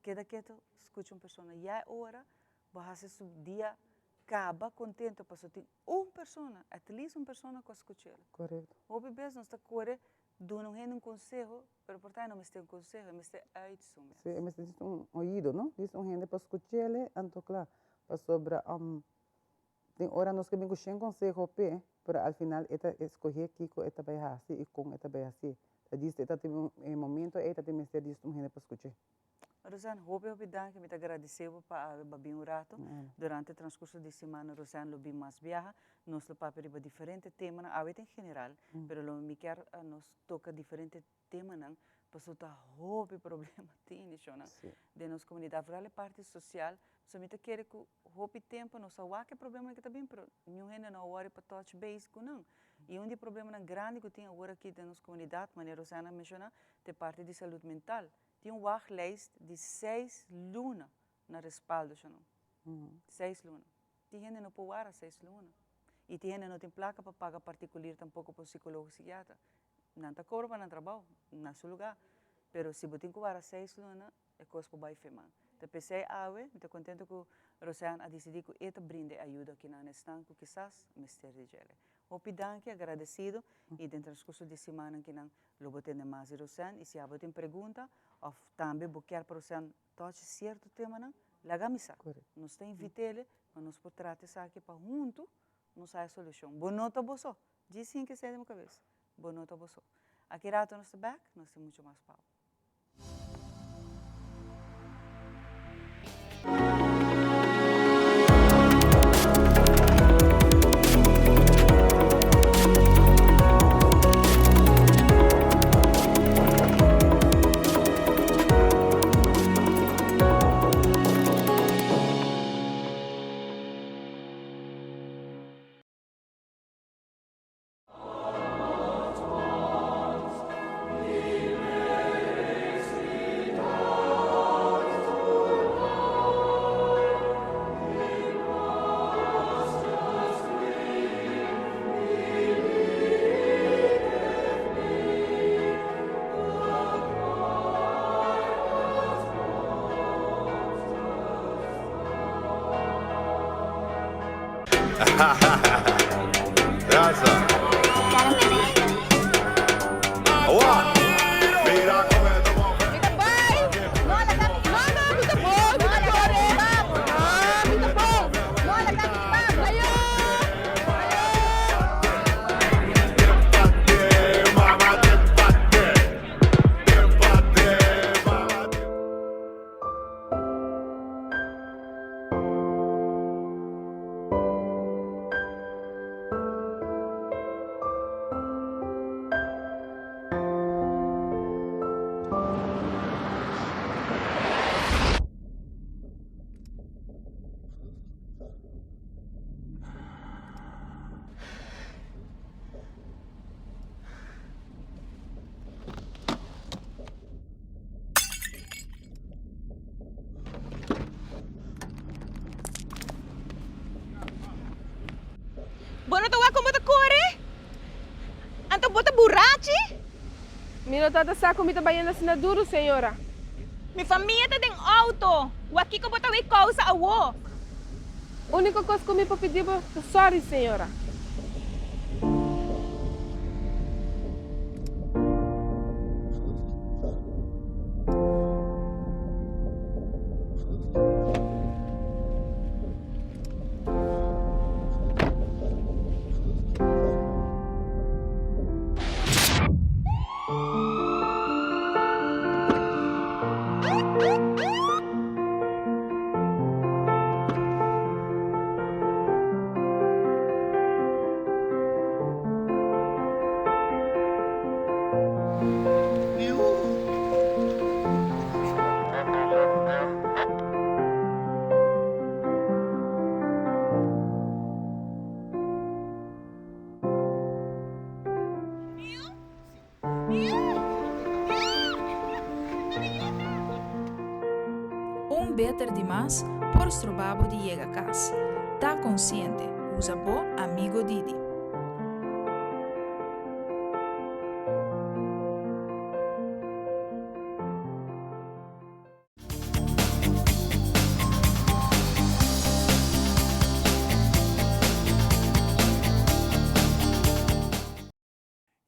Queda quieto, escute uma pessoa. E é hora, você seu dia acaba contente passo tem uma pessoa, at least uma pessoa com escutar. Correto. O bebê não está correr dando um conselho, pero portanto não me tem conselho, me tem uit sume. Sim, mas diz ouído, não? Diz gente para escutar ele, então claro, para sobre tem hora nós que bem com conselho pé, para al final eta escolher que eta vai assim e com eta vai assim. Diz eta tem momento eta tem mestre diz gente para escutar. Rosana, hope danke, me agradeceu para babin um rato. Durante o transcurso de semana, Rosana, lo mais viaja, nós lo papel para diferentes temas, a em geral, pero lo me quer nos toca diferentes temas, passou tá hope problema tem, de nossa comunidade, rural parte social, somente quer que hope tempo não só que problema que tá bem, pero nenhum ainda não worry para touch base com não. E um dos problemas grande que tem agora aqui da nossa comunidade, maneira Rosana mencionou, é parte de saúde mental. Tem wachtlijst de 6 lunas na respaldo, 6 lunas. Tem gente não pode ir 6 lunas. E tem gente não tem placa para pagar particular tampouco para psicólogo psiquiatra. Não está cobra para não trabalhar, no seu lugar. Mas se você tem que ir 6 lunas, é coisa para baixo femana. Então, pensei, estou contente que Rosana a decidir que esta brinde ajuda aqui na estanco, quizás, mistério de gele. Opidanque, agradecido, e dentro do transcurso de semana que não lo botei mais Rosana, e se você tem pergunta, ou também quer para Rosana toque certo tema, não, lagamisa. Nós tem invitele, mas nós podemos tratar isso aqui para junto, nós sai a solução. Boa noite a você. Diz sim que sai da minha cabeça. Boa noite a você. Aqui rato nós back, nós temos muito mais pau. Bueno, tu como te corre? Anto bota borrachi? Mira, tata saco me trabalhando assim na duro, senhora. Mi família tá em auto. O aqui que bota causa a wo. Única coisa que me pedir é sorry, senhora. Beter demais, por estrobabo de chega a casa. Tá consciente, usa bo amigo Didi.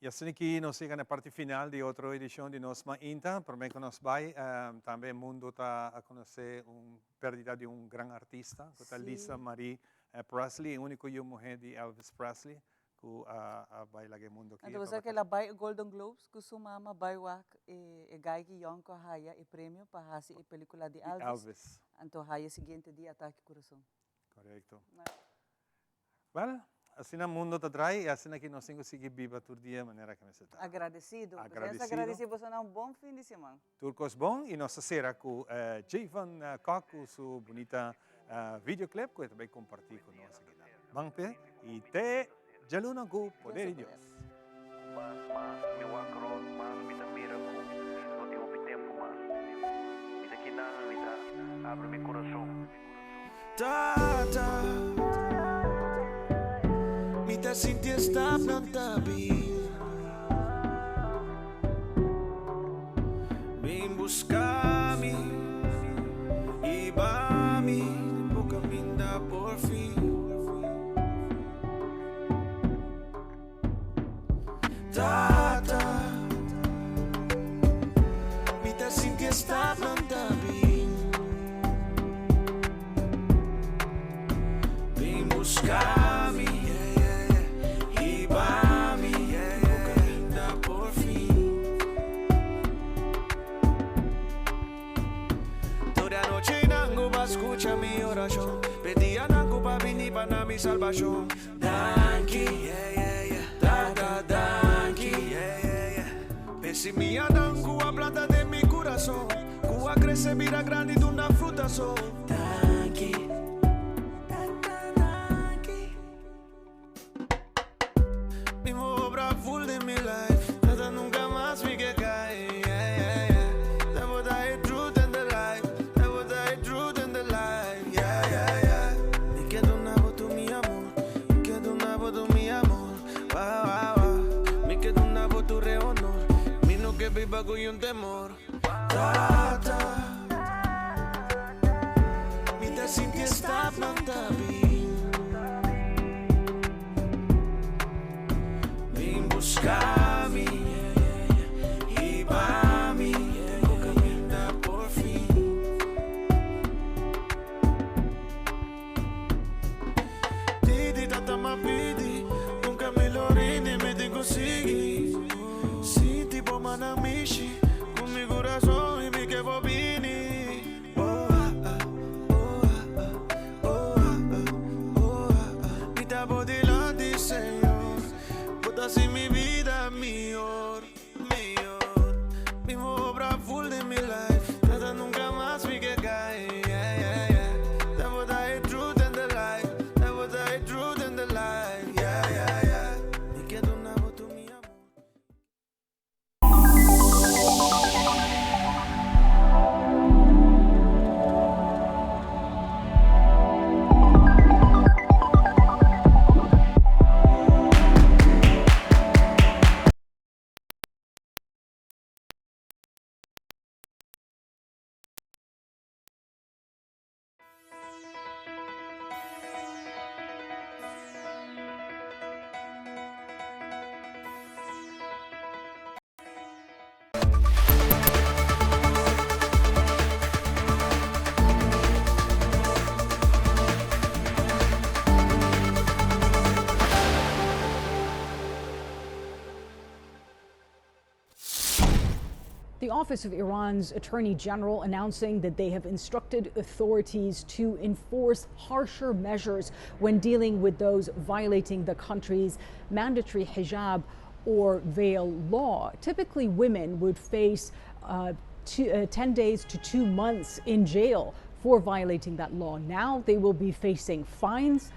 E assim que nós chegamos na parte final de outra edição de Nos Mainta, por mim que nós vai, também o mundo está a conhecer perda de grande artista, que é Lisa Marie Presley, a única mulher de Elvis Presley, que vai lá no mundo. Então você que ela vai Golden Globes, que sua mama vai lá e gai que Young ko haya e prêmio para fazer a película de Elvis. Então haya seguinte dia ataque coração. Correto. Vale. Assim o mundo está atrás e assim que nós temos que seguir viva todo dia, de maneira que nós estamos. Agradecido. Agradecido você um bom fim de semana. Turcos bom e nós será com Javan Coco, sua bonita videoclip que também compartilhar com nós aqui. Bang pe e te jaluna com poder de Deus. Mas meu acron, mas me mira com no teu tempo, mas me daqui nada me dá, abre meu coração. Mi te sinti stap nan tabi Vem buscar-me E va-me Por caminhar por fim Tata Mi te sinti stap nan tabi Vem buscar-me Escucha mi oración, pedía nango pa' venir para mi salvación. Danki, danki, Pesi mía nango a planta de mi corazón, Cuba crece mira grande de una fruta son. Danki, danki. Mi obra full de mi life, nada nunca más vi que cae. Viva con un temor Tata Mi te sinti stap nan tabi ma pidi, nunca me lo rini, me te consigui. Sì, tipo manamici, con mi corazón y mi que bobini. Oh, mi tapo delante, Señor, bota así mi vida, mejor, mejor. Mi obra full de mi life, nada nunca más me que cae. That was the truth and the light. That was the truth and the light. Yeah, yeah, yeah. Me quedo una voz mi amor. The Office of Iran's Attorney General announcing that they have instructed authorities to enforce harsher measures when dealing with those violating the country's mandatory hijab or veil law. Typically, women would face 10 days to 2 months in jail for violating that law. Now they will be facing fines